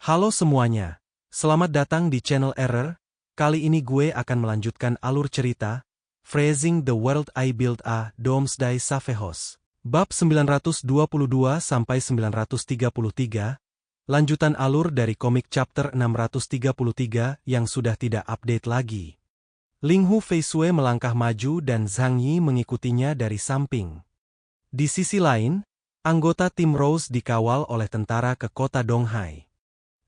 Halo semuanya, selamat datang di channel Error. Kali ini gue akan melanjutkan alur cerita, Phrasing the World I Built a Doomsday Savehos. Bab 922-933, lanjutan alur dari komik chapter 633 yang sudah tidak update lagi. Ling Hu Feisue melangkah maju dan Zhang Yi mengikutinya dari samping. Di sisi lain, anggota tim Rose dikawal oleh tentara ke kota Donghai.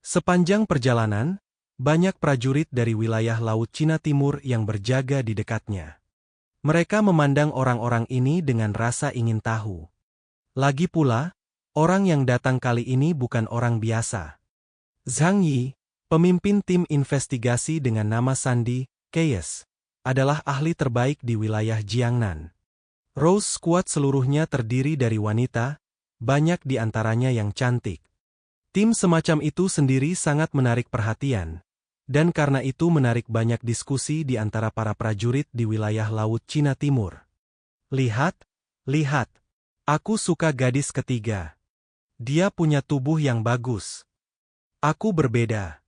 Sepanjang perjalanan, banyak prajurit dari wilayah Laut Cina Timur yang berjaga di dekatnya. Mereka memandang orang-orang ini dengan rasa ingin tahu. Lagi pula, orang yang datang kali ini bukan orang biasa. Zhang Yi, pemimpin tim investigasi dengan nama Sandy Keyes, adalah ahli terbaik di wilayah Jiangnan. Rose Squad seluruhnya terdiri dari wanita, banyak di antaranya yang cantik. Tim semacam itu sendiri sangat menarik perhatian, dan karena itu menarik banyak diskusi di antara para prajurit di wilayah Laut Cina Timur. Lihat, lihat, aku suka gadis ketiga. Dia punya tubuh yang bagus. Aku berbeda.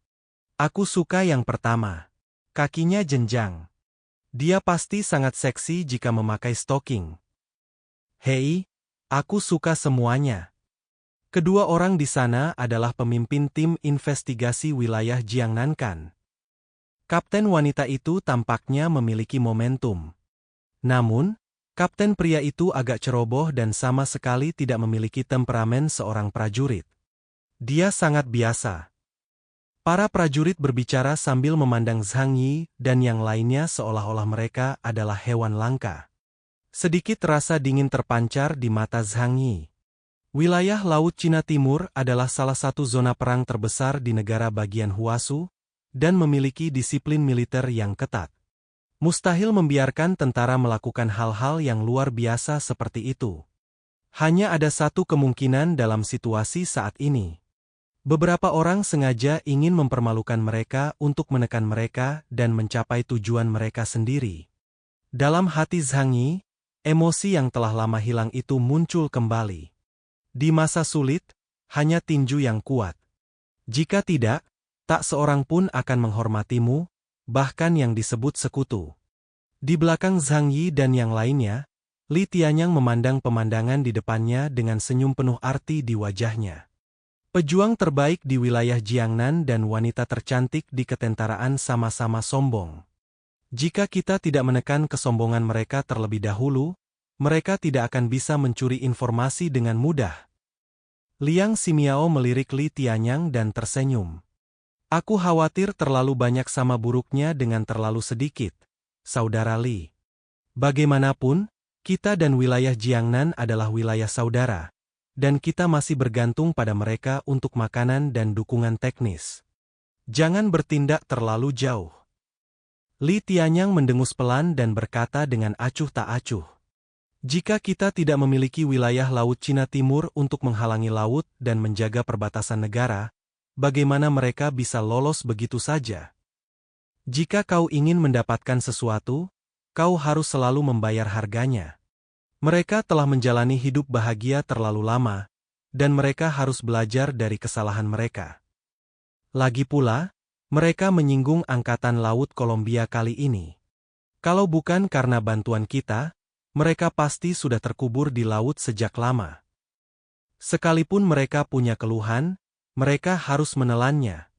Aku suka yang pertama. Kakinya jenjang. Dia pasti sangat seksi jika memakai stocking. Hei, aku suka semuanya. Kedua orang di sana adalah pemimpin tim investigasi wilayah Jiangnan Kan. Kapten wanita itu tampaknya memiliki momentum. Namun, kapten pria itu agak ceroboh dan sama sekali tidak memiliki temperamen seorang prajurit. Dia sangat biasa. Para prajurit berbicara sambil memandang Zhang Yi dan yang lainnya seolah-olah mereka adalah hewan langka. Sedikit rasa dingin terpancar di mata Zhang Yi. Wilayah Laut Cina Timur adalah salah satu zona perang terbesar di negara bagian Huasu, dan memiliki disiplin militer yang ketat. Mustahil membiarkan tentara melakukan hal-hal yang luar biasa seperti itu. Hanya ada satu kemungkinan dalam situasi saat ini. Beberapa orang sengaja ingin mempermalukan mereka untuk menekan mereka dan mencapai tujuan mereka sendiri. Dalam hati Zhang Yi, emosi yang telah lama hilang itu muncul kembali. Di masa sulit, hanya tinju yang kuat. Jika tidak, tak seorang pun akan menghormatimu, bahkan yang disebut sekutu. Di belakang Zhang Yi dan yang lainnya, Li Tianyang memandang pemandangan di depannya dengan senyum penuh arti di wajahnya. Pejuang terbaik di wilayah Jiangnan dan wanita tercantik di ketentaraan sama-sama sombong. Jika kita tidak menekan kesombongan mereka terlebih dahulu, mereka tidak akan bisa mencuri informasi dengan mudah. Liang Ximiao melirik Li Tianyang dan tersenyum. Aku khawatir terlalu banyak sama buruknya dengan terlalu sedikit, Saudara Li. Bagaimanapun, kita dan wilayah Jiangnan adalah wilayah saudara, dan kita masih bergantung pada mereka untuk makanan dan dukungan teknis. Jangan bertindak terlalu jauh. Li Tianyang mendengus pelan dan berkata dengan acuh tak acuh. Jika kita tidak memiliki wilayah Laut Cina Timur untuk menghalangi laut dan menjaga perbatasan negara, bagaimana mereka bisa lolos begitu saja? Jika kau ingin mendapatkan sesuatu, kau harus selalu membayar harganya. Mereka telah menjalani hidup bahagia terlalu lama, dan mereka harus belajar dari kesalahan mereka. Lagi pula, mereka menyinggung Angkatan Laut Kolombia kali ini. Kalau bukan karena bantuan kita, mereka pasti sudah terkubur di laut sejak lama. Sekalipun mereka punya keluhan, mereka harus menelannya.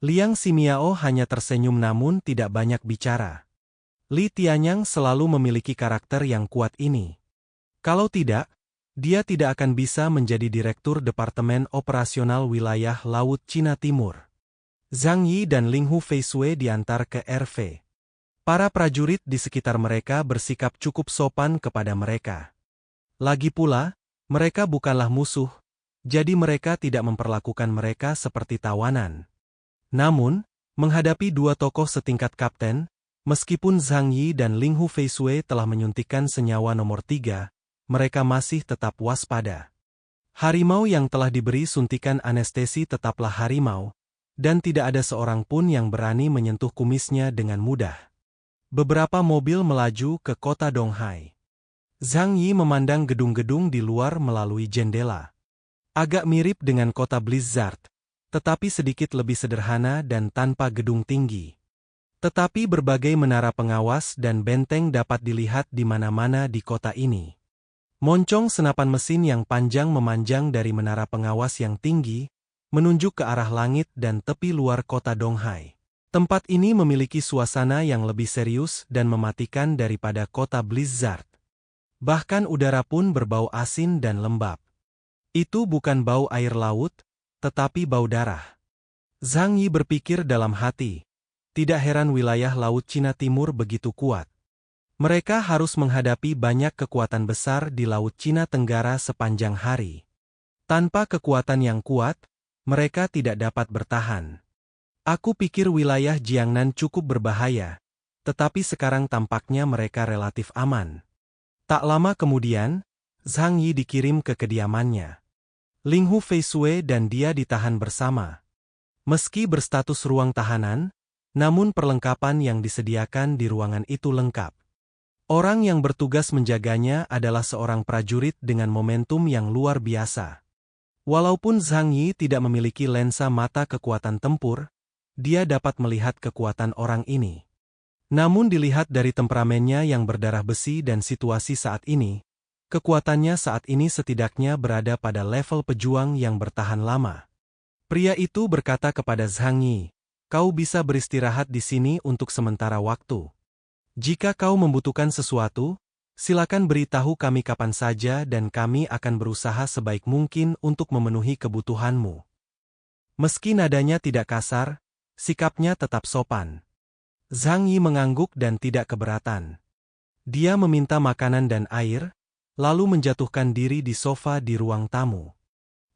Liang Ximiao hanya tersenyum namun tidak banyak bicara. Li Tianyang selalu memiliki karakter yang kuat ini. Kalau tidak, dia tidak akan bisa menjadi Direktur Departemen Operasional Wilayah Laut Cina Timur. Zhang Yi dan Ling Hu Feisue diantar ke RV. Para prajurit di sekitar mereka bersikap cukup sopan kepada mereka. Lagi pula, mereka bukanlah musuh, jadi mereka tidak memperlakukan mereka seperti tawanan. Namun, menghadapi dua tokoh setingkat kapten, meskipun Zhang Yi dan Ling Hu Feisue telah menyuntikkan senyawa nomor 3, mereka masih tetap waspada. Harimau yang telah diberi suntikan anestesi tetaplah harimau, dan tidak ada seorang pun yang berani menyentuh kumisnya dengan mudah. Beberapa mobil melaju ke kota Donghai. Zhang Yi memandang gedung-gedung di luar melalui jendela. Agak mirip dengan kota Blizzard, tetapi sedikit lebih sederhana dan tanpa gedung tinggi. Tetapi berbagai menara pengawas dan benteng dapat dilihat di mana-mana di kota ini. Moncong senapan mesin yang panjang memanjang dari menara pengawas yang tinggi, menunjuk ke arah langit dan tepi luar kota Donghai. Tempat ini memiliki suasana yang lebih serius dan mematikan daripada kota Blizzard. Bahkan udara pun berbau asin dan lembab. Itu bukan bau air laut, tetapi bau darah. Zhang Yi berpikir dalam hati. Tidak heran wilayah Laut Cina Timur begitu kuat. Mereka harus menghadapi banyak kekuatan besar di Laut Cina Tenggara sepanjang hari. Tanpa kekuatan yang kuat, mereka tidak dapat bertahan. Aku pikir wilayah Jiangnan cukup berbahaya, tetapi sekarang tampaknya mereka relatif aman. Tak lama kemudian, Zhang Yi dikirim ke kediamannya. Ling Hu Feisue dan dia ditahan bersama. Meski berstatus ruang tahanan, namun perlengkapan yang disediakan di ruangan itu lengkap. Orang yang bertugas menjaganya adalah seorang prajurit dengan momentum yang luar biasa. Walaupun Zhang Yi tidak memiliki lensa mata kekuatan tempur, dia dapat melihat kekuatan orang ini. Namun dilihat dari temperamennya yang berdarah besi dan situasi saat ini, kekuatannya saat ini setidaknya berada pada level pejuang yang bertahan lama. Pria itu berkata kepada Zhang Yi, "Kau bisa beristirahat di sini untuk sementara waktu. Jika kau membutuhkan sesuatu, silakan beritahu kami kapan saja dan kami akan berusaha sebaik mungkin untuk memenuhi kebutuhanmu." Meski nadanya tidak kasar, sikapnya tetap sopan. Zhang Yi mengangguk dan tidak keberatan. Dia meminta makanan dan air, lalu menjatuhkan diri di sofa di ruang tamu.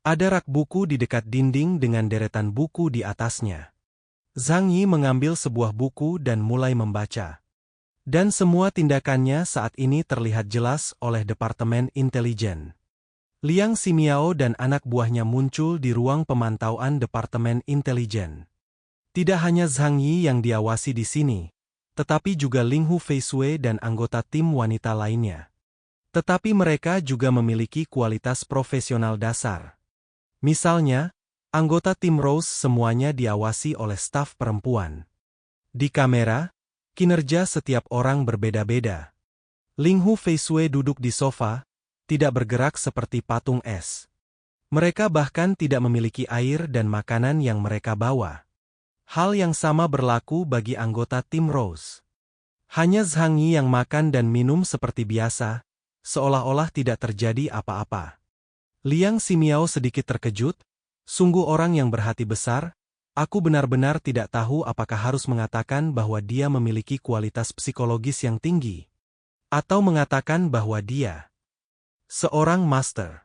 Ada rak buku di dekat dinding dengan deretan buku di atasnya. Zhang Yi mengambil sebuah buku dan mulai membaca. Dan semua tindakannya saat ini terlihat jelas oleh Departemen Intelijen. Liang Ximiao dan anak buahnya muncul di ruang pemantauan Departemen Intelijen. Tidak hanya Zhang Yi yang diawasi di sini, tetapi juga Ling Hu Feisue dan anggota tim wanita lainnya. Tetapi mereka juga memiliki kualitas profesional dasar. Misalnya, anggota tim Rose semuanya diawasi oleh staf perempuan. Di kamera, kinerja setiap orang berbeda-beda. Ling Hu Feisue duduk di sofa, tidak bergerak seperti patung es. Mereka bahkan tidak memiliki air dan makanan yang mereka bawa. Hal yang sama berlaku bagi anggota tim Rose. Hanya Zhang Yi yang makan dan minum seperti biasa, seolah-olah tidak terjadi apa-apa. Liang Ximiao sedikit terkejut. Sungguh orang yang berhati besar, aku benar-benar tidak tahu apakah harus mengatakan bahwa dia memiliki kualitas psikologis yang tinggi. Atau mengatakan bahwa dia seorang master.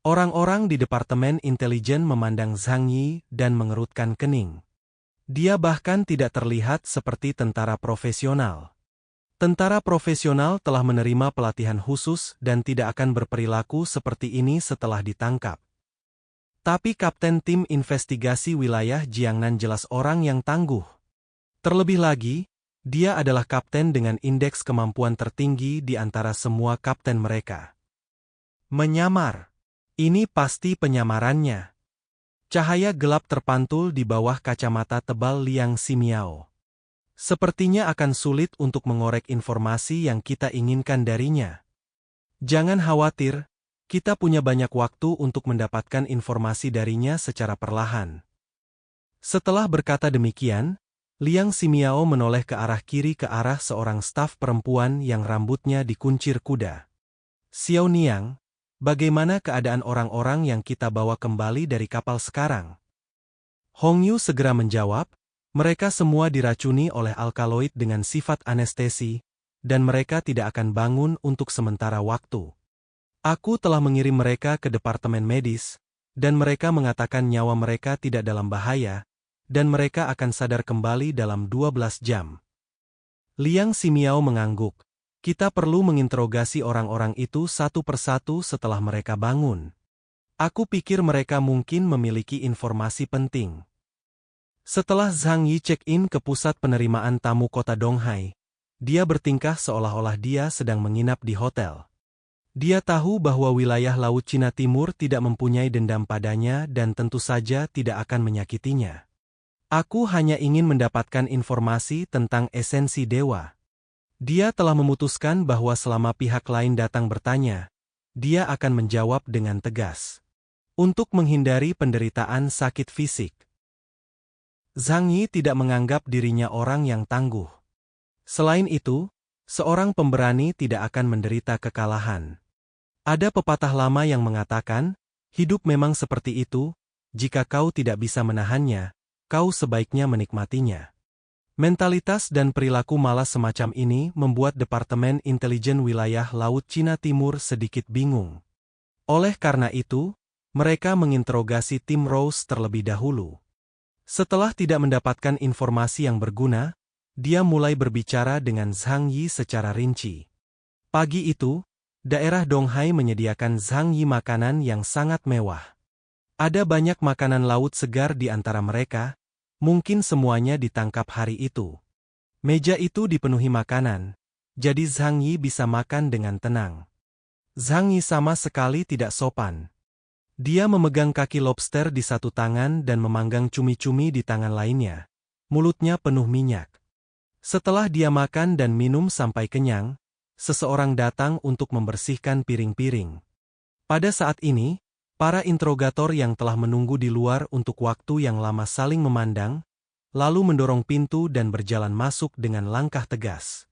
Orang-orang di Departemen Intelijen memandang Zhang Yi dan mengerutkan kening. Dia bahkan tidak terlihat seperti tentara profesional. Tentara profesional telah menerima pelatihan khusus dan tidak akan berperilaku seperti ini setelah ditangkap. Tapi Kapten Tim Investigasi Wilayah Jiangnan jelas orang yang tangguh. Terlebih lagi, dia adalah kapten dengan indeks kemampuan tertinggi di antara semua kapten mereka. Menyamar. Ini pasti penyamarannya. Cahaya gelap terpantul di bawah kacamata tebal Liang Ximiao. Sepertinya akan sulit untuk mengorek informasi yang kita inginkan darinya. Jangan khawatir. Kita punya banyak waktu untuk mendapatkan informasi darinya secara perlahan. Setelah berkata demikian, Liang Ximiao menoleh ke arah kiri ke arah seorang staf perempuan yang rambutnya dikuncir kuda. "Xiao Niang, bagaimana keadaan orang-orang yang kita bawa kembali dari kapal sekarang?" Hong Yu segera menjawab, "Mereka semua diracuni oleh alkaloid dengan sifat anestesi, dan mereka tidak akan bangun untuk sementara waktu. Aku telah mengirim mereka ke departemen medis, dan mereka mengatakan nyawa mereka tidak dalam bahaya, dan mereka akan sadar kembali dalam 12 jam. Liang Ximiao mengangguk. Kita perlu menginterogasi orang-orang itu satu persatu setelah mereka bangun. Aku pikir mereka mungkin memiliki informasi penting. Setelah Zhang Yi check-in ke pusat penerimaan tamu kota Donghai, dia bertingkah seolah-olah dia sedang menginap di hotel. Dia tahu bahwa wilayah Laut Cina Timur tidak mempunyai dendam padanya dan tentu saja tidak akan menyakitinya. Aku hanya ingin mendapatkan informasi tentang esensi dewa. Dia telah memutuskan bahwa selama pihak lain datang bertanya, dia akan menjawab dengan tegas. Untuk menghindari penderitaan sakit fisik. Zhang Yi tidak menganggap dirinya orang yang tangguh. Selain itu, seorang pemberani tidak akan menderita kekalahan. Ada pepatah lama yang mengatakan, hidup memang seperti itu, jika kau tidak bisa menahannya, kau sebaiknya menikmatinya. Mentalitas dan perilaku malas semacam ini membuat Departemen Intelijen Wilayah Laut Cina Timur sedikit bingung. Oleh karena itu, mereka menginterogasi tim Rose terlebih dahulu. Setelah tidak mendapatkan informasi yang berguna, dia mulai berbicara dengan Zhang Yi secara rinci. Pagi itu, daerah Donghai menyediakan Zhang Yi makanan yang sangat mewah. Ada banyak makanan laut segar di antara mereka, mungkin semuanya ditangkap hari itu. Meja itu dipenuhi makanan, jadi Zhang Yi bisa makan dengan tenang. Zhang Yi sama sekali tidak sopan. Dia memegang kaki lobster di satu tangan dan memanggang cumi-cumi di tangan lainnya. Mulutnya penuh minyak. Setelah dia makan dan minum sampai kenyang, seseorang datang untuk membersihkan piring-piring. Pada saat ini, para interrogator yang telah menunggu di luar untuk waktu yang lama saling memandang, lalu mendorong pintu dan berjalan masuk dengan langkah tegas.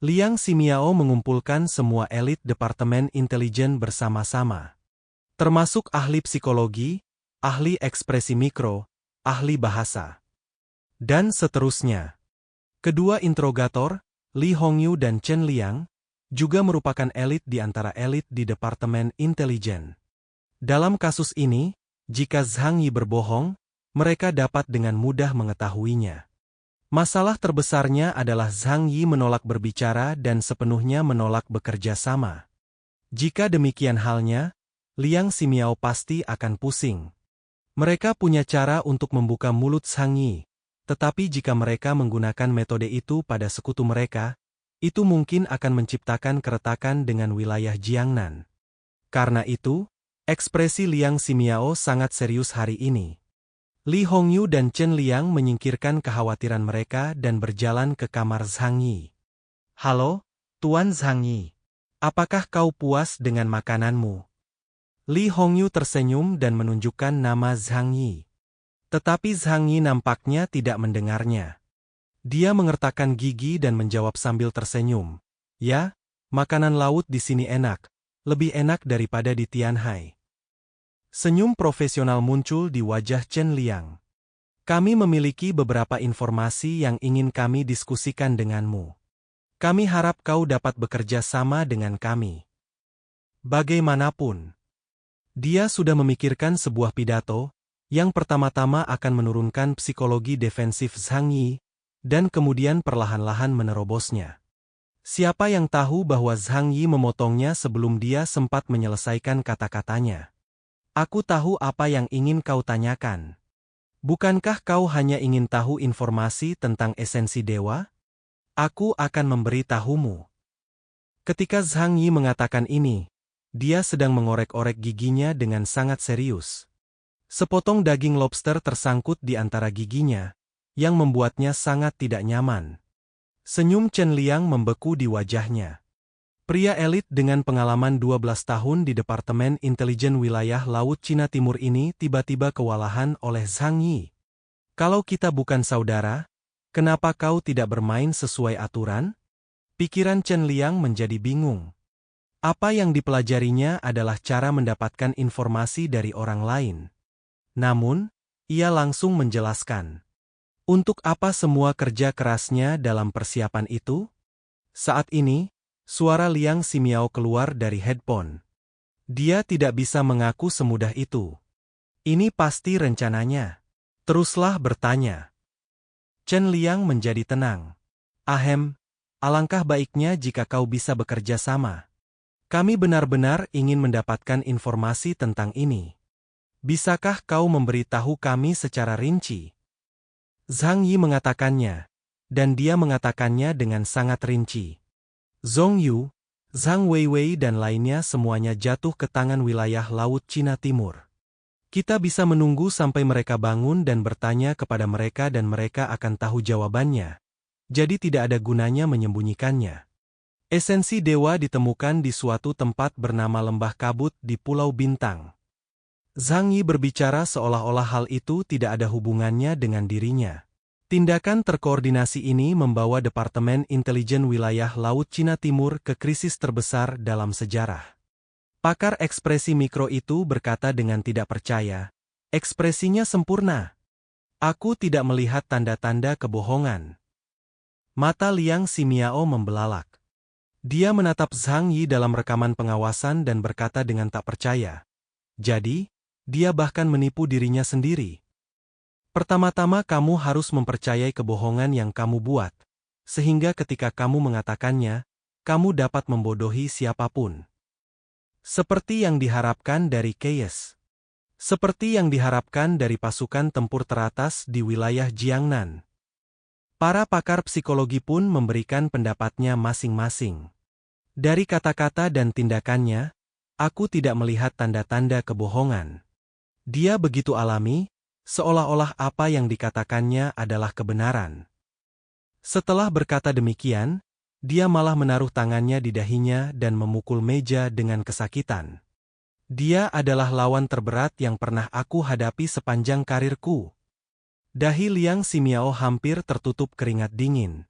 Liang Ximiao mengumpulkan semua elit Departemen Intelijen bersama-sama. Termasuk ahli psikologi, ahli ekspresi mikro, ahli bahasa, dan seterusnya. Kedua interrogator, Li Hongyu dan Chen Liang, juga merupakan elit di antara elit di Departemen Intelijen. Dalam kasus ini, jika Zhang Yi berbohong, mereka dapat dengan mudah mengetahuinya. Masalah terbesarnya adalah Zhang Yi menolak berbicara dan sepenuhnya menolak bekerja sama. Jika demikian halnya, Liang Ximiao pasti akan pusing. Mereka punya cara untuk membuka mulut Zhang Yi, tetapi jika mereka menggunakan metode itu pada sekutu mereka, itu mungkin akan menciptakan keretakan dengan wilayah Jiangnan. Karena itu, ekspresi Liang Ximiao sangat serius hari ini. Li Hongyu dan Chen Liang menyingkirkan kekhawatiran mereka dan berjalan ke kamar Zhang Yi. "Halo, Tuan Zhang Yi. Apakah kau puas dengan makananmu?" Li Hongyu tersenyum dan menunjukkan nama Zhang Yi. Tetapi Zhang Yi nampaknya tidak mendengarnya. Dia mengertakkan gigi dan menjawab sambil tersenyum. "Ya, makanan laut di sini enak, lebih enak daripada di Tianhai." Senyum profesional muncul di wajah Chen Liang. "Kami memiliki beberapa informasi yang ingin kami diskusikan denganmu. Kami harap kau dapat bekerja sama dengan kami." Bagaimanapun, dia sudah memikirkan sebuah pidato, yang pertama-tama akan menurunkan psikologi defensif Zhang Yi, dan kemudian perlahan-lahan menerobosnya. Siapa yang tahu bahwa Zhang Yi memotongnya sebelum dia sempat menyelesaikan kata-katanya. "Aku tahu apa yang ingin kau tanyakan. Bukankah kau hanya ingin tahu informasi tentang esensi dewa? Aku akan memberitahumu." Ketika Zhang Yi mengatakan ini, dia sedang mengorek-orek giginya dengan sangat serius. Sepotong daging lobster tersangkut di antara giginya, yang membuatnya sangat tidak nyaman. Senyum Chen Liang membeku di wajahnya. Pria elit dengan pengalaman 12 tahun di Departemen Intelijen Wilayah Laut Cina Timur ini tiba-tiba kewalahan oleh Zhang Yi. "Kalau kita bukan saudara, kenapa kau tidak bermain sesuai aturan?" Pikiran Chen Liang menjadi bingung. Apa yang dipelajarinya adalah cara mendapatkan informasi dari orang lain. Namun, ia langsung menjelaskan. Untuk apa semua kerja kerasnya dalam persiapan itu? Saat ini, suara Liang Ximiao keluar dari headphone. Dia tidak bisa mengaku semudah itu. Ini pasti rencananya. Teruslah bertanya. Chen Liang menjadi tenang. "Ahem, alangkah baiknya jika kau bisa bekerja sama. Kami benar-benar ingin mendapatkan informasi tentang ini. Bisakah kau memberitahu kami secara rinci?" Zhang Yi mengatakannya, dan dia mengatakannya dengan sangat rinci. "Zhong Yu, Zhang Weiwei dan lainnya semuanya jatuh ke tangan wilayah Laut Cina Timur. Kita bisa menunggu sampai mereka bangun dan bertanya kepada mereka dan mereka akan tahu jawabannya. Jadi tidak ada gunanya menyembunyikannya. Esensi dewa ditemukan di suatu tempat bernama Lembah Kabut di Pulau Bintang. Zhang Yi berbicara seolah-olah hal itu tidak ada hubungannya dengan dirinya. Tindakan terkoordinasi ini membawa Departemen Intelijen Wilayah Laut Cina Timur ke krisis terbesar dalam sejarah. Pakar ekspresi mikro itu berkata dengan tidak percaya, "Ekspresinya sempurna. Aku tidak melihat tanda-tanda kebohongan." Mata Liang Ximiao membelalak. Dia menatap Zhang Yi dalam rekaman pengawasan dan berkata dengan tak percaya. Jadi, dia bahkan menipu dirinya sendiri. Pertama-tama kamu harus mempercayai kebohongan yang kamu buat, sehingga ketika kamu mengatakannya, kamu dapat membodohi siapapun. Seperti yang diharapkan dari Keyes. Seperti yang diharapkan dari pasukan tempur teratas di wilayah Jiangnan. Para pakar psikologi pun memberikan pendapatnya masing-masing. Dari kata-kata dan tindakannya, aku tidak melihat tanda-tanda kebohongan. Dia begitu alami, seolah-olah apa yang dikatakannya adalah kebenaran. Setelah berkata demikian, dia malah menaruh tangannya di dahinya dan memukul meja dengan kesakitan. Dia adalah lawan terberat yang pernah aku hadapi sepanjang karirku. Dahi Liang Ximiao hampir tertutup keringat dingin.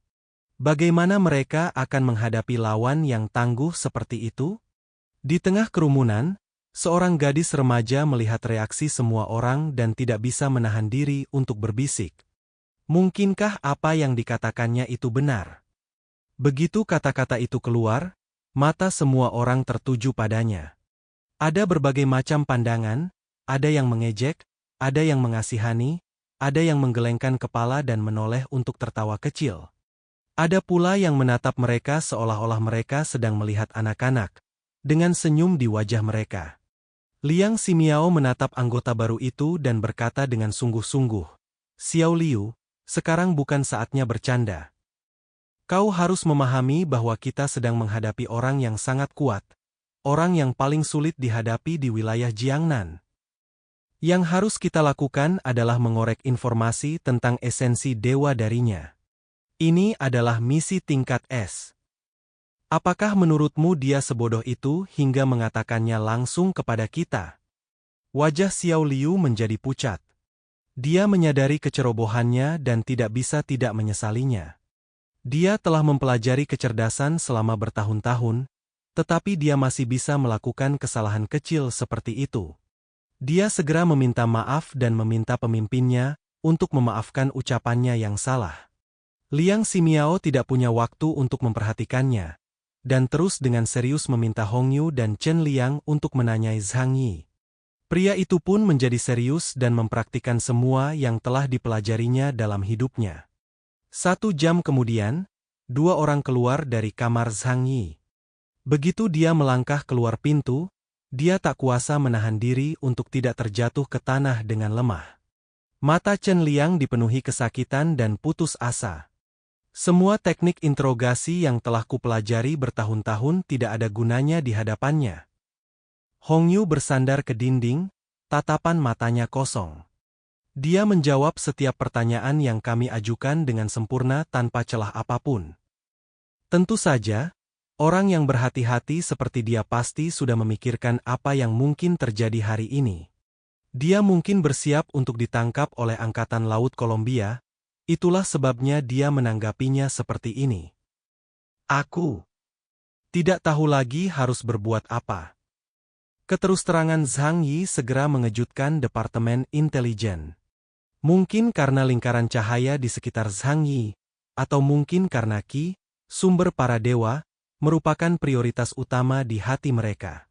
Bagaimana mereka akan menghadapi lawan yang tangguh seperti itu? Di tengah kerumunan, seorang gadis remaja melihat reaksi semua orang dan tidak bisa menahan diri untuk berbisik. Mungkinkah apa yang dikatakannya itu benar? Begitu kata-kata itu keluar, mata semua orang tertuju padanya. Ada berbagai macam pandangan, ada yang mengejek, ada yang mengasihani, ada yang menggelengkan kepala dan menoleh untuk tertawa kecil. Ada pula yang menatap mereka seolah-olah mereka sedang melihat anak-anak, dengan senyum di wajah mereka. Liang Ximiao menatap anggota baru itu dan berkata dengan sungguh-sungguh, "Xiao Liu, sekarang bukan saatnya bercanda. Kau harus memahami bahwa kita sedang menghadapi orang yang sangat kuat, orang yang paling sulit dihadapi di wilayah Jiangnan. Yang harus kita lakukan adalah mengorek informasi tentang esensi dewa darinya. Ini adalah misi tingkat S. Apakah menurutmu dia sebodoh itu hingga mengatakannya langsung kepada kita?" Wajah Xiao Liu menjadi pucat. Dia menyadari kecerobohannya dan tidak bisa tidak menyesalinya. Dia telah mempelajari kecerdasan selama bertahun-tahun, tetapi dia masih bisa melakukan kesalahan kecil seperti itu. Dia segera meminta maaf dan meminta pemimpinnya untuk memaafkan ucapannya yang salah. Liang Ximiao tidak punya waktu untuk memperhatikannya, dan terus dengan serius meminta Hong Yu dan Chen Liang untuk menanyai Zhang Yi. Pria itu pun menjadi serius dan mempraktikkan semua yang telah dipelajarinya dalam hidupnya. 1 jam kemudian, 2 orang keluar dari kamar Zhang Yi. Begitu dia melangkah keluar pintu, dia tak kuasa menahan diri untuk tidak terjatuh ke tanah dengan lemah. Mata Chen Liang dipenuhi kesakitan dan putus asa. Semua teknik interogasi yang telah kupelajari bertahun-tahun tidak ada gunanya di hadapannya. Hong Yu bersandar ke dinding, tatapan matanya kosong. Dia menjawab setiap pertanyaan yang kami ajukan dengan sempurna tanpa celah apapun. Tentu saja, orang yang berhati-hati seperti dia pasti sudah memikirkan apa yang mungkin terjadi hari ini. Dia mungkin bersiap untuk ditangkap oleh Angkatan Laut Kolombia. Itulah sebabnya dia menanggapinya seperti ini. Aku tidak tahu lagi harus berbuat apa. Keterus-terangan Zhang Yi segera mengejutkan Departemen Intelijen. Mungkin karena lingkaran cahaya di sekitar Zhang Yi, atau mungkin karena Qi, sumber para dewa, merupakan prioritas utama di hati mereka.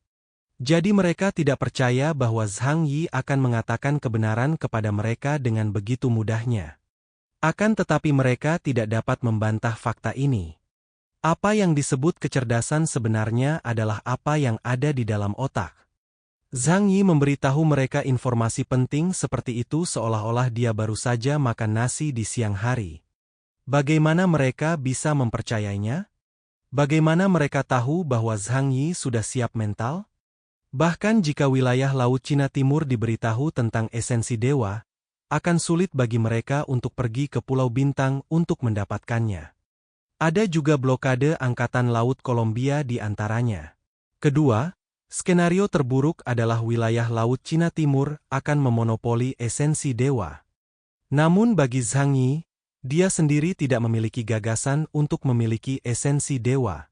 Jadi mereka tidak percaya bahwa Zhang Yi akan mengatakan kebenaran kepada mereka dengan begitu mudahnya. Akan tetapi mereka tidak dapat membantah fakta ini. Apa yang disebut kecerdasan sebenarnya adalah apa yang ada di dalam otak. Zhang Yi memberitahu mereka informasi penting seperti itu seolah-olah dia baru saja makan nasi di siang hari. Bagaimana mereka bisa mempercayainya? Bagaimana mereka tahu bahwa Zhang Yi sudah siap mental? Bahkan jika wilayah Laut Cina Timur diberitahu tentang esensi dewa, akan sulit bagi mereka untuk pergi ke Pulau Bintang untuk mendapatkannya. Ada juga blokade Angkatan Laut Kolombia di antaranya. Kedua, skenario terburuk adalah wilayah Laut Cina Timur akan memonopoli esensi dewa. Namun bagi Zhang Yi, dia sendiri tidak memiliki gagasan untuk memiliki esensi dewa.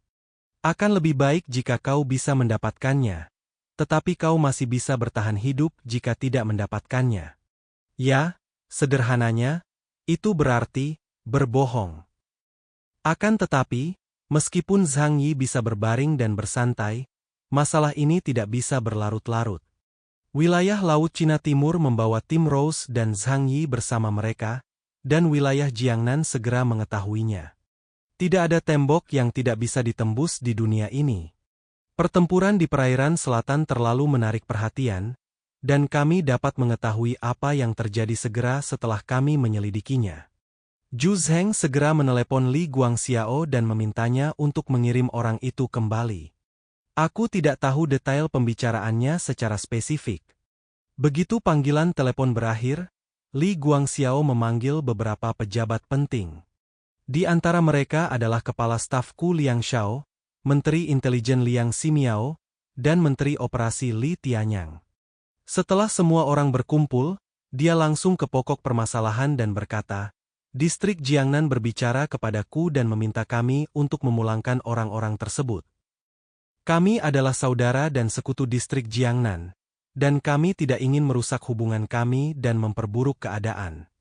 Akan lebih baik jika kau bisa mendapatkannya, tetapi kau masih bisa bertahan hidup jika tidak mendapatkannya. Ya, sederhananya, itu berarti berbohong. Akan tetapi, meskipun Zhang Yi bisa berbaring dan bersantai, masalah ini tidak bisa berlarut-larut. Wilayah Laut Cina Timur membawa tim Rose dan Zhang Yi bersama mereka, dan wilayah Jiangnan segera mengetahuinya. Tidak ada tembok yang tidak bisa ditembus di dunia ini. Pertempuran di perairan selatan terlalu menarik perhatian, dan kami dapat mengetahui apa yang terjadi segera setelah kami menyelidikinya. Zhu Zheng segera menelepon Li Guangxiao dan memintanya untuk mengirim orang itu kembali. Aku tidak tahu detail pembicaraannya secara spesifik. Begitu panggilan telepon berakhir, Li Guangxiao memanggil beberapa pejabat penting. Di antara mereka adalah Kepala Staf Ku Liangshao, Menteri Intelijen Liang Ximiao, dan Menteri Operasi Li Tianyang. Setelah semua orang berkumpul, dia langsung ke pokok permasalahan dan berkata, Distrik Jiangnan berbicara kepadaku dan meminta kami untuk memulangkan orang-orang tersebut. Kami adalah saudara dan sekutu distrik Jiangnan, dan kami tidak ingin merusak hubungan kami dan memperburuk keadaan.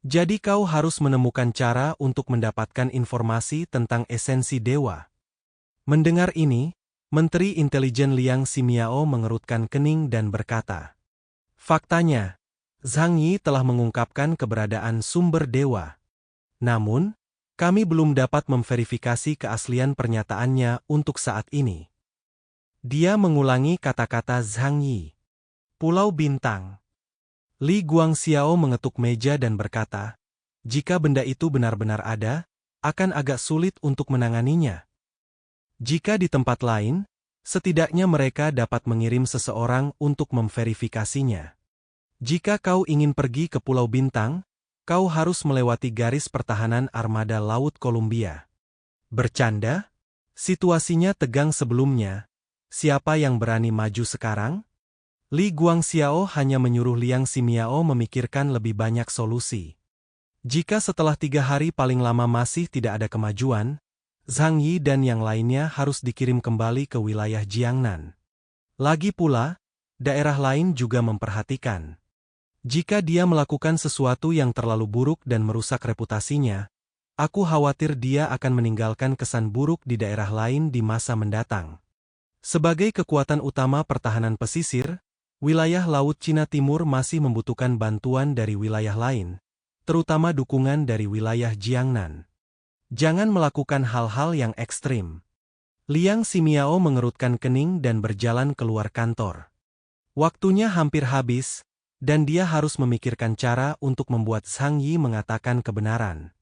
Jadi kau harus menemukan cara untuk mendapatkan informasi tentang esensi dewa. Mendengar ini, Menteri Intelijen Liang Ximiao mengerutkan kening dan berkata, faktanya, Zhang Yi telah mengungkapkan keberadaan sumber dewa. Namun, kami belum dapat memverifikasi keaslian pernyataannya untuk saat ini. Dia mengulangi kata-kata Zhang Yi. Pulau Bintang. Li Guangxiao mengetuk meja dan berkata, jika benda itu benar-benar ada, akan agak sulit untuk menanganinya. Jika di tempat lain, setidaknya mereka dapat mengirim seseorang untuk memverifikasinya. Jika kau ingin pergi ke Pulau Bintang, kau harus melewati garis pertahanan armada Laut Kolombia. Bercanda? Situasinya tegang sebelumnya. Siapa yang berani maju sekarang? Li Guangxiao hanya menyuruh Liang Ximiao memikirkan lebih banyak solusi. Jika setelah 3 hari paling lama masih tidak ada kemajuan, Zhang Yi dan yang lainnya harus dikirim kembali ke wilayah Jiangnan. Lagi pula, daerah lain juga memperhatikan. Jika dia melakukan sesuatu yang terlalu buruk dan merusak reputasinya, aku khawatir dia akan meninggalkan kesan buruk di daerah lain di masa mendatang. Sebagai kekuatan utama pertahanan pesisir, wilayah Laut Cina Timur masih membutuhkan bantuan dari wilayah lain, terutama dukungan dari wilayah Jiangnan. Jangan melakukan hal-hal yang ekstrim. Liang Ximiao mengerutkan kening dan berjalan keluar kantor. Waktunya hampir habis, dan dia harus memikirkan cara untuk membuat Zhang Yi mengatakan kebenaran.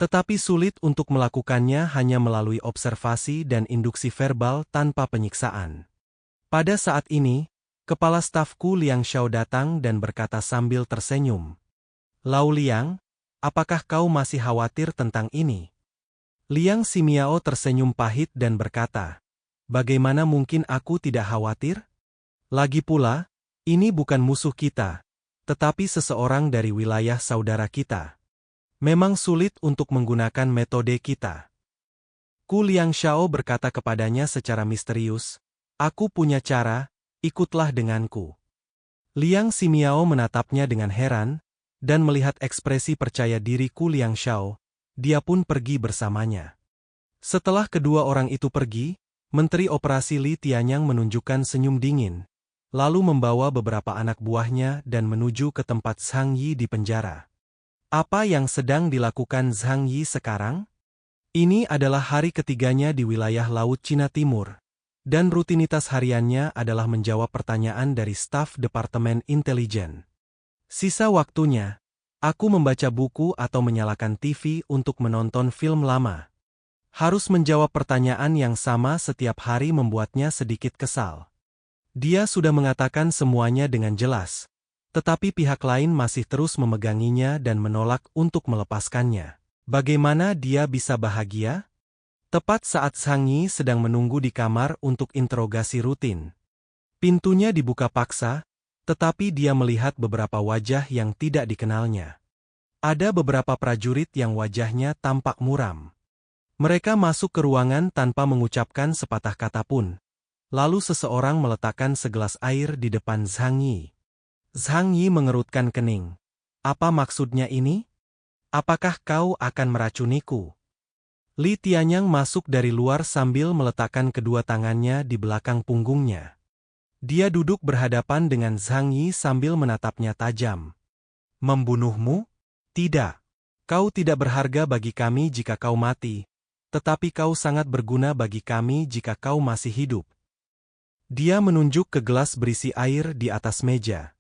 Tetapi sulit untuk melakukannya hanya melalui observasi dan induksi verbal tanpa penyiksaan. Pada saat ini, Kepala Staf Ku Liangshao datang dan berkata sambil tersenyum. Lau Liang, apakah kau masih khawatir tentang ini? Liang Ximiao tersenyum pahit dan berkata, bagaimana mungkin aku tidak khawatir? Lagi pula, ini bukan musuh kita, tetapi seseorang dari wilayah saudara kita. Memang sulit untuk menggunakan metode kita. Ku Liangshao berkata kepadanya secara misterius, aku punya cara, ikutlah denganku. Liang Ximiao menatapnya dengan heran, dan melihat ekspresi percaya diri Ku Liangshao, dia pun pergi bersamanya. Setelah kedua orang itu pergi, Menteri Operasi Li Tianyang menunjukkan senyum dingin, lalu membawa beberapa anak buahnya dan menuju ke tempat Zhang Yi di penjara. Apa yang sedang dilakukan Zhang Yi sekarang? Ini adalah hari ketiganya di wilayah Laut Cina Timur, dan rutinitas hariannya adalah menjawab pertanyaan dari staf Departemen Intelijen. Sisa waktunya, aku membaca buku atau menyalakan TV untuk menonton film lama. Harus menjawab pertanyaan yang sama setiap hari membuatnya sedikit kesal. Dia sudah mengatakan semuanya dengan jelas, tetapi pihak lain masih terus memeganginya dan menolak untuk melepaskannya. Bagaimana dia bisa bahagia? Tepat saat Zhang Yi sedang menunggu di kamar untuk interogasi rutin. Pintunya dibuka paksa, tetapi dia melihat beberapa wajah yang tidak dikenalnya. Ada beberapa prajurit yang wajahnya tampak muram. Mereka masuk ke ruangan tanpa mengucapkan sepatah kata pun. Lalu seseorang meletakkan segelas air di depan Zhang Yi. Zhang Yi mengerutkan kening. Apa maksudnya ini? Apakah kau akan meracuniku? Li Tianyang masuk dari luar sambil meletakkan kedua tangannya di belakang punggungnya. Dia duduk berhadapan dengan Zhang Yi sambil menatapnya tajam. Membunuhmu? Tidak. Kau tidak berharga bagi kami jika kau mati, tetapi kau sangat berguna bagi kami jika kau masih hidup. Dia menunjuk ke gelas berisi air di atas meja.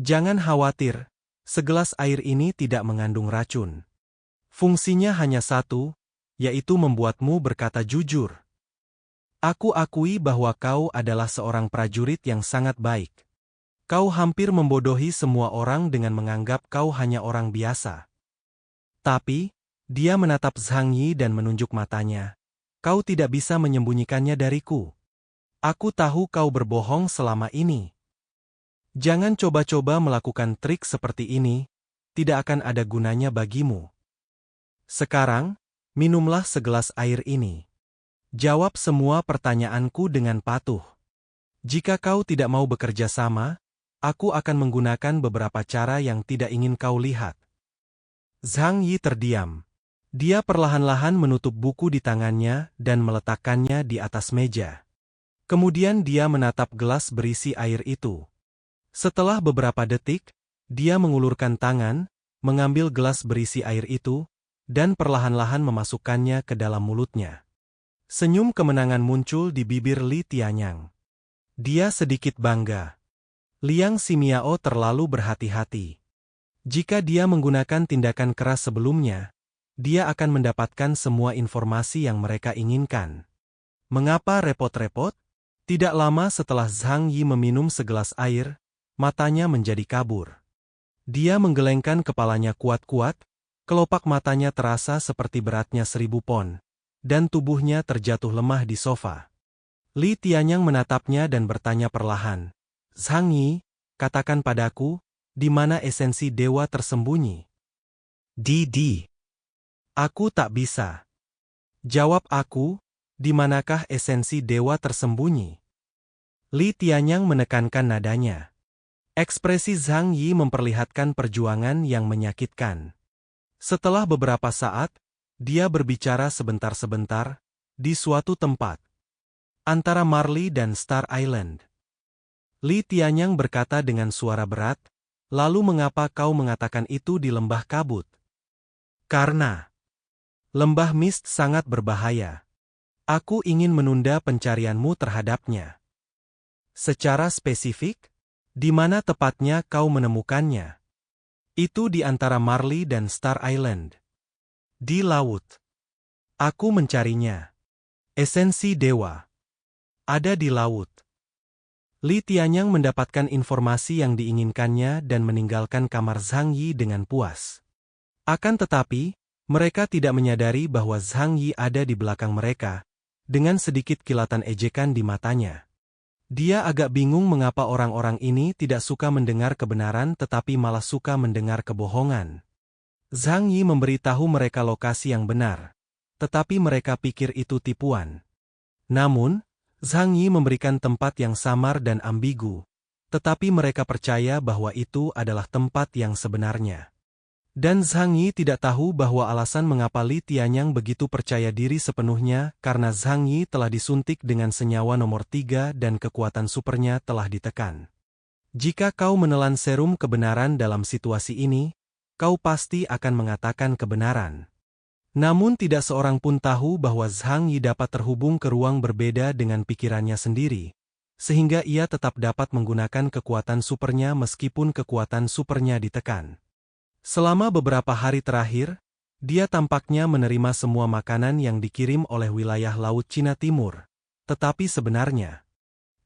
Jangan khawatir, segelas air ini tidak mengandung racun. Fungsinya hanya satu, yaitu membuatmu berkata jujur. Aku akui bahwa kau adalah seorang prajurit yang sangat baik. Kau hampir membodohi semua orang dengan menganggap kau hanya orang biasa. Tapi, dia menatap Zhang Yi dan menunjuk matanya. Kau tidak bisa menyembunyikannya dariku. Aku tahu kau berbohong selama ini. Jangan coba-coba melakukan trik seperti ini, tidak akan ada gunanya bagimu. Sekarang, minumlah segelas air ini. Jawab semua pertanyaanku dengan patuh. Jika kau tidak mau bekerja sama, aku akan menggunakan beberapa cara yang tidak ingin kau lihat. Zhang Yi terdiam. Dia perlahan-lahan menutup buku di tangannya dan meletakkannya di atas meja. Kemudian dia menatap gelas berisi air itu. Setelah beberapa detik, dia mengulurkan tangan, mengambil gelas berisi air itu, dan perlahan-lahan memasukkannya ke dalam mulutnya. Senyum kemenangan muncul di bibir Li Tianyang. Dia sedikit bangga. Liang Simiao terlalu berhati-hati. Jika dia menggunakan tindakan keras sebelumnya, dia akan mendapatkan semua informasi yang mereka inginkan. Mengapa repot-repot? Tidak lama setelah Zhang Yi meminum segelas air, matanya menjadi kabur. Dia menggelengkan kepalanya kuat-kuat, kelopak matanya terasa seperti beratnya 1000 pon, dan tubuhnya terjatuh lemah di sofa. Li Tianyang menatapnya dan bertanya perlahan, Zhang Yi, katakan padaku, di mana esensi dewa tersembunyi? Di. Aku tak bisa. Jawab aku, di manakah esensi dewa tersembunyi? Li Tianyang menekankan nadanya. Ekspresi Zhang Yi memperlihatkan perjuangan yang menyakitkan. Setelah beberapa saat, dia berbicara sebentar-sebentar, di suatu tempat. Antara Marley dan Star Island. Li Tianyang berkata dengan suara berat, lalu mengapa kau mengatakan itu di lembah kabut? Karena lembah mist sangat berbahaya. Aku ingin menunda pencarianmu terhadapnya. Secara spesifik, di mana tepatnya kau menemukannya? Itu di antara Marley dan Star Island. Di laut. Aku mencarinya. Esensi dewa. Ada di laut. Li Tianyang mendapatkan informasi yang diinginkannya dan meninggalkan kamar Zhang Yi dengan puas. Akan tetapi, mereka tidak menyadari bahwa Zhang Yi ada di belakang mereka, dengan sedikit kilatan ejekan di matanya. Dia agak bingung mengapa orang-orang ini tidak suka mendengar kebenaran tetapi malah suka mendengar kebohongan. Zhang Yi memberitahu mereka lokasi yang benar, tetapi mereka pikir itu tipuan. Namun, Zhang Yi memberikan tempat yang samar dan ambigu, tetapi mereka percaya bahwa itu adalah tempat yang sebenarnya. Dan Zhang Yi tidak tahu bahwa alasan mengapa Li Tianyang begitu percaya diri sepenuhnya karena Zhang Yi telah disuntik dengan senyawa nomor 3 dan kekuatan supernya telah ditekan. Jika kau menelan serum kebenaran dalam situasi ini, kau pasti akan mengatakan kebenaran. Namun tidak seorang pun tahu bahwa Zhang Yi dapat terhubung ke ruang berbeda dengan pikirannya sendiri, sehingga ia tetap dapat menggunakan kekuatan supernya meskipun kekuatan supernya ditekan. Selama beberapa hari terakhir, Dia tampaknya menerima semua makanan yang dikirim oleh wilayah Laut Cina Timur. Tetapi sebenarnya,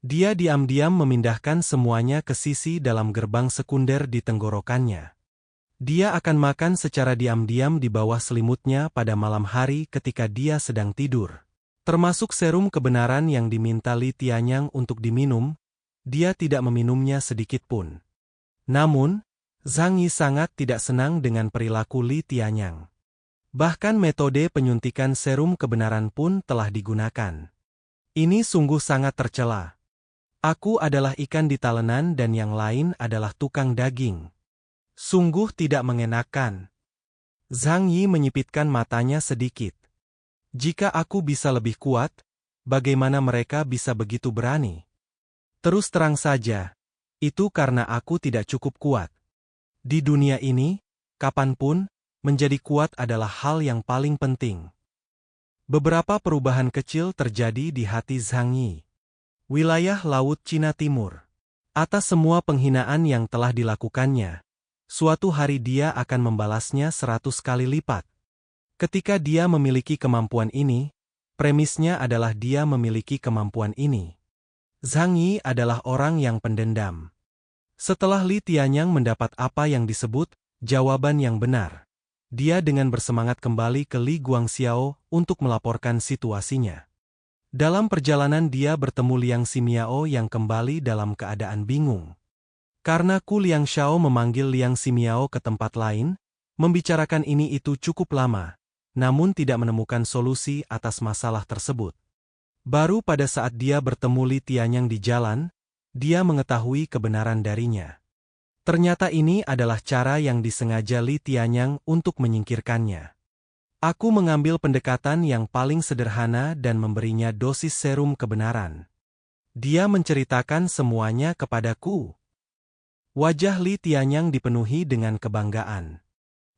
dia diam-diam memindahkan semuanya ke sisi dalam gerbang sekunder di tenggorokannya. Dia akan makan secara diam-diam di bawah selimutnya pada malam hari ketika dia sedang tidur. Termasuk serum kebenaran yang diminta Li Tianyang untuk diminum, dia tidak meminumnya sedikit pun. Namun, Zhang Yi sangat tidak senang dengan perilaku Li Tianyang. Bahkan metode penyuntikan serum kebenaran pun telah digunakan. Ini sungguh sangat tercela. Aku adalah ikan di talenan dan yang lain adalah tukang daging. Sungguh tidak mengenakan. Zhang Yi menyipitkan matanya sedikit. Jika aku bisa lebih kuat, bagaimana mereka bisa begitu berani? Terus terang saja, itu karena aku tidak cukup kuat. Di dunia ini, kapanpun, menjadi kuat adalah hal yang paling penting. Beberapa perubahan kecil terjadi di hati Zhang Yi. Wilayah Laut Cina Timur. Atas semua penghinaan yang telah dilakukannya, suatu hari dia akan membalasnya 100 kali lipat. Ketika dia memiliki kemampuan ini, premisnya adalah dia memiliki kemampuan ini. Zhang Yi adalah orang yang pendendam. Setelah Li Tianyang mendapat apa yang disebut jawaban yang benar, dia dengan bersemangat kembali ke Li Guangxiao untuk melaporkan situasinya. Dalam perjalanan dia bertemu Liang Ximiao yang kembali dalam keadaan bingung. Karena Ku Liangxiao memanggil Liang Ximiao ke tempat lain, membicarakan ini itu cukup lama, namun tidak menemukan solusi atas masalah tersebut. Baru pada saat dia bertemu Li Tianyang di jalan, dia mengetahui kebenaran darinya. Ternyata ini adalah cara yang disengaja Li Tianyang untuk menyingkirkannya. Aku mengambil pendekatan yang paling sederhana dan memberinya dosis serum kebenaran. Dia menceritakan semuanya kepadaku. Wajah Li Tianyang dipenuhi dengan kebanggaan.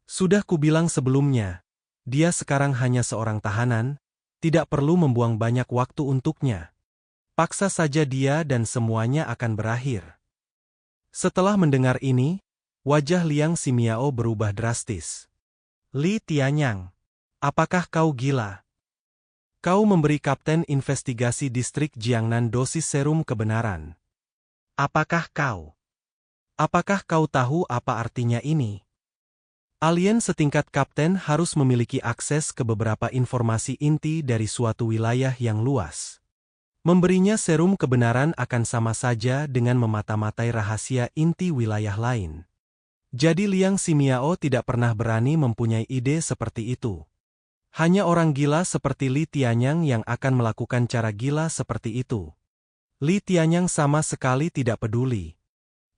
Sudah kubilang sebelumnya, dia sekarang hanya seorang tahanan, tidak perlu membuang banyak waktu untuknya. Paksa saja dia dan semuanya akan berakhir. Setelah mendengar ini, wajah Liang Ximiao berubah drastis. Li Tianyang, apakah kau gila? Kau memberi Kapten Investigasi Distrik Jiangnan dosis serum kebenaran. Apakah kau tahu apa artinya ini? Alien setingkat kapten harus memiliki akses ke beberapa informasi inti dari suatu wilayah yang luas. Memberinya serum kebenaran akan sama saja dengan memata-matai rahasia inti wilayah lain. Jadi Liang Ximiao tidak pernah berani mempunyai ide seperti itu. Hanya orang gila seperti Li Tianyang yang akan melakukan cara gila seperti itu. Li Tianyang sama sekali tidak peduli.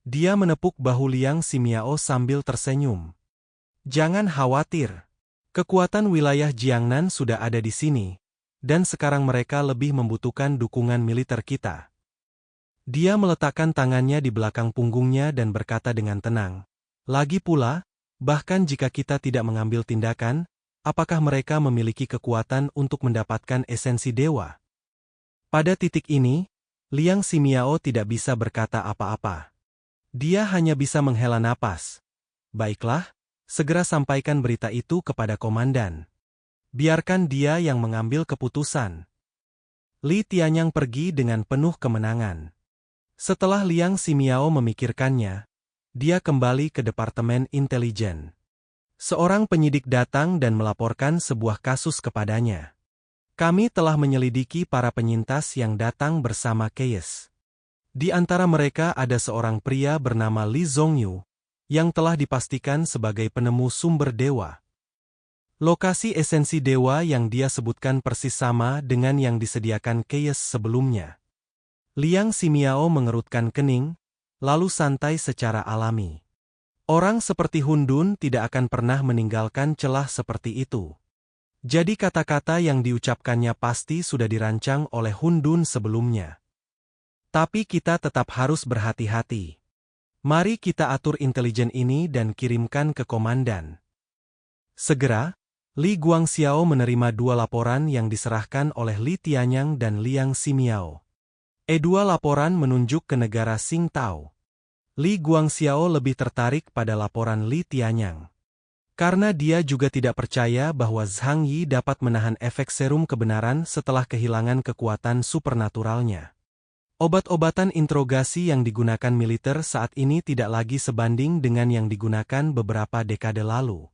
Dia menepuk bahu Liang Ximiao sambil tersenyum. Jangan khawatir. Kekuatan wilayah Jiangnan sudah ada di sini, dan sekarang mereka lebih membutuhkan dukungan militer kita. Dia meletakkan tangannya di belakang punggungnya dan berkata dengan tenang. Lagi pula, bahkan jika kita tidak mengambil tindakan, apakah mereka memiliki kekuatan untuk mendapatkan esensi dewa? Pada titik ini, Liang Ximiao tidak bisa berkata apa-apa. Dia hanya bisa menghela napas. Baiklah. Segera sampaikan berita itu kepada komandan. Biarkan dia yang mengambil keputusan. Li Tianyang pergi dengan penuh kemenangan. Setelah Liang Ximiao memikirkannya, dia kembali ke Departemen Intelijen. Seorang penyidik datang dan melaporkan sebuah kasus kepadanya. Kami telah menyelidiki para penyintas yang datang bersama Keyes. Di antara mereka ada seorang pria bernama Li Zhongyu, yang telah dipastikan sebagai penemu sumber dewa. Lokasi esensi dewa yang dia sebutkan persis sama dengan yang disediakan Keyes sebelumnya. Liang Ximiao mengerutkan kening, lalu santai secara alami. Orang seperti Hun Dun tidak akan pernah meninggalkan celah seperti itu. Jadi kata-kata yang diucapkannya pasti sudah dirancang oleh Hun Dun sebelumnya. Tapi kita tetap harus berhati-hati. Mari kita atur intelijen ini dan kirimkan ke komandan. Segera, Li Guangxiao menerima 2 laporan yang diserahkan oleh Li Tianyang dan Liang Ximiao. Dua laporan menunjuk ke negara Qingtao. Li Guangxiao lebih tertarik pada laporan Li Tianyang. Karena dia juga tidak percaya bahwa Zhang Yi dapat menahan efek serum kebenaran setelah kehilangan kekuatan supernaturalnya. Obat-obatan interogasi yang digunakan militer saat ini tidak lagi sebanding dengan yang digunakan beberapa dekade lalu.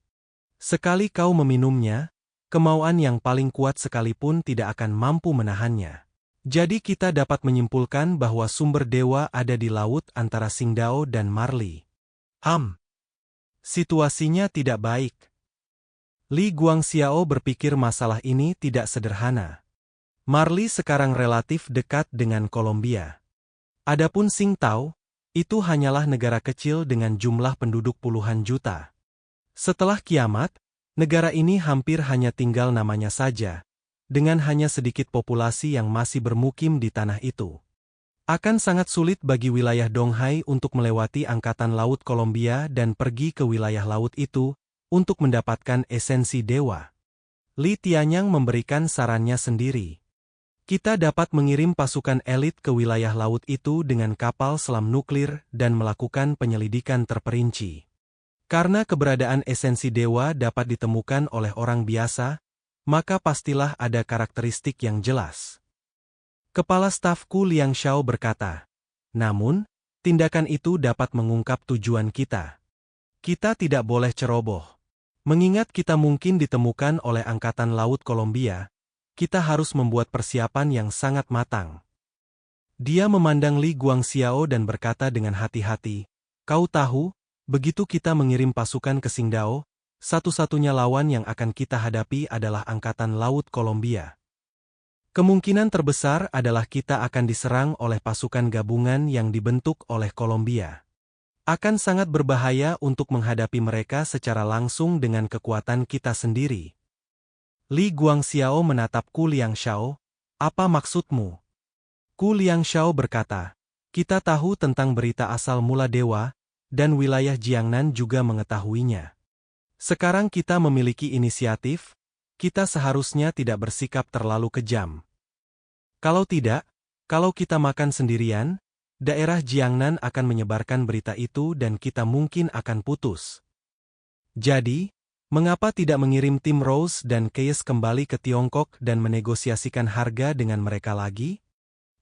Sekali kau meminumnya, kemauan yang paling kuat sekalipun tidak akan mampu menahannya. Jadi kita dapat menyimpulkan bahwa sumber dewa ada di laut antara Qingdao dan Marli. Situasinya tidak baik. Li Guangxiao berpikir masalah ini tidak sederhana. Marli sekarang relatif dekat dengan Kolombia. Adapun Qingdao, itu hanyalah negara kecil dengan jumlah penduduk puluhan juta. Setelah kiamat, negara ini hampir hanya tinggal namanya saja, dengan hanya sedikit populasi yang masih bermukim di tanah itu. Akan sangat sulit bagi wilayah Donghai untuk melewati angkatan laut Kolombia dan pergi ke wilayah laut itu untuk mendapatkan esensi dewa. Li Tianyang memberikan sarannya sendiri. Kita dapat mengirim pasukan elit ke wilayah laut itu dengan kapal selam nuklir dan melakukan penyelidikan terperinci. Karena keberadaan esensi dewa dapat ditemukan oleh orang biasa, maka pastilah ada karakteristik yang jelas. Kepala stafku Liang Xiao berkata, namun, tindakan itu dapat mengungkap tujuan kita. Kita tidak boleh ceroboh. Mengingat kita mungkin ditemukan oleh Angkatan Laut Kolombia, kita harus membuat persiapan yang sangat matang. Dia memandang Li Guangxiao dan berkata dengan hati-hati, kau tahu, begitu kita mengirim pasukan ke Qingdao, satu-satunya lawan yang akan kita hadapi adalah Angkatan Laut Kolombia. Kemungkinan terbesar adalah kita akan diserang oleh pasukan gabungan yang dibentuk oleh Kolombia. Akan sangat berbahaya untuk menghadapi mereka secara langsung dengan kekuatan kita sendiri. Li Guangxiao menatap Ku Liangxiao, apa maksudmu? Ku Liangxiao berkata, kita tahu tentang berita asal mula dewa, dan wilayah Jiangnan juga mengetahuinya. Sekarang kita memiliki inisiatif, kita seharusnya tidak bersikap terlalu kejam. Kalau tidak, kalau kita makan sendirian, daerah Jiangnan akan menyebarkan berita itu dan kita mungkin akan putus. Jadi, mengapa tidak mengirim tim Rose dan Case kembali ke Tiongkok dan menegosiasikan harga dengan mereka lagi?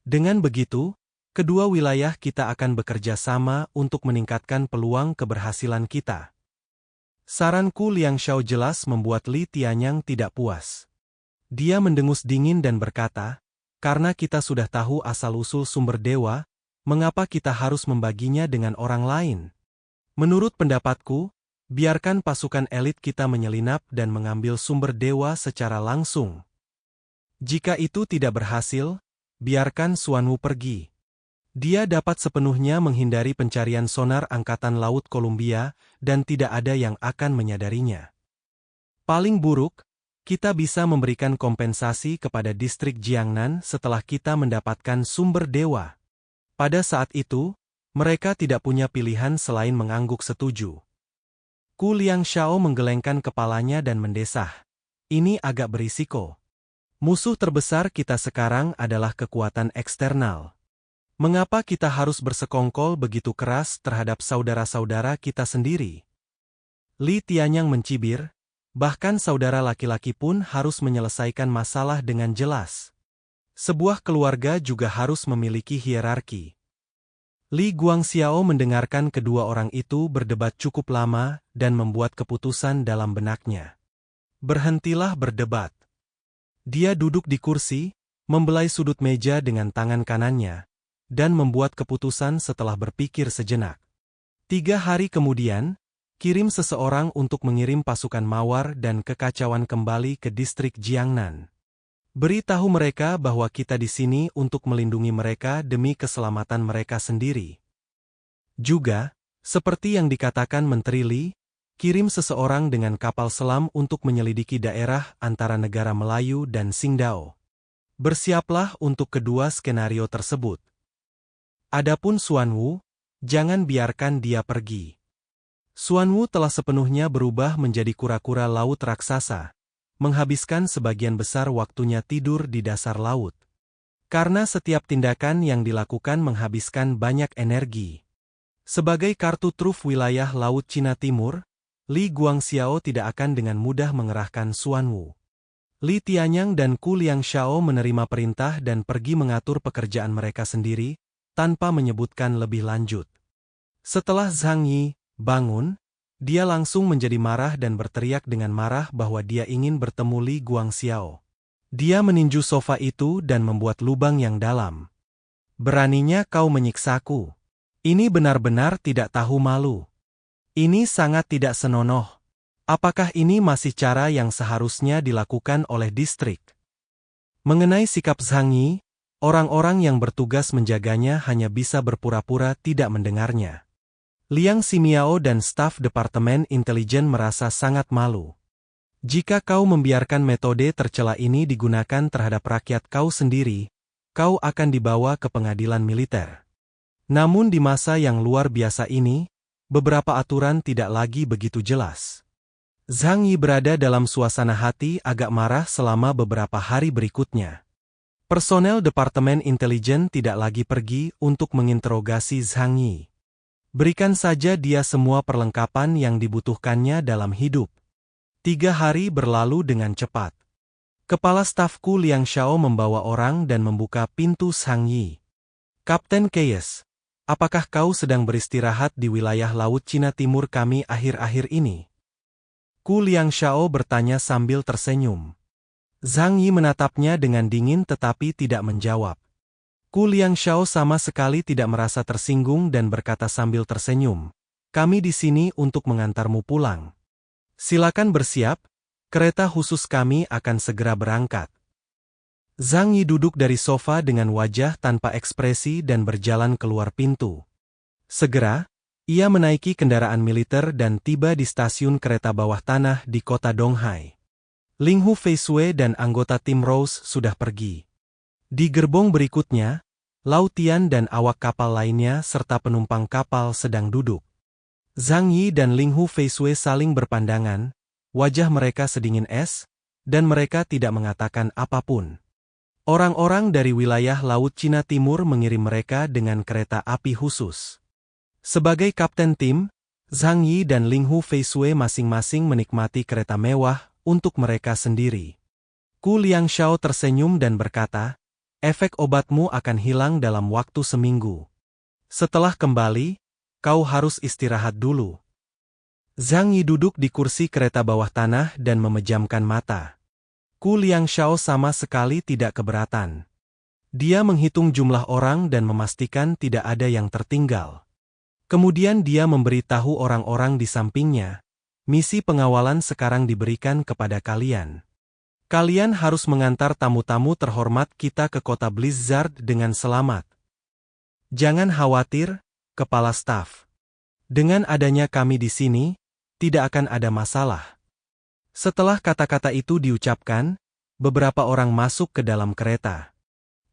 Dengan begitu, kedua wilayah kita akan bekerja sama untuk meningkatkan peluang keberhasilan kita. Saranku Liangxiao jelas membuat Li Tianyang tidak puas. Dia mendengus dingin dan berkata, karena kita sudah tahu asal-usul sumber dewa, mengapa kita harus membaginya dengan orang lain? Menurut pendapatku, biarkan pasukan elit kita menyelinap dan mengambil sumber dewa secara langsung. Jika itu tidak berhasil, biarkan Xuanwu pergi. Dia dapat sepenuhnya menghindari pencarian sonar Angkatan Laut Kolombia dan tidak ada yang akan menyadarinya. Paling buruk, kita bisa memberikan kompensasi kepada distrik Jiangnan setelah kita mendapatkan sumber dewa. Pada saat itu, mereka tidak punya pilihan selain mengangguk setuju. Ku Liangxiao menggelengkan kepalanya dan mendesah. Ini agak berisiko. Musuh terbesar kita sekarang adalah kekuatan eksternal. Mengapa kita harus bersekongkol begitu keras terhadap saudara-saudara kita sendiri? Li Tianyang mencibir, bahkan saudara laki-laki pun harus menyelesaikan masalah dengan jelas. Sebuah keluarga juga harus memiliki hierarki. Li Guangxiao mendengarkan kedua orang itu berdebat cukup lama dan membuat keputusan dalam benaknya. Berhentilah berdebat. Dia duduk di kursi, membelai sudut meja dengan tangan kanannya, dan membuat keputusan setelah berpikir sejenak. 3 hari kemudian, kirim seseorang untuk mengirim pasukan mawar dan kekacauan kembali ke distrik Jiangnan. Beritahu mereka bahwa kita di sini untuk melindungi mereka demi keselamatan mereka sendiri. Juga, seperti yang dikatakan Menteri Li, kirim seseorang dengan kapal selam untuk menyelidiki daerah antara negara Melayu dan Qingdao. Bersiaplah untuk kedua skenario tersebut. Adapun Xuanwu, jangan biarkan dia pergi. Xuanwu telah sepenuhnya berubah menjadi kura-kura laut raksasa, menghabiskan sebagian besar waktunya tidur di dasar laut. Karena setiap tindakan yang dilakukan menghabiskan banyak energi. Sebagai kartu truf wilayah Laut Cina Timur, Li Guangxiao tidak akan dengan mudah mengerahkan Xuanwu. Li Tianyang dan Ku Liangxiao menerima perintah dan pergi mengatur pekerjaan mereka sendiri, tanpa menyebutkan lebih lanjut. Setelah Zhang Yi bangun, dia langsung menjadi marah dan berteriak dengan marah bahwa dia ingin bertemu Li Guangxiao. Dia meninju sofa itu dan membuat lubang yang dalam. Beraninya kau menyiksaku. Ini benar-benar tidak tahu malu. Ini sangat tidak senonoh. Apakah ini masih cara yang seharusnya dilakukan oleh distrik? Mengenai sikap Zhang Yi, orang-orang yang bertugas menjaganya hanya bisa berpura-pura tidak mendengarnya. Liang Ximiao dan staf Departemen Intelijen merasa sangat malu. Jika kau membiarkan metode tercela ini digunakan terhadap rakyat kau sendiri, kau akan dibawa ke pengadilan militer. Namun di masa yang luar biasa ini, beberapa aturan tidak lagi begitu jelas. Zhang Yi berada dalam suasana hati agak marah selama beberapa hari berikutnya. Personel Departemen Intelijen tidak lagi pergi untuk menginterogasi Zhang Yi. Berikan saja dia semua perlengkapan yang dibutuhkannya dalam hidup. 3 hari berlalu dengan cepat. Kepala staf Ku Liangxiao membawa orang dan membuka pintu Zhang Yi. Kapten Keyes, apakah kau sedang beristirahat di wilayah Laut Cina Timur kami akhir-akhir ini? Ku Liangxiao bertanya sambil tersenyum. Zhang Yi menatapnya dengan dingin tetapi tidak menjawab. Ku Liangxiao sama sekali tidak merasa tersinggung dan berkata sambil tersenyum, "Kami di sini untuk mengantarmu pulang. Silakan bersiap, kereta khusus kami akan segera berangkat." Zhang Yi duduk dari sofa dengan wajah tanpa ekspresi dan berjalan keluar pintu. Segera, ia menaiki kendaraan militer dan tiba di stasiun kereta bawah tanah di kota Donghai. Ling Hu Feisue dan anggota tim Rose sudah pergi. Di gerbong berikutnya, Lao Tian dan awak kapal lainnya serta penumpang kapal sedang duduk. Zhang Yi dan Ling Hu Feisue saling berpandangan, wajah mereka sedingin es, dan mereka tidak mengatakan apapun. Orang-orang dari wilayah Laut Cina Timur mengirim mereka dengan kereta api khusus. Sebagai kapten tim, Zhang Yi dan Ling Hu Feisue masing-masing menikmati kereta mewah untuk mereka sendiri. Ku Liangxiao tersenyum dan berkata, "Efek obatmu akan hilang dalam waktu seminggu. Setelah kembali, kau harus istirahat dulu." Zhang Yi duduk di kursi kereta bawah tanah dan memejamkan mata. Ku Liangxiao sama sekali tidak keberatan. Dia menghitung jumlah orang dan memastikan tidak ada yang tertinggal. Kemudian dia memberitahu orang-orang di sampingnya, "Misi pengawalan sekarang diberikan kepada kalian. Kalian harus mengantar tamu-tamu terhormat kita ke kota Blizzard dengan selamat. Jangan khawatir, kepala staf. Dengan adanya kami di sini, tidak akan ada masalah." Setelah kata-kata itu diucapkan, beberapa orang masuk ke dalam kereta.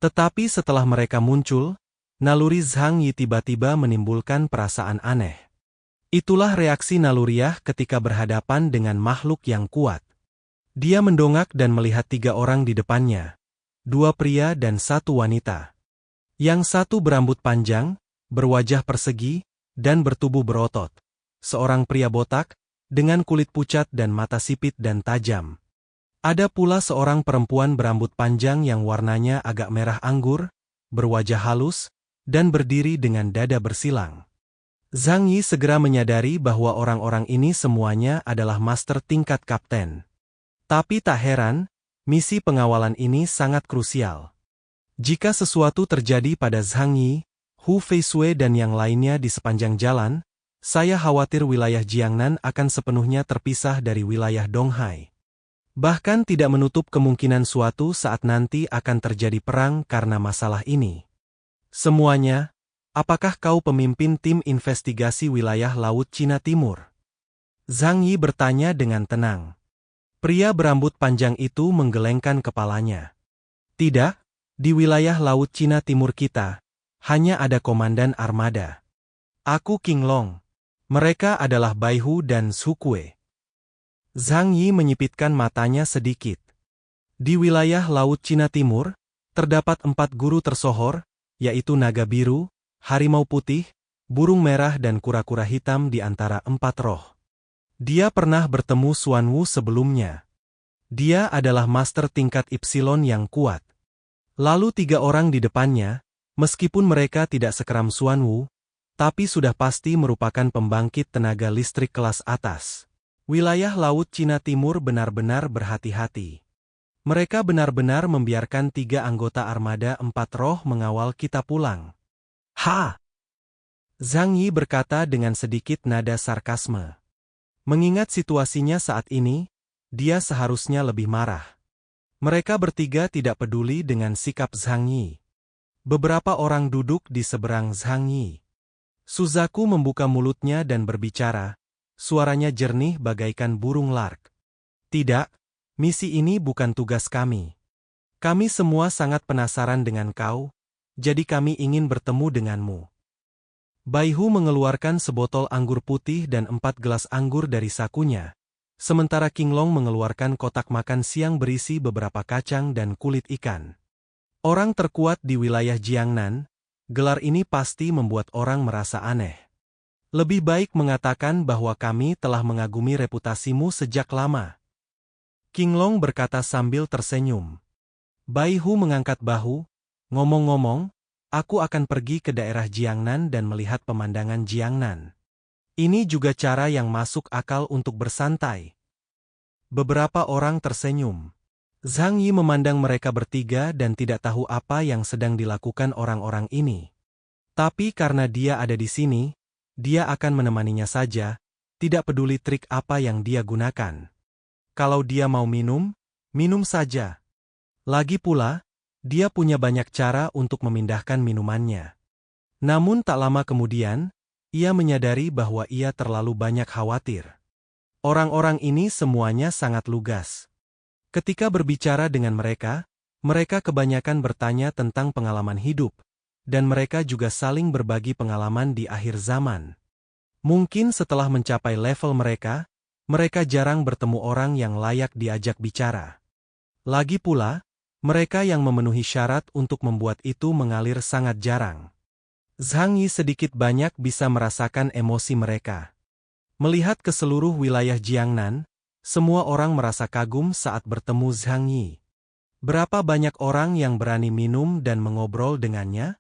Tetapi setelah mereka muncul, naluri Zhang Yi tiba-tiba menimbulkan perasaan aneh. Itulah reaksi naluriah ketika berhadapan dengan makhluk yang kuat. Dia mendongak dan melihat 3 orang di depannya. 2 pria dan 1 wanita. Yang satu berambut panjang, berwajah persegi, dan bertubuh berotot. Seorang pria botak, dengan kulit pucat dan mata sipit dan tajam. Ada pula seorang perempuan berambut panjang yang warnanya agak merah anggur, berwajah halus, dan berdiri dengan dada bersilang. Zhang Yi segera menyadari bahwa orang-orang ini semuanya adalah master tingkat kapten. Tapi tak heran, misi pengawalan ini sangat krusial. Jika sesuatu terjadi pada Zhang Yi, Hu Feisue dan yang lainnya di sepanjang jalan, saya khawatir wilayah Jiangnan akan sepenuhnya terpisah dari wilayah Donghai. Bahkan tidak menutup kemungkinan suatu saat nanti akan terjadi perang karena masalah ini. Semuanya, apakah kau pemimpin tim investigasi wilayah Laut Cina Timur? Zhang Yi bertanya dengan tenang. Pria berambut panjang itu menggelengkan kepalanya. Tidak, di wilayah Laut Cina Timur kita, hanya ada komandan armada. Aku King Long. Mereka adalah Bai Hu dan Su Kue. Zhang Yi menyipitkan matanya sedikit. Di wilayah Laut Cina Timur, terdapat 4 guru tersohor, yaitu naga biru, harimau putih, burung merah dan kura-kura hitam di antara 4 roh. Dia pernah bertemu Xuanwu sebelumnya. Dia adalah master tingkat Epsilon yang kuat. Lalu 3 orang di depannya, meskipun mereka tidak sekeram Xuanwu, tapi sudah pasti merupakan pembangkit tenaga listrik kelas atas. Wilayah Laut Cina Timur benar-benar berhati-hati. Mereka benar-benar membiarkan 3 anggota armada 4 roh mengawal kita pulang. Ha! Zhang Yi berkata dengan sedikit nada sarkasme. Mengingat situasinya saat ini, dia seharusnya lebih marah. Mereka bertiga tidak peduli dengan sikap Zhang Yi. Beberapa orang duduk di seberang Zhang Yi. Suzaku membuka mulutnya dan berbicara, suaranya jernih bagaikan burung lark. Tidak, misi ini bukan tugas kami. Kami semua sangat penasaran dengan kau, jadi kami ingin bertemu denganmu. Bai Hu mengeluarkan sebotol anggur putih dan 4 gelas anggur dari sakunya, sementara King Long mengeluarkan kotak makan siang berisi beberapa kacang dan kulit ikan. Orang terkuat di wilayah Jiangnan, gelar ini pasti membuat orang merasa aneh. Lebih baik mengatakan bahwa kami telah mengagumi reputasimu sejak lama. King Long berkata sambil tersenyum. Bai Hu mengangkat bahu, ngomong-ngomong, aku akan pergi ke daerah Jiangnan dan melihat pemandangan Jiangnan. Ini juga cara yang masuk akal untuk bersantai. Beberapa orang tersenyum. Zhang Yi memandang mereka bertiga dan tidak tahu apa yang sedang dilakukan orang-orang ini. Tapi karena dia ada di sini, dia akan menemaninya saja, tidak peduli trik apa yang dia gunakan. Kalau dia mau minum, minum saja. Lagi pula, dia punya banyak cara untuk memindahkan minumannya. Namun tak lama kemudian, ia menyadari bahwa ia terlalu banyak khawatir. Orang-orang ini semuanya sangat lugas. Ketika berbicara dengan mereka kebanyakan bertanya tentang pengalaman hidup, dan mereka juga saling berbagi pengalaman di akhir zaman. Mungkin setelah mencapai level mereka jarang bertemu orang yang layak diajak bicara. Lagi pula, mereka yang memenuhi syarat untuk membuat itu mengalir sangat jarang. Zhang Yi sedikit banyak bisa merasakan emosi mereka. Melihat ke seluruh wilayah Jiangnan, semua orang merasa kagum saat bertemu Zhang Yi. Berapa banyak orang yang berani minum dan mengobrol dengannya?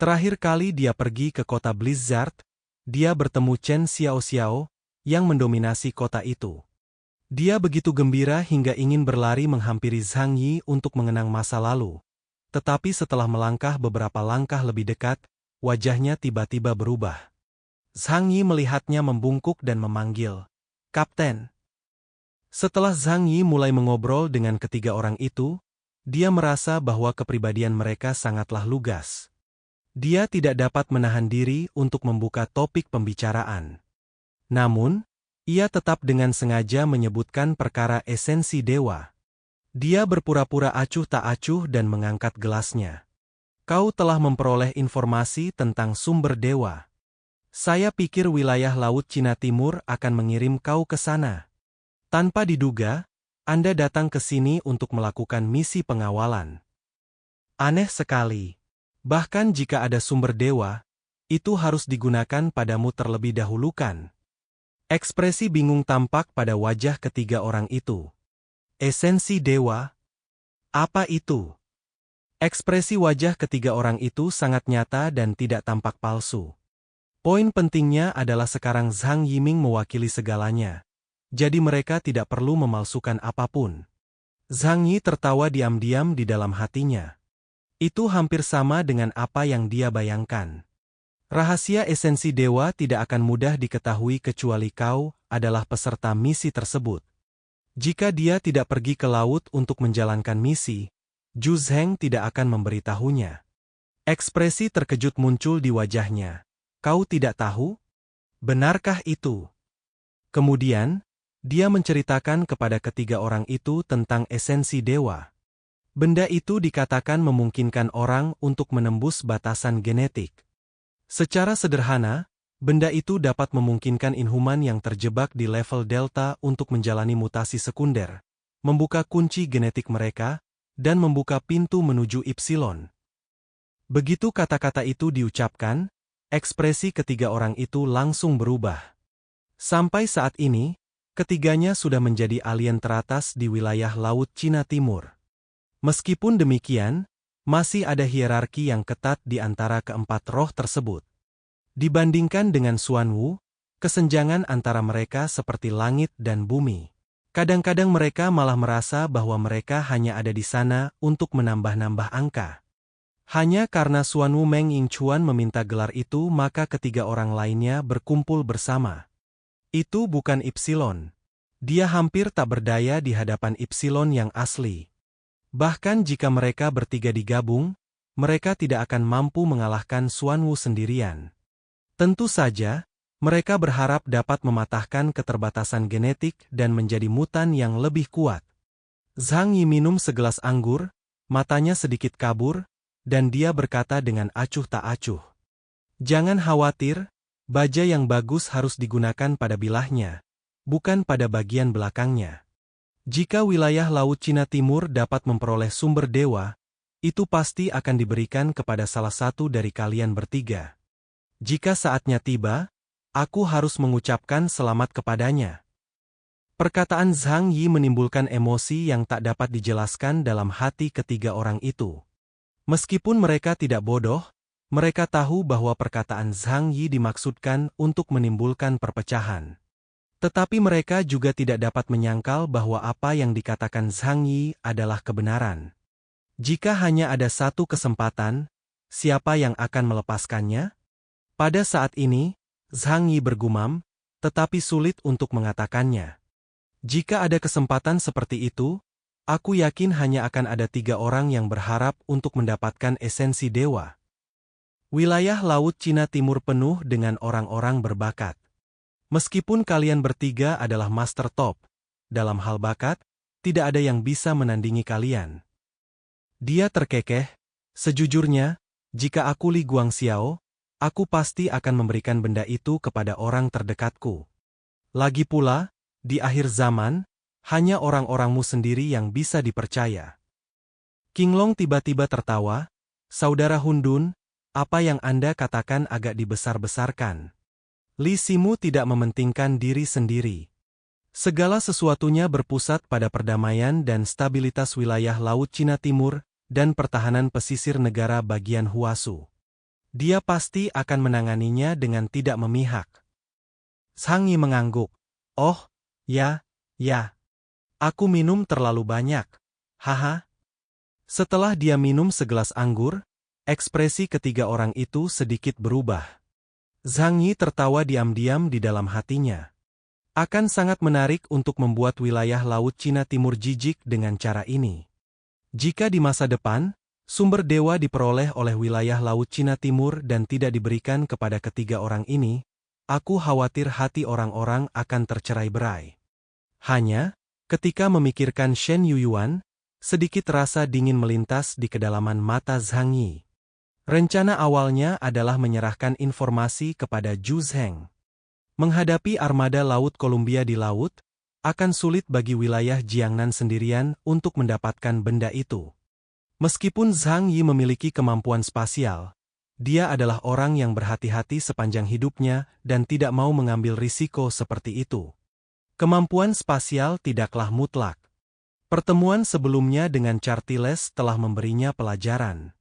Terakhir kali dia pergi ke kota Blizzard, dia bertemu Chen Xiaoxiao, yang mendominasi kota itu. Dia begitu gembira hingga ingin berlari menghampiri Zhang Yi untuk mengenang masa lalu. Tetapi setelah melangkah beberapa langkah lebih dekat, wajahnya tiba-tiba berubah. Zhang Yi melihatnya membungkuk dan memanggil, "Kapten." Setelah Zhang Yi mulai mengobrol dengan ketiga orang itu, dia merasa bahwa kepribadian mereka sangatlah lugas. Dia tidak dapat menahan diri untuk membuka topik pembicaraan. Namun, ia tetap dengan sengaja menyebutkan perkara esensi dewa. Dia berpura-pura acuh tak acuh dan mengangkat gelasnya. Kau telah memperoleh informasi tentang sumber dewa. Saya pikir wilayah Laut Cina Timur akan mengirim kau ke sana. Tanpa diduga, Anda datang ke sini untuk melakukan misi pengawalan. Aneh sekali. Bahkan jika ada sumber dewa, itu harus digunakan padamu terlebih dahulu kan? Ekspresi bingung tampak pada wajah ketiga orang itu. Esensi dewa? Apa itu? Ekspresi wajah ketiga orang itu sangat nyata dan tidak tampak palsu. Poin pentingnya adalah sekarang Zhang Yiming mewakili segalanya. Jadi mereka tidak perlu memalsukan apapun. Zhang Yi tertawa diam-diam di dalam hatinya. Itu hampir sama dengan apa yang dia bayangkan. Rahasia esensi dewa tidak akan mudah diketahui kecuali kau adalah peserta misi tersebut. Jika dia tidak pergi ke laut untuk menjalankan misi, Zhu Zheng tidak akan memberitahunya. Ekspresi terkejut muncul di wajahnya. Kau tidak tahu? Benarkah itu? Kemudian, dia menceritakan kepada ketiga orang itu tentang esensi dewa. Benda itu dikatakan memungkinkan orang untuk menembus batasan genetik. Secara sederhana, benda itu dapat memungkinkan inhuman yang terjebak di level delta untuk menjalani mutasi sekunder, membuka kunci genetik mereka, dan membuka pintu menuju Epsilon. Begitu kata-kata itu diucapkan, ekspresi ketiga orang itu langsung berubah. Sampai saat ini, Ketiganya sudah menjadi alien teratas di wilayah Laut Cina Timur. Meskipun demikian, masih ada hierarki yang ketat di antara keempat roh tersebut. Dibandingkan dengan Xuan Wu, kesenjangan antara mereka seperti langit dan bumi. Kadang-kadang mereka malah merasa bahwa mereka hanya ada di sana untuk menambah-nambah angka. Hanya karena Xuan Wu Meng Yingchuan meminta gelar itu, maka ketiga orang lainnya berkumpul bersama. Itu bukan Ipsilon. Dia hampir tak berdaya di hadapan Ipsilon yang asli. Bahkan jika mereka bertiga digabung, mereka tidak akan mampu mengalahkan Xuan Wu sendirian. Tentu saja, mereka berharap dapat mematahkan keterbatasan genetik dan menjadi mutan yang lebih kuat. Zhang Yi minum segelas anggur, matanya sedikit kabur, dan dia berkata dengan acuh tak acuh. Jangan khawatir, baja yang bagus harus digunakan pada bilahnya, bukan pada bagian belakangnya. Jika wilayah Laut Cina Timur dapat memperoleh sumber dewa, itu pasti akan diberikan kepada salah satu dari kalian bertiga. Jika saatnya tiba, aku harus mengucapkan selamat kepadanya. Perkataan Zhang Yi menimbulkan emosi yang tak dapat dijelaskan dalam hati ketiga orang itu. Meskipun mereka tidak bodoh, mereka tahu bahwa perkataan Zhang Yi dimaksudkan untuk menimbulkan perpecahan. Tetapi mereka juga tidak dapat menyangkal bahwa apa yang dikatakan Zhang Yi adalah kebenaran. Jika hanya ada satu kesempatan, siapa yang akan melepaskannya? Pada saat ini, Zhang Yi bergumam, tetapi sulit untuk mengatakannya. Jika ada kesempatan seperti itu, aku yakin hanya akan ada 3 orang yang berharap untuk mendapatkan esensi dewa. Wilayah Laut Cina Timur penuh dengan orang-orang berbakat. Meskipun kalian bertiga adalah master top, dalam hal bakat, tidak ada yang bisa menandingi kalian. Dia terkekeh, sejujurnya, jika aku Li Guangxiao, aku pasti akan memberikan benda itu kepada orang terdekatku. Lagi pula, di akhir zaman, hanya orang-orangmu sendiri yang bisa dipercaya. Qinglong tiba-tiba tertawa, Saudara Hundun, apa yang Anda katakan agak dibesar-besarkan. Li Simu tidak mementingkan diri sendiri. Segala sesuatunya berpusat pada perdamaian dan stabilitas wilayah Laut Cina Timur dan pertahanan pesisir negara bagian Huasu. Dia pasti akan menanganinya dengan tidak memihak. Zhang Yi mengangguk. Oh, ya. Aku minum terlalu banyak. Haha. Setelah dia minum segelas anggur, ekspresi ketiga orang itu sedikit berubah. Zhang Yi tertawa diam-diam di dalam hatinya. Akan sangat menarik untuk membuat wilayah Laut Cina Timur jijik dengan cara ini. Jika di masa depan, sumber dewa diperoleh oleh wilayah Laut Cina Timur dan tidak diberikan kepada ketiga orang ini, aku khawatir hati orang-orang akan tercerai-berai. Hanya, ketika memikirkan Shen Yuyuan, sedikit rasa dingin melintas di kedalaman mata Zhang Yi. Rencana awalnya adalah menyerahkan informasi kepada Zhu Zheng. Menghadapi armada Laut Columbia di laut, akan sulit bagi wilayah Jiangnan sendirian untuk mendapatkan benda itu. Meskipun Zhang Yi memiliki kemampuan spasial, dia adalah orang yang berhati-hati sepanjang hidupnya dan tidak mau mengambil risiko seperti itu. Kemampuan spasial tidaklah mutlak. Pertemuan sebelumnya dengan Chartiles telah memberinya pelajaran.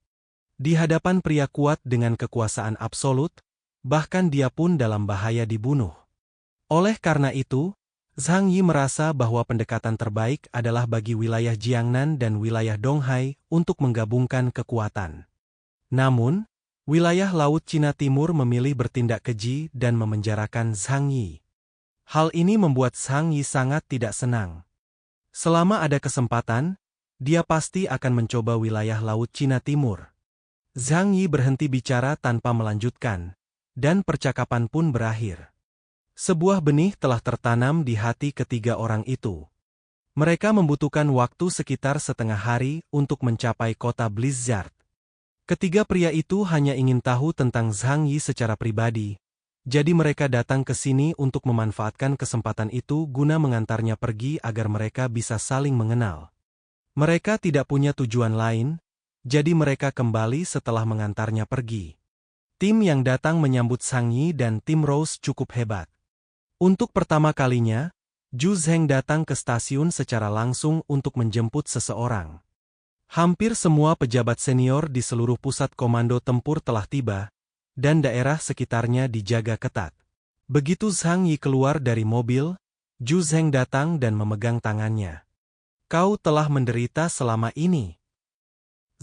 Di hadapan pria kuat dengan kekuasaan absolut, bahkan dia pun dalam bahaya dibunuh. Oleh karena itu, Zhang Yi merasa bahwa pendekatan terbaik adalah bagi wilayah Jiangnan dan wilayah Donghai untuk menggabungkan kekuatan. Namun, wilayah Laut Cina Timur memilih bertindak keji dan memenjarakan Zhang Yi. Hal ini membuat Zhang Yi sangat tidak senang. Selama ada kesempatan, dia pasti akan mencoba wilayah Laut Cina Timur. Zhang Yi berhenti bicara tanpa melanjutkan, dan percakapan pun berakhir. Sebuah benih telah tertanam di hati ketiga orang itu. Mereka membutuhkan waktu sekitar setengah hari untuk mencapai kota Blizzard. Ketiga pria itu hanya ingin tahu tentang Zhang Yi secara pribadi, jadi mereka datang ke sini untuk memanfaatkan kesempatan itu guna mengantarnya pergi agar mereka bisa saling mengenal. Mereka tidak punya tujuan lain, jadi mereka kembali setelah mengantarnya pergi. Tim yang datang menyambut Zhang Yi dan tim Rose cukup hebat. Untuk pertama kalinya, Zhu Zheng datang ke stasiun secara langsung untuk menjemput seseorang. Hampir semua pejabat senior di seluruh pusat komando tempur telah tiba, dan daerah sekitarnya dijaga ketat. Begitu Zhang Yi keluar dari mobil, Zhu Zheng datang dan memegang tangannya. Kau telah menderita selama ini.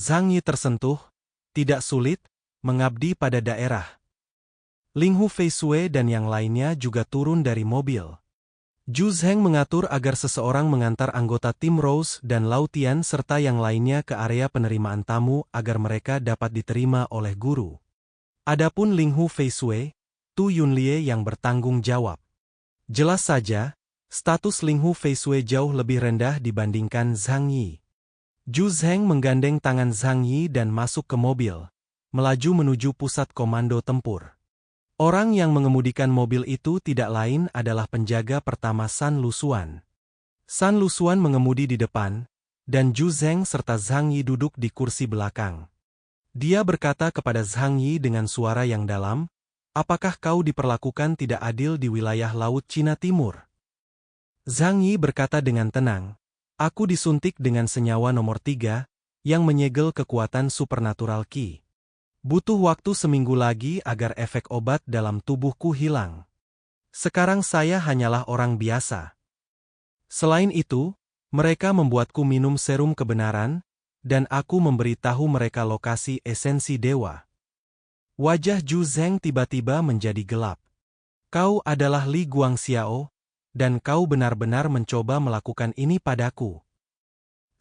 Zhang Yi tersentuh, tidak sulit, mengabdi pada daerah. Ling Hu Fei Sui dan yang lainnya juga turun dari mobil. Zhu Zheng mengatur agar seseorang mengantar anggota tim Rose dan Lao Tian serta yang lainnya ke area penerimaan tamu agar mereka dapat diterima oleh guru. Adapun Ling Hu Fei Sui, Tu Yunlie yang bertanggung jawab. Jelas saja, status Ling Hu Fei Sui jauh lebih rendah dibandingkan Zhang Yi. Zhu Zheng menggandeng tangan Zhang Yi dan masuk ke mobil, melaju menuju pusat komando tempur. Orang yang mengemudikan mobil itu tidak lain adalah penjaga pertama San Lusuan. San Lusuan mengemudi di depan, dan Zhu Zheng serta Zhang Yi duduk di kursi belakang. Dia berkata kepada Zhang Yi dengan suara yang dalam, "Apakah kau diperlakukan tidak adil di wilayah Laut Cina Timur?" Zhang Yi berkata dengan tenang, "Aku disuntik dengan senyawa nomor 3, yang menyegel kekuatan supernatural Qi. Butuh waktu seminggu lagi agar efek obat dalam tubuhku hilang. Sekarang saya hanyalah orang biasa. Selain itu, mereka membuatku minum serum kebenaran, dan aku memberitahu mereka lokasi esensi dewa." Wajah Zhu Zheng tiba-tiba menjadi gelap. "Kau adalah Li Guangxiao, dan kau benar-benar mencoba melakukan ini padaku."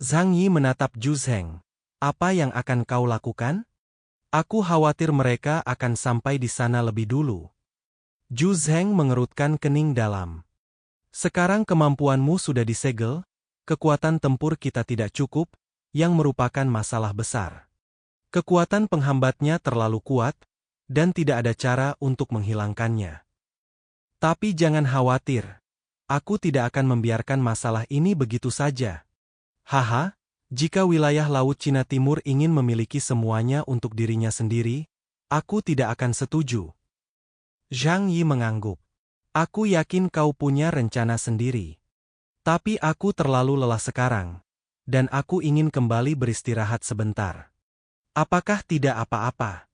Zhang Yi menatap Zhu Zheng. "Apa yang akan kau lakukan?" "Aku khawatir mereka akan sampai di sana lebih dulu." Zhu Zheng mengerutkan kening dalam. "Sekarang kemampuanmu sudah disegel, kekuatan tempur kita tidak cukup, yang merupakan masalah besar. Kekuatan penghambatnya terlalu kuat, dan tidak ada cara untuk menghilangkannya. Tapi jangan khawatir, aku tidak akan membiarkan masalah ini begitu saja. Haha. Jika wilayah Laut Cina Timur ingin memiliki semuanya untuk dirinya sendiri, aku tidak akan setuju." Zhang Yi mengangguk. "Aku yakin kau punya rencana sendiri. Tapi aku terlalu lelah sekarang, dan aku ingin kembali beristirahat sebentar." "Apakah tidak apa-apa?"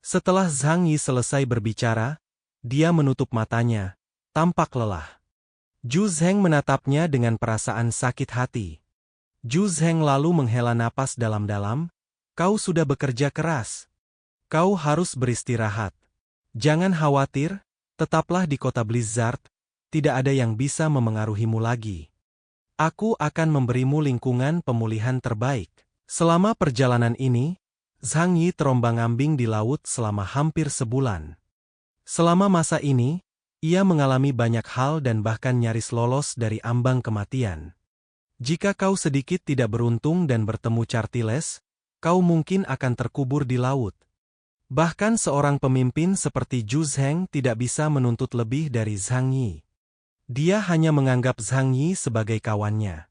Setelah Zhang Yi selesai berbicara, dia menutup matanya, tampak lelah. Zhu Zheng menatapnya dengan perasaan sakit hati. Zhu Zheng lalu menghela napas dalam-dalam, "Kau sudah bekerja keras. Kau harus beristirahat. Jangan khawatir, tetaplah di kota Blizzard, tidak ada yang bisa memengaruhimu lagi. Aku akan memberimu lingkungan pemulihan terbaik." Selama perjalanan ini, Zhang Yi terombang-ambing di laut selama hampir sebulan. Selama masa ini, ia mengalami banyak hal dan bahkan nyaris lolos dari ambang kematian. Jika kau sedikit tidak beruntung dan bertemu Chartiles, kau mungkin akan terkubur di laut. Bahkan seorang pemimpin seperti Zhu Zheng tidak bisa menuntut lebih dari Zhang Yi. Dia hanya menganggap Zhang Yi sebagai kawannya.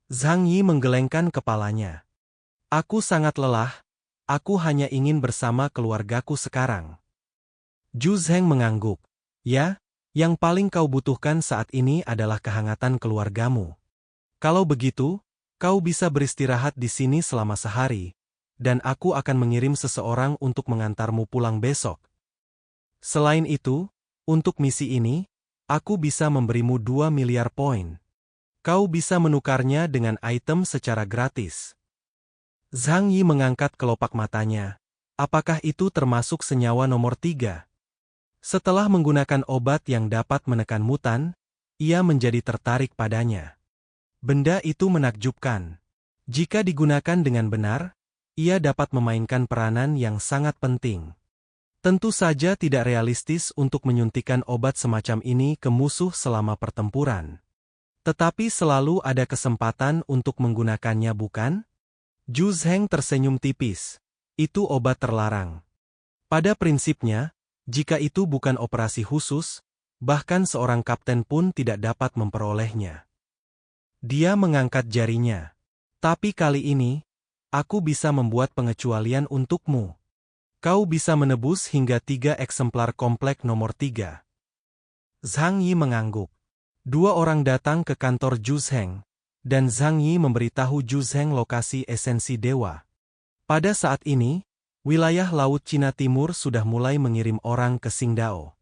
Zhang Yi menggelengkan kepalanya. "Aku sangat lelah, aku hanya ingin bersama keluargaku sekarang." Zhu Zheng mengangguk. "Ya, yang paling kau butuhkan saat ini adalah kehangatan keluargamu. Kalau begitu, kau bisa beristirahat di sini selama sehari, dan aku akan mengirim seseorang untuk mengantarmu pulang besok. Selain itu, untuk misi ini, aku bisa memberimu 2 miliar poin. Kau bisa menukarnya dengan item secara gratis." Zhang Yi mengangkat kelopak matanya. Apakah itu termasuk senyawa nomor 3? Setelah menggunakan obat yang dapat menekan mutan, ia menjadi tertarik padanya. Benda itu menakjubkan. Jika digunakan dengan benar, ia dapat memainkan peranan yang sangat penting. Tentu saja tidak realistis untuk menyuntikkan obat semacam ini ke musuh selama pertempuran. Tetapi selalu ada kesempatan untuk menggunakannya, bukan? Zhu Zheng tersenyum tipis. "Itu obat terlarang. Pada prinsipnya, jika itu bukan operasi khusus, bahkan seorang kapten pun tidak dapat memperolehnya." Dia mengangkat jarinya. "Tapi kali ini, aku bisa membuat pengecualian untukmu. Kau bisa menebus hingga 3 eksemplar komplek nomor 3. Zhang Yi mengangguk. Dua orang datang ke kantor Zhu Zheng, dan Zhang Yi memberitahu Zhu Zheng lokasi esensi dewa. Pada saat ini, wilayah Laut Cina Timur sudah mulai mengirim orang ke Qingdao.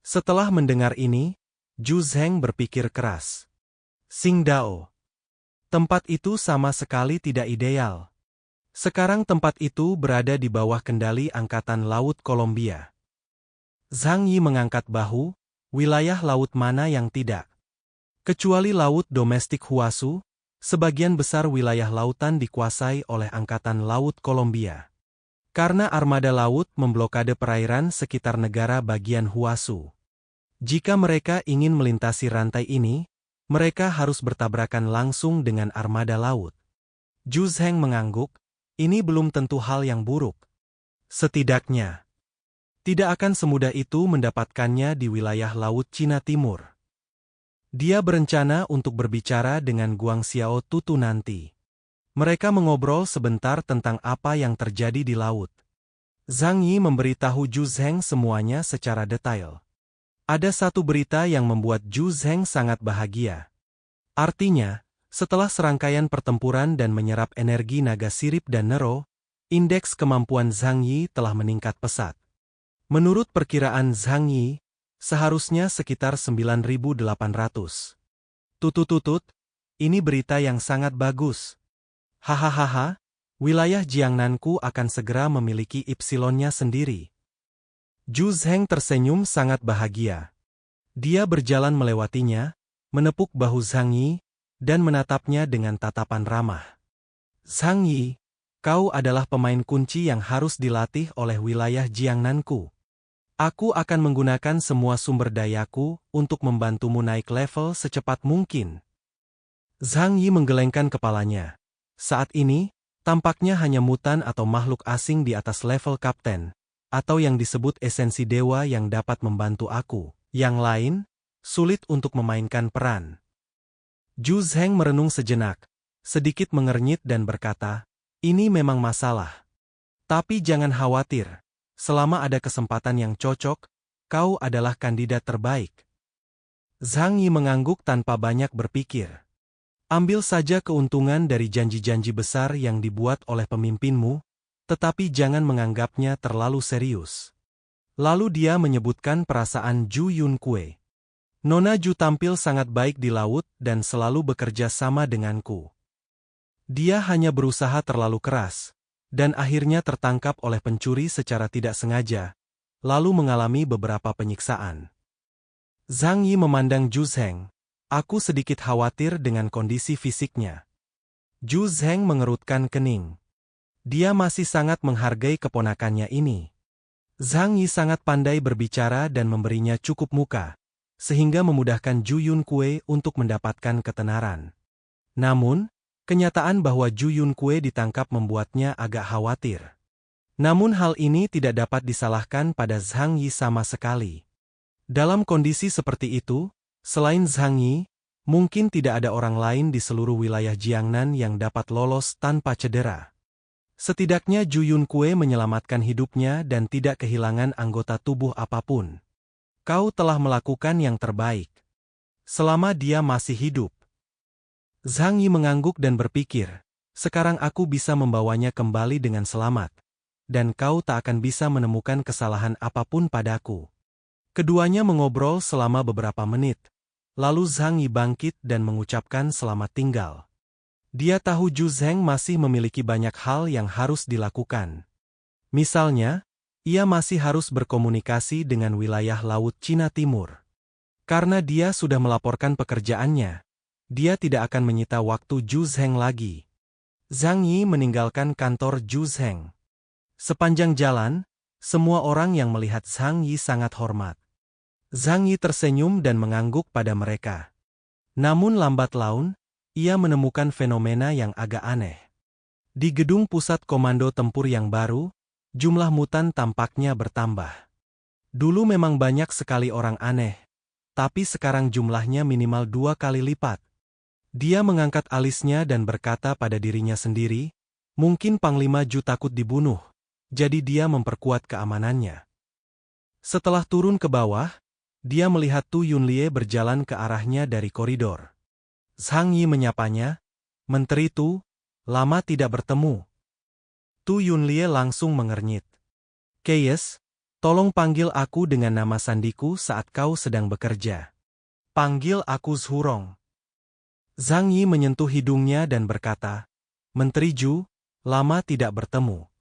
Setelah mendengar ini, Zhu Zheng berpikir keras. Qingdao. Tempat itu sama sekali tidak ideal. Sekarang tempat itu berada di bawah kendali Angkatan Laut Kolombia. Zhang Yi mengangkat bahu, wilayah laut mana yang tidak? Kecuali laut domestik Huasu, sebagian besar wilayah lautan dikuasai oleh Angkatan Laut Kolombia. Karena armada laut memblokade perairan sekitar negara bagian Huasu. Jika mereka ingin melintasi rantai ini, mereka harus bertabrakan langsung dengan armada laut. Zhu Zheng mengangguk, ini belum tentu hal yang buruk. Setidaknya, tidak akan semudah itu mendapatkannya di wilayah Laut Cina Timur. Dia berencana untuk berbicara dengan Guang Xiao Tutu nanti. Mereka mengobrol sebentar tentang apa yang terjadi di laut. Zhang Yi memberitahu Zhu Zheng semuanya secara detail. Ada satu berita yang membuat Zhu Zheng sangat bahagia. Artinya, setelah serangkaian pertempuran dan menyerap energi naga sirip dan Nero, indeks kemampuan Zhang Yi telah meningkat pesat. Menurut perkiraan Zhang Yi, seharusnya sekitar 9.800. Tutut-tutut, ini berita yang sangat bagus. Hahaha, wilayah Jiangnanku akan segera memiliki ipsilonnya sendiri. Zhu Zheng tersenyum sangat bahagia. Dia berjalan melewatinya, menepuk bahu Zhang Yi, dan menatapnya dengan tatapan ramah. Zhang Yi, kau adalah pemain kunci yang harus dilatih oleh wilayah Jiangnanku. Aku akan menggunakan semua sumber dayaku untuk membantumu naik level secepat mungkin. Zhang Yi menggelengkan kepalanya. Saat ini, tampaknya hanya mutan atau makhluk asing di atas level kapten, atau yang disebut esensi dewa yang dapat membantu aku. Yang lain, sulit untuk memainkan peran. Zhu Zheng merenung sejenak, sedikit mengernyit dan berkata, ini memang masalah. Tapi jangan khawatir. Selama ada kesempatan yang cocok, kau adalah kandidat terbaik. Zhang Yi mengangguk tanpa banyak berpikir. Ambil saja keuntungan dari janji-janji besar yang dibuat oleh pemimpinmu, tetapi jangan menganggapnya terlalu serius. Lalu dia menyebutkan perasaan Zhu Yunkue. Nona Zhu tampil sangat baik di laut dan selalu bekerja sama denganku. Dia hanya berusaha terlalu keras, dan akhirnya tertangkap oleh pencuri secara tidak sengaja, lalu mengalami beberapa penyiksaan. Zhang Yi memandang Zhu Zheng. Aku sedikit khawatir dengan kondisi fisiknya. Zhu Zheng mengerutkan kening. Dia masih sangat menghargai keponakannya ini. Zhang Yi sangat pandai berbicara dan memberinya cukup muka, sehingga memudahkan Zhu Yunkue untuk mendapatkan ketenaran. Namun, kenyataan bahwa Zhu Yunkue ditangkap membuatnya agak khawatir. Namun hal ini tidak dapat disalahkan pada Zhang Yi sama sekali. Dalam kondisi seperti itu, selain Zhang Yi, mungkin tidak ada orang lain di seluruh wilayah Jiangnan yang dapat lolos tanpa cedera. Setidaknya Zhu Yunkue menyelamatkan hidupnya dan tidak kehilangan anggota tubuh apapun. Kau telah melakukan yang terbaik. Selama dia masih hidup. Zhang Yi mengangguk dan berpikir, sekarang aku bisa membawanya kembali dengan selamat. Dan kau tak akan bisa menemukan kesalahan apapun padaku. Keduanya mengobrol selama beberapa menit. Lalu Zhang Yi bangkit dan mengucapkan selamat tinggal. Dia tahu Zhu Zheng masih memiliki banyak hal yang harus dilakukan. Misalnya, ia masih harus berkomunikasi dengan wilayah Laut Cina Timur. Karena dia sudah melaporkan pekerjaannya, dia tidak akan menyita waktu Zhu Zheng lagi. Zhang Yi meninggalkan kantor Zhu Zheng. Sepanjang jalan, semua orang yang melihat Zhang Yi sangat hormat. Zhang Yi tersenyum dan mengangguk pada mereka. Namun lambat laun, ia menemukan fenomena yang agak aneh. Di gedung pusat komando tempur yang baru, jumlah mutan tampaknya bertambah. Dulu memang banyak sekali orang aneh, tapi sekarang jumlahnya minimal 2 kali lipat. Dia mengangkat alisnya dan berkata pada dirinya sendiri, mungkin Panglima Zhu takut dibunuh, jadi dia memperkuat keamanannya. Setelah turun ke bawah, Dia melihat Tu Yunlie berjalan ke arahnya dari koridor. Zhang Yi menyapanya, "Menteri Tu, lama tidak bertemu." Tu Yunlie langsung mengernyit. "Keyes, tolong panggil aku dengan nama sandiku saat kau sedang bekerja. Panggil aku Zhurong." Zhang Yi menyentuh hidungnya dan berkata, "Menteri Ju, lama tidak bertemu."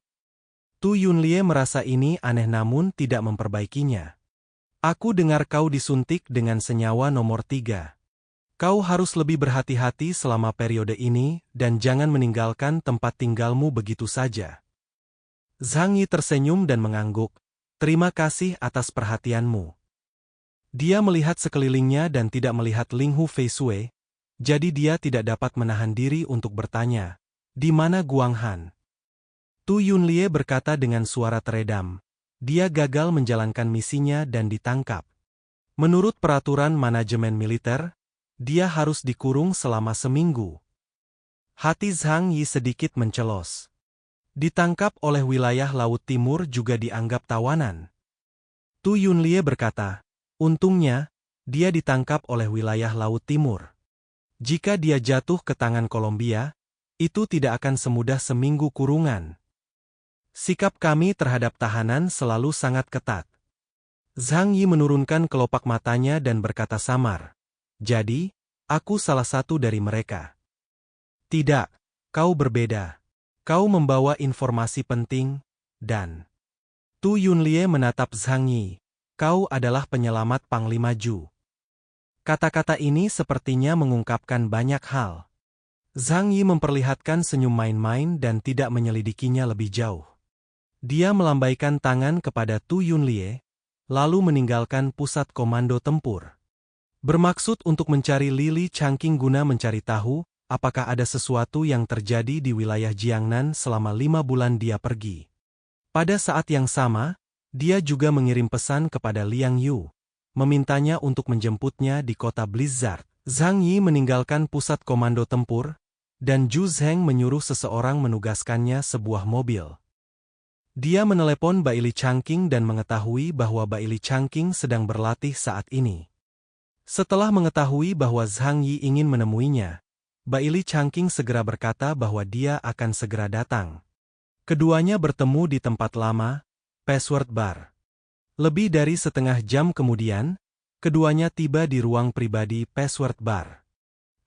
Tu Yunlie merasa ini aneh namun tidak memperbaikinya. "Aku dengar kau disuntik dengan senyawa nomor 3. Kau harus lebih berhati-hati selama periode ini dan jangan meninggalkan tempat tinggalmu begitu saja." Zhang Yi tersenyum dan mengangguk, "Terima kasih atas perhatianmu." Dia melihat sekelilingnya dan tidak melihat Linghu Feisue, jadi dia tidak dapat menahan diri untuk bertanya, "Di mana Guang Han?" Tu Yunlie berkata dengan suara teredam, "Dia gagal menjalankan misinya dan ditangkap. Menurut peraturan manajemen militer, dia harus dikurung selama seminggu." Hati Zhang Yi sedikit mencelos. Ditangkap oleh wilayah Laut Timur juga dianggap tawanan. Tu Yunlie berkata, "Untungnya, dia ditangkap oleh wilayah Laut Timur. Jika dia jatuh ke tangan Kolombia, itu tidak akan semudah seminggu kurungan. Sikap kami terhadap tahanan selalu sangat ketat." Zhang Yi menurunkan kelopak matanya dan berkata samar, "Jadi, aku salah satu dari mereka." "Tidak, kau berbeda. Kau membawa informasi penting, dan..." Tu Yunlie menatap Zhang Yi, "Kau adalah penyelamat Panglima Ju." Kata-kata ini sepertinya mengungkapkan banyak hal. Zhang Yi memperlihatkan senyum main-main dan tidak menyelidikinya lebih jauh. Dia melambaikan tangan kepada Tu Yunlie, lalu meninggalkan pusat komando tempur. Bermaksud untuk mencari Lili Changqing guna mencari tahu, apakah ada sesuatu yang terjadi di wilayah Jiangnan selama 5 bulan dia pergi. Pada saat yang sama, dia juga mengirim pesan kepada Liang Yu, memintanya untuk menjemputnya di kota Blizzard. Zhang Yi meninggalkan pusat komando tempur, dan Zhu Zheng menyuruh seseorang menugaskannya sebuah mobil. Dia menelepon Baili Changqing dan mengetahui bahwa Baili Changqing sedang berlatih saat ini. Setelah mengetahui bahwa Zhang Yi ingin menemuinya, Baili Changqing segera berkata bahwa dia akan segera datang. Keduanya bertemu di tempat lama, Password Bar. Lebih dari setengah jam kemudian, keduanya tiba di ruang pribadi Password Bar.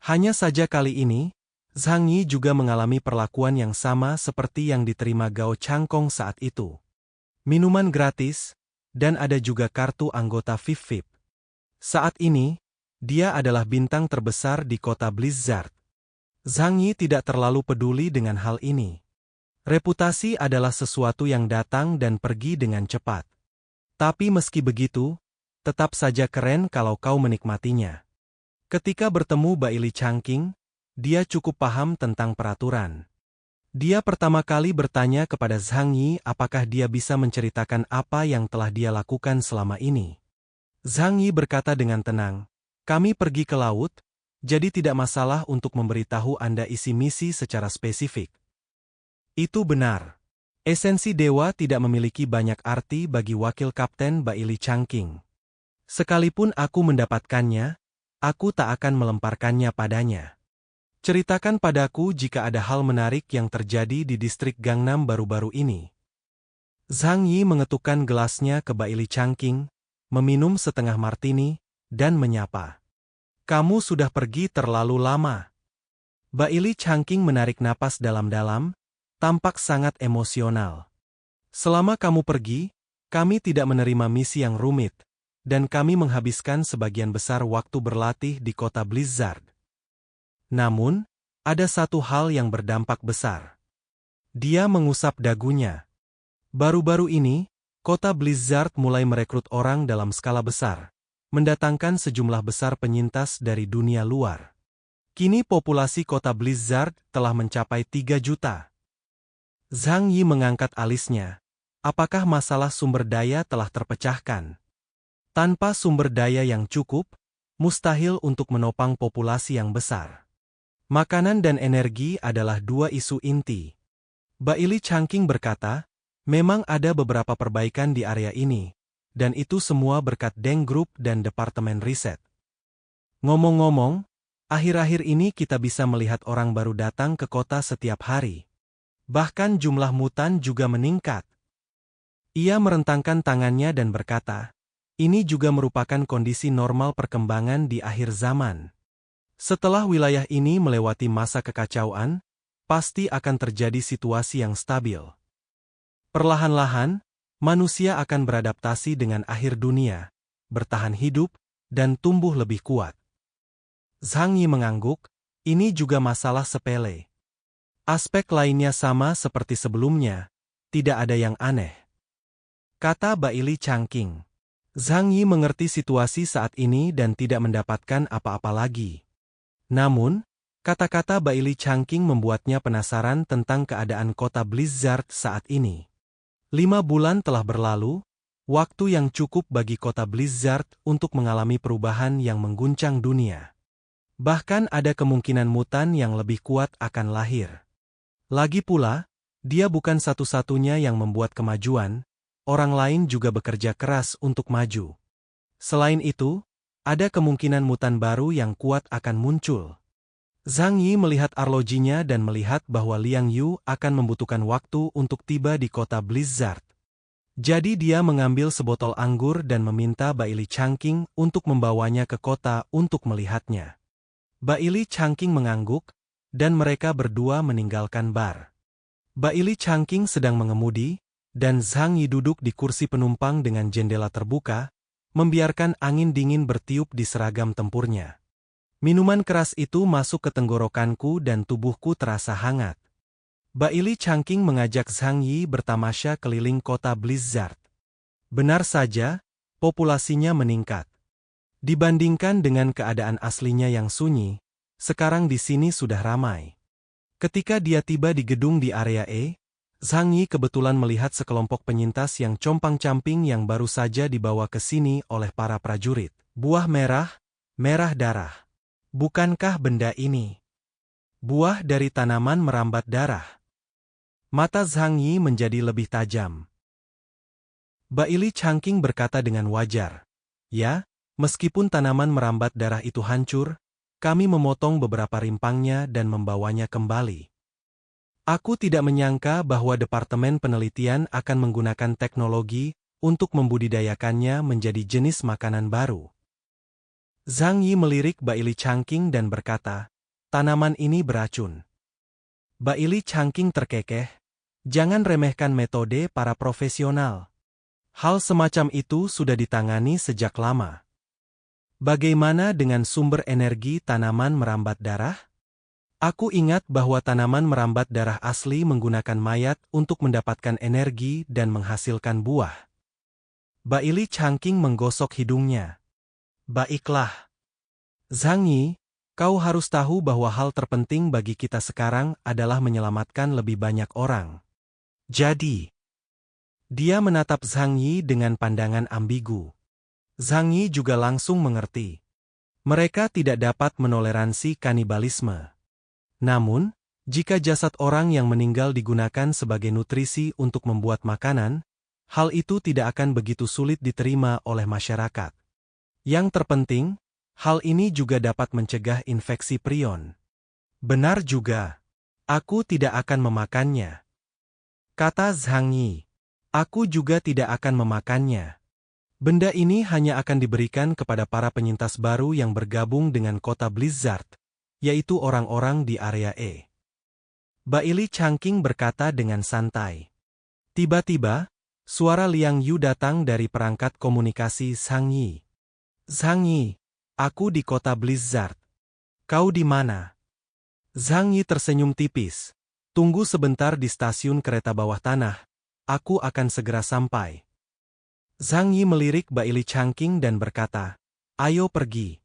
Hanya saja kali ini, Zhang Yi juga mengalami perlakuan yang sama seperti yang diterima Gao Changkong saat itu. Minuman gratis, dan ada juga kartu anggota VIP. Saat ini, dia adalah bintang terbesar di kota Blizzard. Zhang Yi tidak terlalu peduli dengan hal ini. Reputasi adalah sesuatu yang datang dan pergi dengan cepat. Tapi meski begitu, tetap saja keren kalau kau menikmatinya. Ketika bertemu Baili Changqing, dia cukup paham tentang peraturan. Dia pertama kali bertanya kepada Zhang Yi apakah dia bisa menceritakan apa yang telah dia lakukan selama ini. Zhang Yi berkata dengan tenang, "Kami pergi ke laut, jadi tidak masalah untuk memberitahu Anda isi misi secara spesifik." Itu benar. Esensi dewa tidak memiliki banyak arti bagi wakil kapten Baili Changqing. Sekalipun aku mendapatkannya, aku tak akan melemparkannya padanya. Ceritakan padaku jika ada hal menarik yang terjadi di distrik Gangnam baru-baru ini. Zhang Yi mengetukkan gelasnya ke Baili Changqing, meminum setengah martini, dan menyapa. "Kamu sudah pergi terlalu lama." Baili Changqing menarik napas dalam-dalam, tampak sangat emosional. "Selama kamu pergi, kami tidak menerima misi yang rumit, dan kami menghabiskan sebagian besar waktu berlatih di kota Blizzard. Namun, ada satu hal yang berdampak besar." Dia mengusap dagunya. "Baru-baru ini, kota Blizzard mulai merekrut orang dalam skala besar, mendatangkan sejumlah besar penyintas dari dunia luar. Kini populasi kota Blizzard telah mencapai 3 juta. Zhang Yi mengangkat alisnya. "Apakah masalah sumber daya telah terpecahkan? Tanpa sumber daya yang cukup, mustahil untuk menopang populasi yang besar. Makanan dan energi adalah 2 isu inti." Baili Changqing berkata, "Memang ada beberapa perbaikan di area ini, dan itu semua berkat Deng Group dan Departemen Riset. Ngomong-ngomong, akhir-akhir ini kita bisa melihat orang baru datang ke kota setiap hari. Bahkan jumlah mutan juga meningkat. Ia merentangkan tangannya dan berkata, ini juga merupakan kondisi normal perkembangan di akhir zaman. Setelah wilayah ini melewati masa kekacauan, pasti akan terjadi situasi yang stabil. Perlahan-lahan, manusia akan beradaptasi dengan akhir dunia, bertahan hidup, dan tumbuh lebih kuat. Zhang Yi mengangguk, ini juga masalah sepele. Aspek lainnya sama seperti sebelumnya, tidak ada yang aneh. Kata Baili Changqing. Zhang Yi mengerti situasi saat ini dan tidak mendapatkan apa-apa lagi. Namun, kata-kata Baili Changqing membuatnya penasaran tentang keadaan kota Blizzard saat ini. 5 bulan telah berlalu, waktu yang cukup bagi kota Blizzard untuk mengalami perubahan yang mengguncang dunia. Bahkan ada kemungkinan mutan yang lebih kuat akan lahir. Lagi pula, dia bukan satu-satunya yang membuat kemajuan, orang lain juga bekerja keras untuk maju. Selain itu, ada kemungkinan mutan baru yang kuat akan muncul. Zhang Yi melihat arlojinya dan melihat bahwa Liang Yu akan membutuhkan waktu untuk tiba di kota Blizzard. Jadi dia mengambil sebotol anggur dan meminta Baili Changqing untuk membawanya ke kota untuk melihatnya. Baili Changqing mengangguk, dan mereka berdua meninggalkan bar. Baili Changqing sedang mengemudi, dan Zhang Yi duduk di kursi penumpang dengan jendela terbuka, membiarkan angin dingin bertiup di seragam tempurnya. Minuman keras itu masuk ke tenggorokanku dan tubuhku terasa hangat. Baili Changqing mengajak Zhang Yi bertamasya keliling kota Blizzard. Benar saja, populasinya meningkat. Dibandingkan dengan keadaan aslinya yang sunyi, sekarang di sini sudah ramai. Ketika dia tiba di gedung di area E, Zhang Yi kebetulan melihat sekelompok penyintas yang compang-camping yang baru saja dibawa ke sini oleh para prajurit. Buah merah, merah darah. Bukankah benda ini buah dari tanaman merambat darah? Mata Zhang Yi menjadi lebih tajam. Baili Changqing berkata dengan wajar, ya, meskipun tanaman merambat darah itu hancur, kami memotong beberapa rimpangnya dan membawanya kembali. Aku tidak menyangka bahwa Departemen Penelitian akan menggunakan teknologi untuk membudidayakannya menjadi jenis makanan baru. Zhang Yi melirik Baili Changqing dan berkata, tanaman ini beracun. Baili Changqing terkekeh, jangan remehkan metode para profesional. Hal semacam itu sudah ditangani sejak lama. Bagaimana dengan sumber energi tanaman merambat darah? Aku ingat bahwa tanaman merambat darah asli menggunakan mayat untuk mendapatkan energi dan menghasilkan buah. Baili Changqing menggosok hidungnya. Baiklah. Zhang Yi, kau harus tahu bahwa hal terpenting bagi kita sekarang adalah menyelamatkan lebih banyak orang. Jadi, dia menatap Zhang Yi dengan pandangan ambigu. Zhang Yi juga langsung mengerti. Mereka tidak dapat menoleransi kanibalisme. Namun, jika jasad orang yang meninggal digunakan sebagai nutrisi untuk membuat makanan, hal itu tidak akan begitu sulit diterima oleh masyarakat. Yang terpenting, hal ini juga dapat mencegah infeksi prion. Benar juga. Aku tidak akan memakannya. Kata Zhang Yi. Aku juga tidak akan memakannya. Benda ini hanya akan diberikan kepada para penyintas baru yang bergabung dengan kota Blizzard, yaitu orang-orang di area E. Baili Changqing berkata dengan santai. Tiba-tiba, suara Liang Yu datang dari perangkat komunikasi Zhang Yi. Zhang Yi, aku di kota Blizzard. Kau di mana? Zhang Yi tersenyum tipis. Tunggu sebentar di stasiun kereta bawah tanah. Aku akan segera sampai. Zhang Yi melirik Baili Changqing dan berkata, ayo pergi.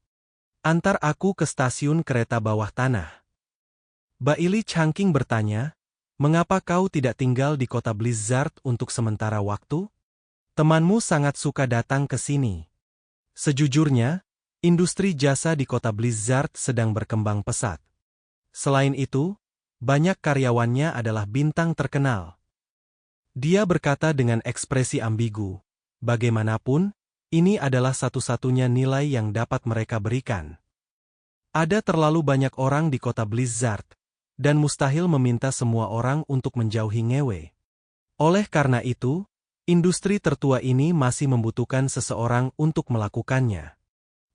Antar aku ke stasiun kereta bawah tanah. Baili Changqing bertanya, mengapa kau tidak tinggal di kota Blizzard untuk sementara waktu? Temanmu sangat suka datang ke sini. Sejujurnya, industri jasa di kota Blizzard sedang berkembang pesat. Selain itu, banyak karyawannya adalah bintang terkenal. Dia berkata dengan ekspresi ambigu. Bagaimanapun, ini adalah satu-satunya nilai yang dapat mereka berikan. Ada terlalu banyak orang di kota Blizzard, dan mustahil meminta semua orang untuk menjauhi ngewe. Oleh karena itu, industri tertua ini masih membutuhkan seseorang untuk melakukannya.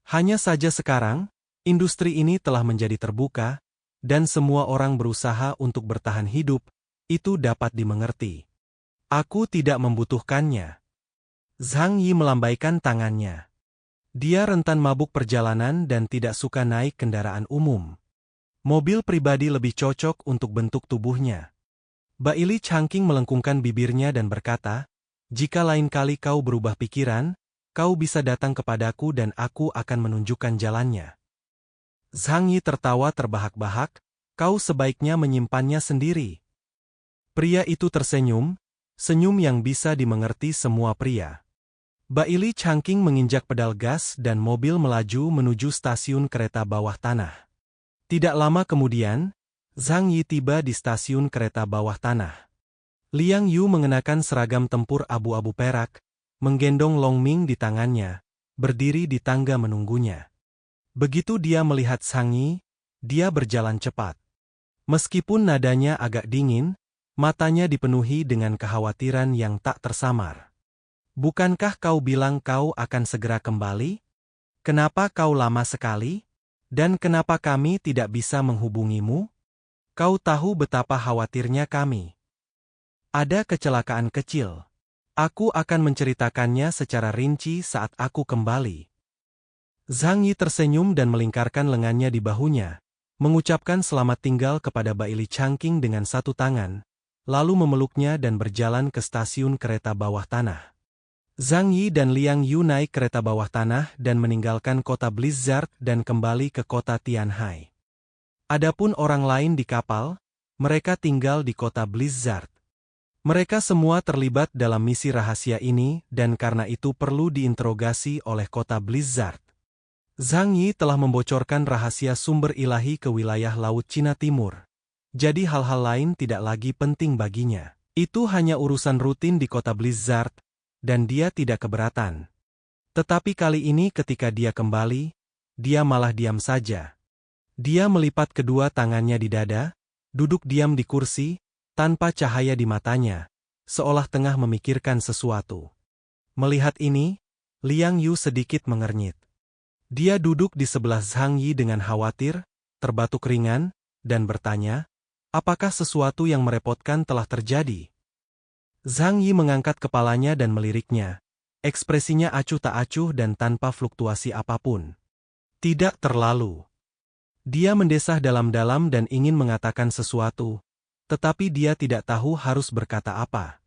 Hanya saja sekarang, industri ini telah menjadi terbuka, dan semua orang berusaha untuk bertahan hidup, itu dapat dimengerti. Aku tidak membutuhkannya. Zhang Yi melambaikan tangannya. Dia rentan mabuk perjalanan dan tidak suka naik kendaraan umum. Mobil pribadi lebih cocok untuk bentuk tubuhnya. Baili Changqing melengkungkan bibirnya dan berkata, "Jika lain kali kau berubah pikiran, kau bisa datang kepadaku dan aku akan menunjukkan jalannya." Zhang Yi tertawa terbahak-bahak, "Kau sebaiknya menyimpannya sendiri." Pria itu tersenyum, senyum yang bisa dimengerti semua pria. Baili Changqing menginjak pedal gas dan mobil melaju menuju stasiun kereta bawah tanah. Tidak lama kemudian, Zhang Yi tiba di stasiun kereta bawah tanah. Liang Yu mengenakan seragam tempur abu-abu perak, menggendong Long Ming di tangannya, berdiri di tangga menunggunya. Begitu dia melihat Zhang Yi, dia berjalan cepat. Meskipun nadanya agak dingin, matanya dipenuhi dengan kekhawatiran yang tak tersamar. "Bukankah kau bilang kau akan segera kembali? Kenapa kau lama sekali? Dan kenapa kami tidak bisa menghubungimu? Kau tahu betapa khawatirnya kami. Ada kecelakaan kecil. Aku akan menceritakannya secara rinci saat aku kembali." Zhang Yi tersenyum dan melingkarkan lengannya di bahunya, mengucapkan selamat tinggal kepada Baili Changqing dengan satu tangan, lalu memeluknya dan berjalan ke stasiun kereta bawah tanah. Zhang Yi dan Liang Yu naik kereta bawah tanah dan meninggalkan kota Blizzard dan kembali ke kota Tianhai. Adapun orang lain di kapal, mereka tinggal di kota Blizzard. Mereka semua terlibat dalam misi rahasia ini dan karena itu perlu diinterogasi oleh kota Blizzard. Zhang Yi telah membocorkan rahasia sumber ilahi ke wilayah Laut Cina Timur. Jadi hal-hal lain tidak lagi penting baginya. Itu hanya urusan rutin di kota Blizzard, dan dia tidak keberatan. Tetapi kali ini ketika dia kembali, dia malah diam saja. Dia melipat kedua tangannya di dada, duduk diam di kursi, tanpa cahaya di matanya, seolah tengah memikirkan sesuatu. Melihat ini, Liang Yu sedikit mengernyit. Dia duduk di sebelah Zhang Yi dengan khawatir, terbatuk ringan, dan bertanya, "Apakah sesuatu yang merepotkan telah terjadi?" Zhang Yi mengangkat kepalanya dan meliriknya. Ekspresinya acuh tak acuh dan tanpa fluktuasi apapun. Tidak terlalu. Dia mendesah dalam-dalam dan ingin mengatakan sesuatu, tetapi dia tidak tahu harus berkata apa.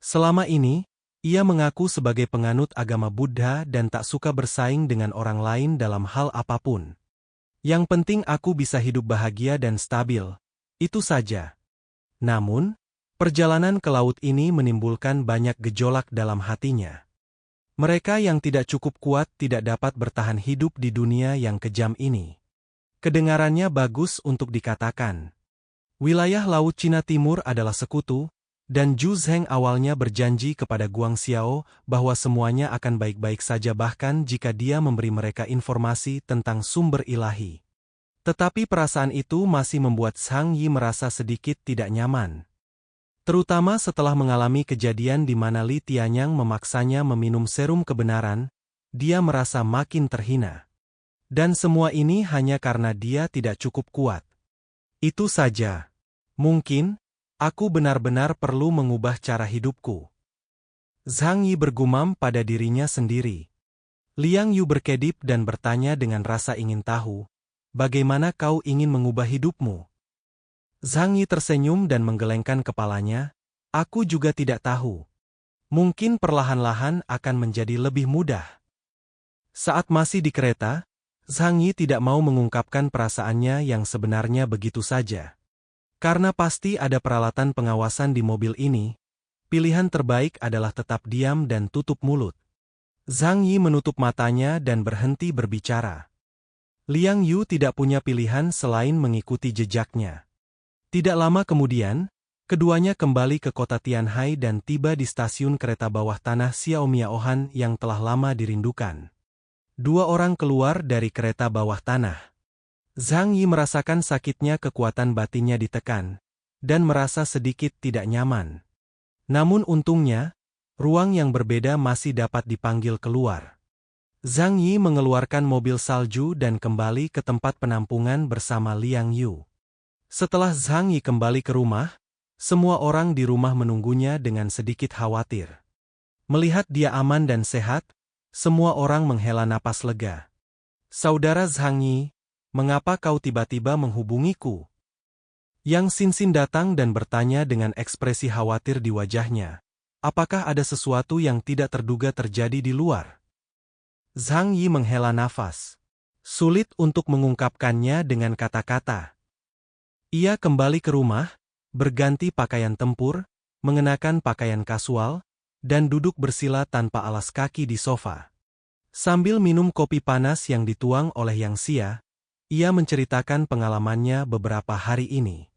Selama ini, ia mengaku sebagai penganut agama Buddha dan tak suka bersaing dengan orang lain dalam hal apapun. "Yang penting aku bisa hidup bahagia dan stabil. Itu saja." Namun, perjalanan ke laut ini menimbulkan banyak gejolak dalam hatinya. Mereka yang tidak cukup kuat tidak dapat bertahan hidup di dunia yang kejam ini. Kedengarannya bagus untuk dikatakan. Wilayah Laut Cina Timur adalah sekutu, dan Zhu Zheng awalnya berjanji kepada Guang Xiao bahwa semuanya akan baik-baik saja bahkan jika dia memberi mereka informasi tentang sumber ilahi. Tetapi perasaan itu masih membuat Zhang Yi merasa sedikit tidak nyaman. Terutama setelah mengalami kejadian di mana Li Tianyang memaksanya meminum serum kebenaran, dia merasa makin terhina. Dan semua ini hanya karena dia tidak cukup kuat. Itu saja. Mungkin, aku benar-benar perlu mengubah cara hidupku. Zhang Yi bergumam pada dirinya sendiri. Liang Yu berkedip dan bertanya dengan rasa ingin tahu, "Bagaimana kau ingin mengubah hidupmu?" Zhang Yi tersenyum dan menggelengkan kepalanya, "Aku juga tidak tahu. Mungkin perlahan-lahan akan menjadi lebih mudah." Saat masih di kereta, Zhang Yi tidak mau mengungkapkan perasaannya yang sebenarnya begitu saja. Karena pasti ada peralatan pengawasan di mobil ini, pilihan terbaik adalah tetap diam dan tutup mulut. Zhang Yi menutup matanya dan berhenti berbicara. Liang Yu tidak punya pilihan selain mengikuti jejaknya. Tidak lama kemudian, Keduanya kembali ke kota Tianhai dan tiba di stasiun kereta bawah tanah Xiaomiaohan yang telah lama dirindukan. Dua orang keluar dari kereta bawah tanah. Zhang Yi merasakan sakitnya, kekuatan batinnya ditekan, dan merasa sedikit tidak nyaman. Namun untungnya, ruang yang berbeda masih dapat dipanggil keluar. Zhang Yi mengeluarkan mobil salju dan kembali ke tempat penampungan bersama Liang Yu. Setelah Zhang Yi kembali ke rumah, semua orang di rumah menunggunya dengan sedikit khawatir. Melihat dia aman dan sehat, semua orang menghela napas lega. "Saudara Zhang Yi, mengapa kau tiba-tiba menghubungiku?" Yang Xinxin datang dan bertanya dengan ekspresi khawatir di wajahnya. "Apakah ada sesuatu yang tidak terduga terjadi di luar?" Zhang Yi menghela nafas. Sulit untuk mengungkapkannya dengan kata-kata. Ia kembali ke rumah, berganti pakaian tempur, mengenakan pakaian kasual, dan duduk bersila tanpa alas kaki di sofa. Sambil minum kopi panas yang dituang oleh Yang Xia, ia menceritakan pengalamannya beberapa hari ini.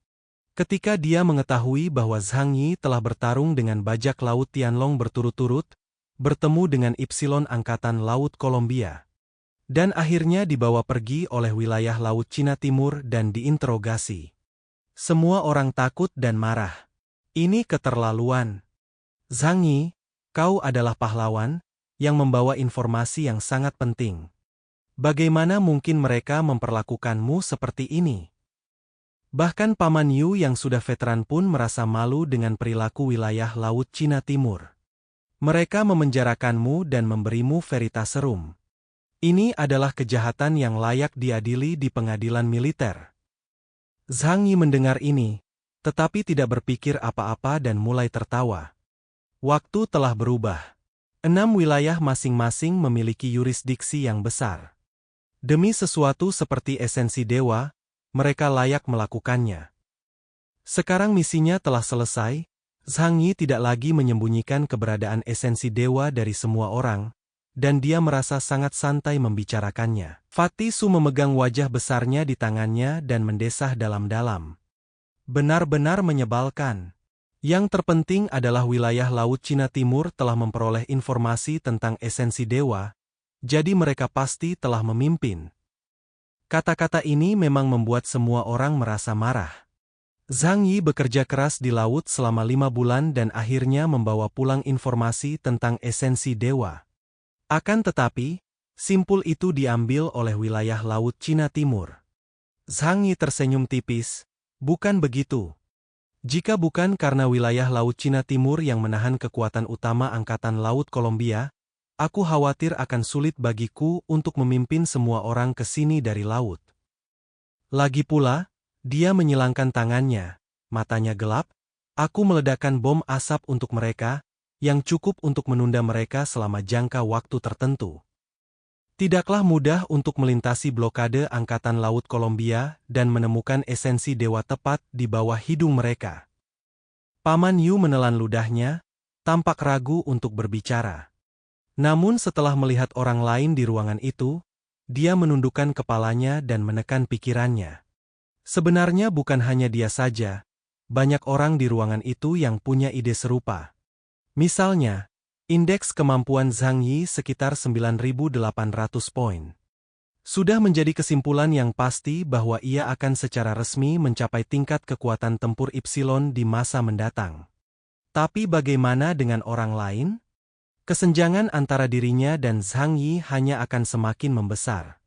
Ketika dia mengetahui bahwa Zhang Yi telah bertarung dengan bajak laut Tianlong berturut-turut, bertemu dengan Ypsilon Angkatan Laut Kolombia, dan akhirnya dibawa pergi oleh wilayah Laut Cina Timur dan diinterogasi. Semua orang takut dan marah. "Ini keterlaluan. Zhang Yi, kau adalah pahlawan yang membawa informasi yang sangat penting. Bagaimana mungkin mereka memperlakukanmu seperti ini?" Bahkan Paman Yu yang sudah veteran pun merasa malu dengan perilaku wilayah Laut Cina Timur. "Mereka memenjarakanmu dan memberimu veritas serum. Ini adalah kejahatan yang layak diadili di pengadilan militer." Zhang Yi mendengar ini, tetapi tidak berpikir apa-apa dan mulai tertawa. Waktu telah berubah. 6 wilayah masing-masing memiliki yurisdiksi yang besar. Demi sesuatu seperti esensi dewa, mereka layak melakukannya. Sekarang misinya telah selesai, Zhang Yi tidak lagi menyembunyikan keberadaan esensi dewa dari semua orang, dan dia merasa sangat santai membicarakannya. Fatih Su memegang wajah besarnya di tangannya dan mendesah dalam-dalam. Benar-benar menyebalkan. Yang terpenting adalah wilayah Laut Cina Timur telah memperoleh informasi tentang esensi dewa, jadi mereka pasti telah memimpin. Kata-kata ini memang membuat semua orang merasa marah. Zhang Yi bekerja keras di laut selama 5 bulan dan akhirnya membawa pulang informasi tentang esensi dewa. Akan tetapi, simpul itu diambil oleh wilayah Laut Cina Timur. Zhang Yi tersenyum tipis. "Bukan begitu. Jika bukan karena wilayah Laut Cina Timur yang menahan kekuatan utama Angkatan Laut Kolombia, aku khawatir akan sulit bagiku untuk memimpin semua orang ke sini dari laut." Lagi pula, dia menyilangkan tangannya, matanya gelap. "Aku meledakkan bom asap untuk mereka, yang cukup untuk menunda mereka selama jangka waktu tertentu." Tidaklah mudah untuk melintasi blokade Angkatan Laut Kolombia dan menemukan esensi dewa tepat di bawah hidung mereka. Paman Yu menelan ludahnya, tampak ragu untuk berbicara. Namun setelah melihat orang lain di ruangan itu, dia menundukkan kepalanya dan menekan pikirannya. Sebenarnya bukan hanya dia saja, banyak orang di ruangan itu yang punya ide serupa. Misalnya, indeks kemampuan Zhang Yi sekitar 9.800 poin. Sudah menjadi kesimpulan yang pasti bahwa ia akan secara resmi mencapai tingkat kekuatan tempur Ypsilon di masa mendatang. Tapi bagaimana dengan orang lain? Kesenjangan antara dirinya dan Zhang Yi hanya akan semakin membesar.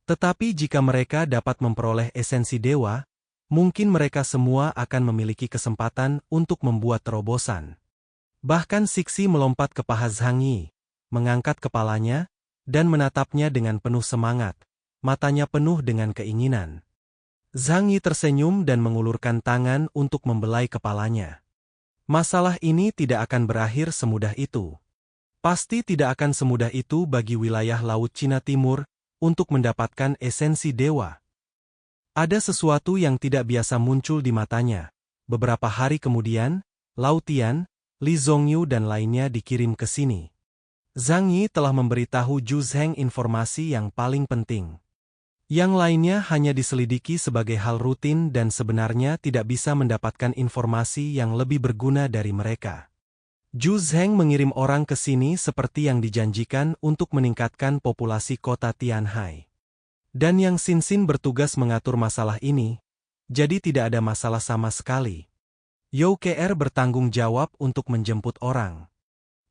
Tetapi jika mereka dapat memperoleh esensi dewa, mungkin mereka semua akan memiliki kesempatan untuk membuat terobosan. Bahkan Sixi melompat ke paha Zhang Yi, mengangkat kepalanya, dan menatapnya dengan penuh semangat, matanya penuh dengan keinginan. Zhang Yi tersenyum dan mengulurkan tangan untuk membelai kepalanya. Masalah ini tidak akan berakhir semudah itu. Pasti tidak akan semudah itu bagi wilayah Laut Cina Timur untuk mendapatkan esensi dewa. Ada sesuatu yang tidak biasa muncul di matanya. Beberapa hari kemudian, Lao Tian, Li Zhongyu dan lainnya dikirim ke sini. Zhang Yi telah memberitahu Zhu Zheng informasi yang paling penting. Yang lainnya hanya diselidiki sebagai hal rutin dan sebenarnya tidak bisa mendapatkan informasi yang lebih berguna dari mereka. Zhu Zheng mengirim orang ke sini seperti yang dijanjikan untuk meningkatkan populasi kota Tianhai. Dan Yang Xinxin bertugas mengatur masalah ini, jadi tidak ada masalah sama sekali. Yao Kr bertanggung jawab untuk menjemput orang.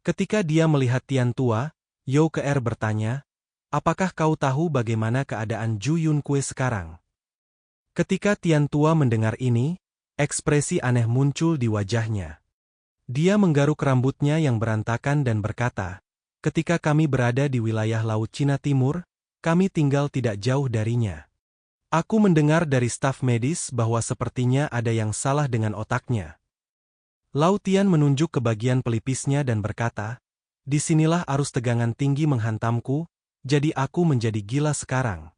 Ketika dia melihat Tian Tua, Yao Kr bertanya, "Apakah kau tahu bagaimana keadaan Zhu Yunkue sekarang?" Ketika Tian Tua mendengar ini, ekspresi aneh muncul di wajahnya. Dia menggaruk rambutnya yang berantakan dan berkata, "Ketika kami berada di wilayah Laut Cina Timur, kami tinggal tidak jauh darinya. Aku mendengar dari staf medis bahwa sepertinya ada yang salah dengan otaknya." Lao Tian menunjuk ke bagian pelipisnya dan berkata, "Disinilah arus tegangan tinggi menghantamku, jadi aku menjadi gila sekarang."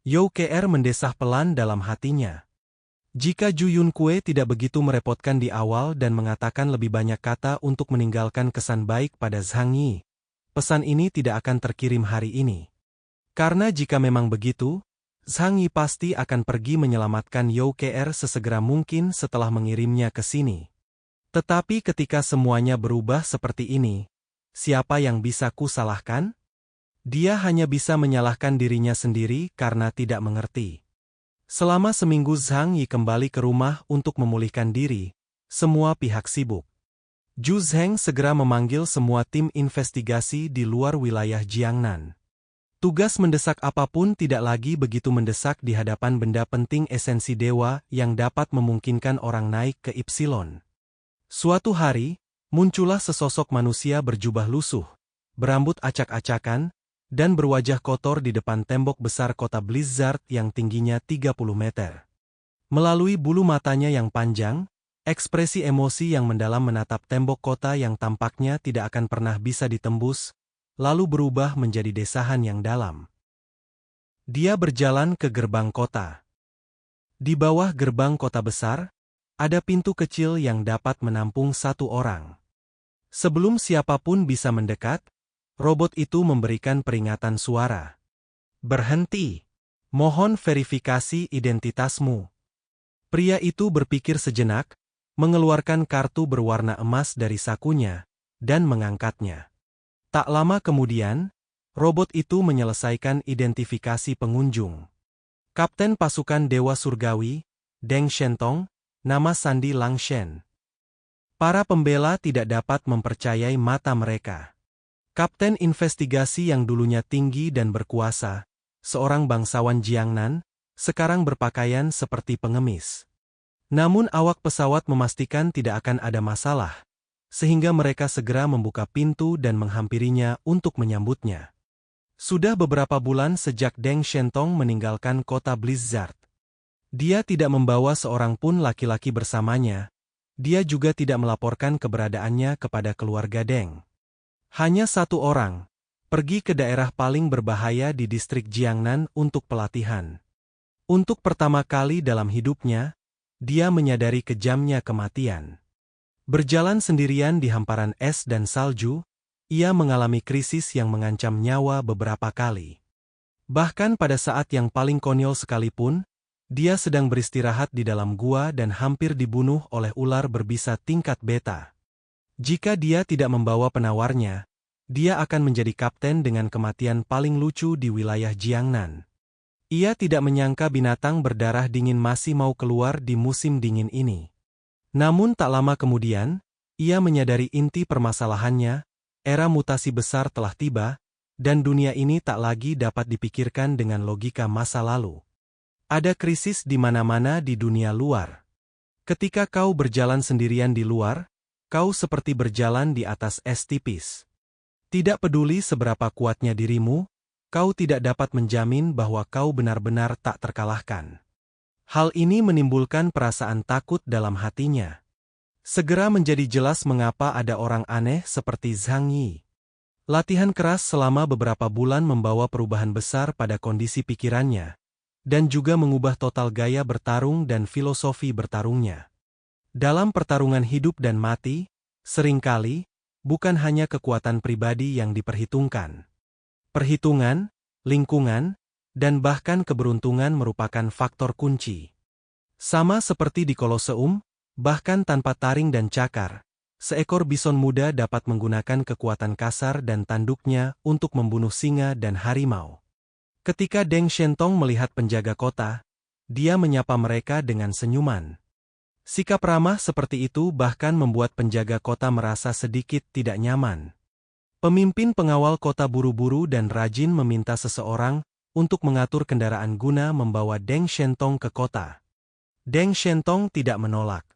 Yao Kr mendesah pelan dalam hatinya. Jika Zhu Yunkue tidak begitu merepotkan di awal dan mengatakan lebih banyak kata untuk meninggalkan kesan baik pada Zhang Yi, pesan ini tidak akan terkirim hari ini. Karena jika memang begitu, Zhang Yi pasti akan pergi menyelamatkan Yao Kr sesegera mungkin setelah mengirimnya ke sini. Tetapi ketika semuanya berubah seperti ini, siapa yang bisa ku salahkan? Dia hanya bisa menyalahkan dirinya sendiri karena tidak mengerti. Selama seminggu Zhang Yi kembali ke rumah untuk memulihkan diri, semua pihak sibuk. Zhu Zheng segera memanggil semua tim investigasi di luar wilayah Jiangnan. Tugas mendesak apapun tidak lagi begitu mendesak di hadapan benda penting esensi dewa yang dapat memungkinkan orang naik ke Ipsilon. Suatu hari, muncullah sesosok manusia berjubah lusuh, berambut acak-acakan, dan berwajah kotor di depan tembok besar kota Blizzard yang tingginya 30 meter. Melalui bulu matanya yang panjang, ekspresi emosi yang mendalam menatap tembok kota yang tampaknya tidak akan pernah bisa ditembus, lalu berubah menjadi desahan yang dalam. Dia berjalan ke gerbang kota. Di bawah gerbang kota besar, ada pintu kecil yang dapat menampung satu orang. Sebelum siapapun bisa mendekat, robot itu memberikan peringatan suara. "Berhenti. Mohon verifikasi identitasmu." Pria itu berpikir sejenak, mengeluarkan kartu berwarna emas dari sakunya, dan mengangkatnya. Tak lama kemudian, robot itu menyelesaikan identifikasi pengunjung. Kapten pasukan Dewa Surgawi, Deng Shentong, nama sandi Lang Shen. Para pembela tidak dapat mempercayai mata mereka. Kapten investigasi yang dulunya tinggi dan berkuasa, seorang bangsawan Jiangnan, sekarang berpakaian seperti pengemis. Namun awak pesawat memastikan tidak akan ada masalah, sehingga mereka segera membuka pintu dan menghampirinya untuk menyambutnya. Sudah beberapa bulan sejak Deng Shentong meninggalkan kota Blizzard. Dia tidak membawa seorang pun laki-laki bersamanya, dia juga tidak melaporkan keberadaannya kepada keluarga Deng. Hanya satu orang, pergi ke daerah paling berbahaya di distrik Jiangnan untuk pelatihan. Untuk pertama kali dalam hidupnya, dia menyadari kejamnya kematian. Berjalan sendirian di hamparan es dan salju, ia mengalami krisis yang mengancam nyawa beberapa kali. Bahkan pada saat yang paling konyol sekalipun, dia sedang beristirahat di dalam gua dan hampir dibunuh oleh ular berbisa tingkat beta. Jika dia tidak membawa penawarnya, dia akan menjadi kapten dengan kematian paling lucu di wilayah Jiangnan. Ia tidak menyangka binatang berdarah dingin masih mau keluar di musim dingin ini. Namun tak lama kemudian, ia menyadari inti permasalahannya, era mutasi besar telah tiba, dan dunia ini tak lagi dapat dipikirkan dengan logika masa lalu. Ada krisis di mana-mana di dunia luar. Ketika kau berjalan sendirian di luar, kau seperti berjalan di atas es tipis. Tidak peduli seberapa kuatnya dirimu, kau tidak dapat menjamin bahwa kau benar-benar tak terkalahkan. Hal ini menimbulkan perasaan takut dalam hatinya. Segera menjadi jelas mengapa ada orang aneh seperti Zhang Yi. Latihan keras selama beberapa bulan membawa perubahan besar pada kondisi pikirannya, dan juga mengubah total gaya bertarung dan filosofi bertarungnya. Dalam pertarungan hidup dan mati, seringkali, bukan hanya kekuatan pribadi yang diperhitungkan. Perhitungan, lingkungan, dan bahkan keberuntungan merupakan faktor kunci. Sama seperti di Koloseum, bahkan tanpa taring dan cakar, seekor bison muda dapat menggunakan kekuatan kasar dan tanduknya untuk membunuh singa dan harimau. Ketika Deng Shentong melihat penjaga kota, dia menyapa mereka dengan senyuman. Sikap ramah seperti itu bahkan membuat penjaga kota merasa sedikit tidak nyaman. Pemimpin pengawal kota buru-buru dan rajin meminta seseorang untuk mengatur kendaraan guna membawa Deng Shentong ke kota. Deng Shentong tidak menolak.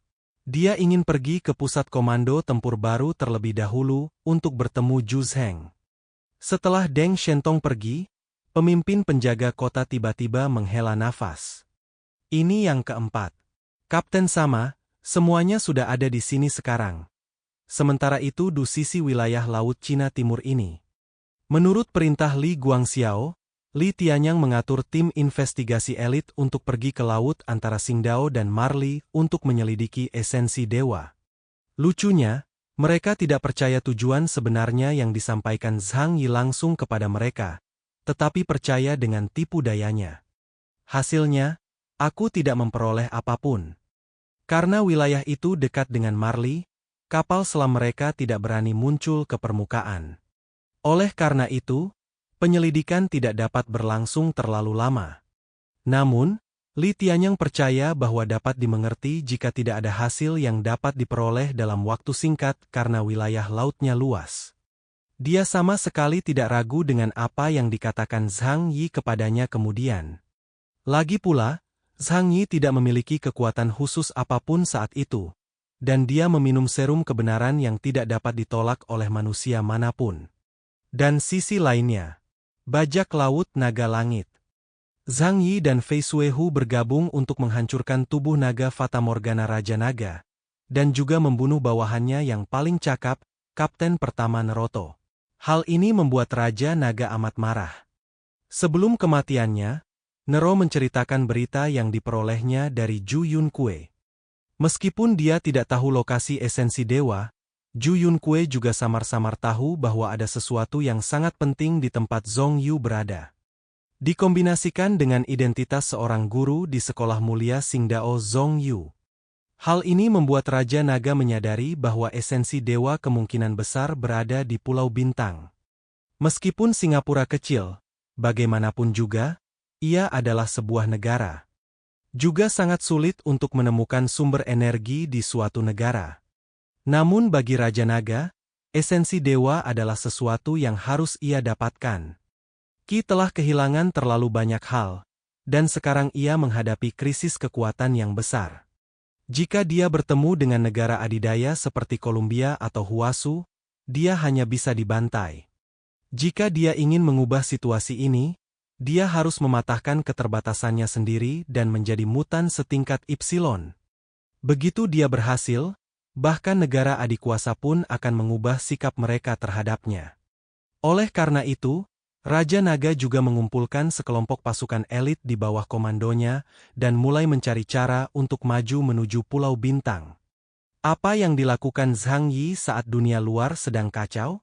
Dia ingin pergi ke pusat komando tempur baru terlebih dahulu untuk bertemu Zhu Zheng. Setelah Deng Shentong pergi, pemimpin penjaga kota tiba-tiba menghela nafas. Ini yang keempat. Kapten Sama, semuanya sudah ada di sini sekarang. Sementara itu di sisi wilayah Laut Cina Timur ini. Menurut perintah Li Guangxiao, Li Tianyang mengatur tim investigasi elit untuk pergi ke laut antara Qingdao dan Marli untuk menyelidiki esensi dewa. Lucunya, mereka tidak percaya tujuan sebenarnya yang disampaikan Zhang Yi langsung kepada mereka, tetapi percaya dengan tipu dayanya. Hasilnya, aku tidak memperoleh apapun. Karena wilayah itu dekat dengan Marli, kapal selam mereka tidak berani muncul ke permukaan. Oleh karena itu, penyelidikan tidak dapat berlangsung terlalu lama. Namun, Li Tianyang percaya bahwa dapat dimengerti jika tidak ada hasil yang dapat diperoleh dalam waktu singkat karena wilayah lautnya luas. Dia sama sekali tidak ragu dengan apa yang dikatakan Zhang Yi kepadanya kemudian. Lagi pula, Zhang Yi tidak memiliki kekuatan khusus apapun saat itu, dan dia meminum serum kebenaran yang tidak dapat ditolak oleh manusia manapun. Dan sisi lainnya, bajak laut naga langit. Zhang Yi dan Fei Suehu bergabung untuk menghancurkan tubuh naga Fata Morgana Raja Naga, dan juga membunuh bawahannya yang paling cakap, Kapten Pertama Naruto. Hal ini membuat Raja Naga amat marah. Sebelum kematiannya, Nero menceritakan berita yang diperolehnya dari Zhu Yunkue. Meskipun dia tidak tahu lokasi esensi dewa, Zhu Yunkue juga samar-samar tahu bahwa ada sesuatu yang sangat penting di tempat Zhong Yu berada. Dikombinasikan dengan identitas seorang guru di sekolah mulia Qingdao Zhong Yu. Hal ini membuat Raja Naga menyadari bahwa esensi dewa kemungkinan besar berada di Pulau Bintang. Meskipun Singapura kecil, bagaimanapun juga, ia adalah sebuah negara. Juga sangat sulit untuk menemukan sumber energi di suatu negara. Namun bagi Raja Naga, esensi dewa adalah sesuatu yang harus ia dapatkan. Qi telah kehilangan terlalu banyak hal, dan sekarang ia menghadapi krisis kekuatan yang besar. Jika dia bertemu dengan negara adidaya seperti Columbia atau Huasu, dia hanya bisa dibantai. Jika dia ingin mengubah situasi ini, dia harus mematahkan keterbatasannya sendiri dan menjadi mutan setingkat Epsilon. Begitu dia berhasil, bahkan negara adikuasa pun akan mengubah sikap mereka terhadapnya. Oleh karena itu, Raja Naga juga mengumpulkan sekelompok pasukan elit di bawah komandonya dan mulai mencari cara untuk maju menuju Pulau Bintang. Apa yang dilakukan Zhang Yi saat dunia luar sedang kacau?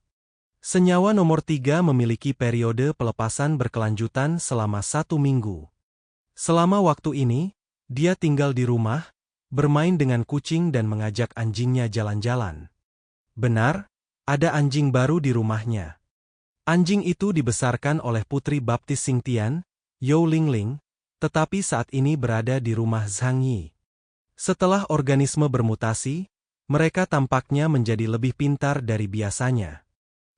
Senyawa nomor 3 memiliki periode pelepasan berkelanjutan selama 1 minggu. Selama waktu ini, dia tinggal di rumah, bermain dengan kucing dan mengajak anjingnya jalan-jalan. Benar, ada anjing baru di rumahnya. Anjing itu dibesarkan oleh putri baptis Xingtian, You Lingling, tetapi saat ini berada di rumah Zhang Yi. Setelah organisme bermutasi, mereka tampaknya menjadi lebih pintar dari biasanya.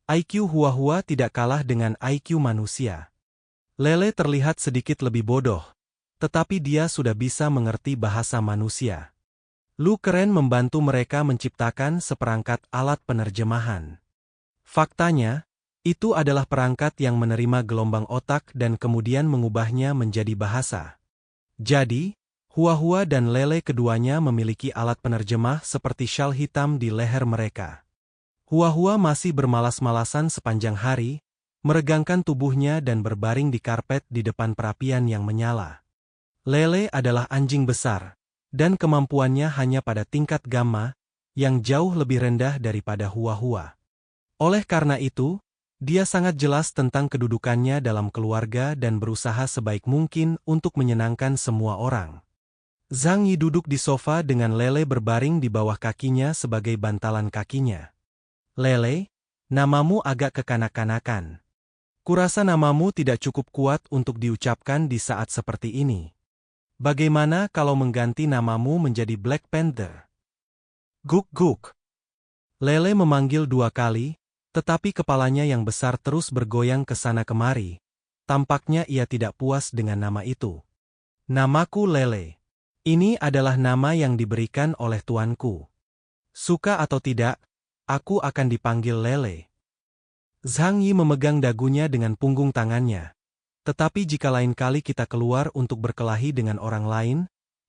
IQ Hua-Hua tidak kalah dengan IQ manusia. Lele terlihat sedikit lebih bodoh, tetapi dia sudah bisa mengerti bahasa manusia. Lu Keren membantu mereka menciptakan seperangkat alat penerjemahan. Faktanya, itu adalah perangkat yang menerima gelombang otak dan kemudian mengubahnya menjadi bahasa. Jadi, Hua-Hua dan Lele keduanya memiliki alat penerjemah seperti syal hitam di leher mereka. Hua-Hua masih bermalas-malasan sepanjang hari, meregangkan tubuhnya dan berbaring di karpet di depan perapian yang menyala. Lele adalah anjing besar, dan kemampuannya hanya pada tingkat gamma, yang jauh lebih rendah daripada Hua-Hua. Oleh karena itu, Dia sangat jelas tentang kedudukannya dalam keluarga dan berusaha sebaik mungkin untuk menyenangkan semua orang. Zhang Yi duduk di sofa dengan Lele berbaring di bawah kakinya sebagai bantalan kakinya. Lele, namamu agak kekanak-kanakan. Kurasa namamu tidak cukup kuat untuk diucapkan di saat seperti ini. Bagaimana kalau mengganti namamu menjadi Black Panther? Guk-guk. Lele memanggil 2 kali, tetapi kepalanya yang besar terus bergoyang ke sana kemari. Tampaknya ia tidak puas dengan nama itu. Namaku Lele. Ini adalah nama yang diberikan oleh tuanku. Suka atau tidak, aku akan dipanggil Lele. Zhang Yi memegang dagunya dengan punggung tangannya. Tetapi jika lain kali kita keluar untuk berkelahi dengan orang lain,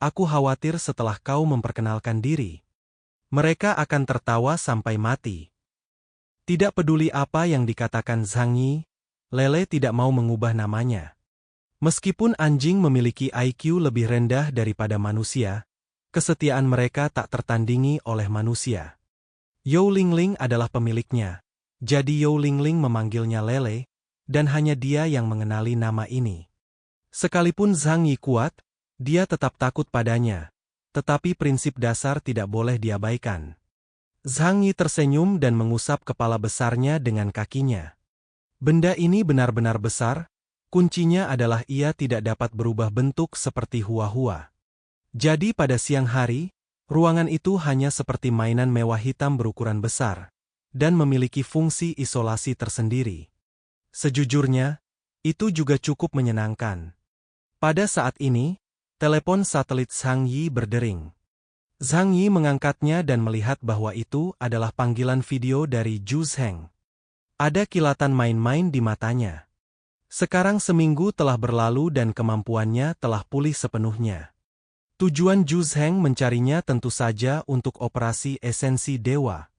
aku khawatir setelah kau memperkenalkan diri, mereka akan tertawa sampai mati. Tidak peduli apa yang dikatakan Zhang Yi, Lele tidak mau mengubah namanya. Meskipun anjing memiliki IQ lebih rendah daripada manusia, kesetiaan mereka tak tertandingi oleh manusia. Yao Lingling adalah pemiliknya, jadi Yao Lingling memanggilnya Lele, dan hanya dia yang mengenali nama ini. Sekalipun Zhang Yi kuat, dia tetap takut padanya, tetapi prinsip dasar tidak boleh diabaikan. Zhang Yi tersenyum dan mengusap kepala besarnya dengan kakinya. Benda ini benar-benar besar, kuncinya adalah ia tidak dapat berubah bentuk seperti hua-hua. Jadi pada siang hari, ruangan itu hanya seperti mainan mewah hitam berukuran besar, dan memiliki fungsi isolasi tersendiri. Sejujurnya, itu juga cukup menyenangkan. Pada saat ini, telepon satelit Zhang Yi berdering. Zhang Yi mengangkatnya dan melihat bahwa itu adalah panggilan video dari Zhu Zheng. Ada kilatan main-main di matanya. Sekarang seminggu telah berlalu dan kemampuannya telah pulih sepenuhnya. Tujuan Zhu Zheng mencarinya tentu saja untuk operasi esensi dewa.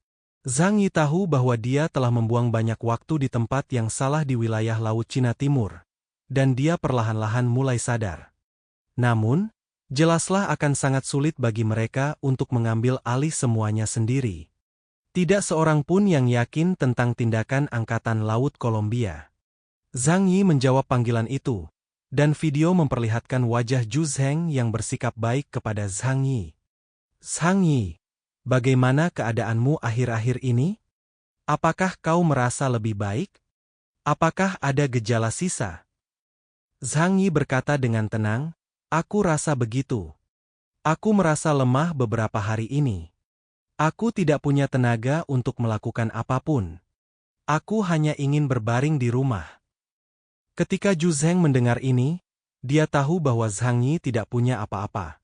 Zhang Yi tahu bahwa dia telah membuang banyak waktu di tempat yang salah di wilayah Laut Cina Timur, dan dia perlahan-lahan mulai sadar. Namun, jelaslah akan sangat sulit bagi mereka untuk mengambil alih semuanya sendiri. Tidak seorang pun yang yakin tentang tindakan Angkatan Laut Kolombia. Zhang Yi menjawab panggilan itu, dan video memperlihatkan wajah Zhu Zheng yang bersikap baik kepada Zhang Yi. Zhang Yi, bagaimana keadaanmu akhir-akhir ini? Apakah kau merasa lebih baik? Apakah ada gejala sisa? Zhang Yi berkata dengan tenang, aku rasa begitu. Aku merasa lemah beberapa hari ini. Aku tidak punya tenaga untuk melakukan apapun. Aku hanya ingin berbaring di rumah. Ketika Zhu Zheng mendengar ini, dia tahu bahwa Zhang Yi tidak punya apa-apa.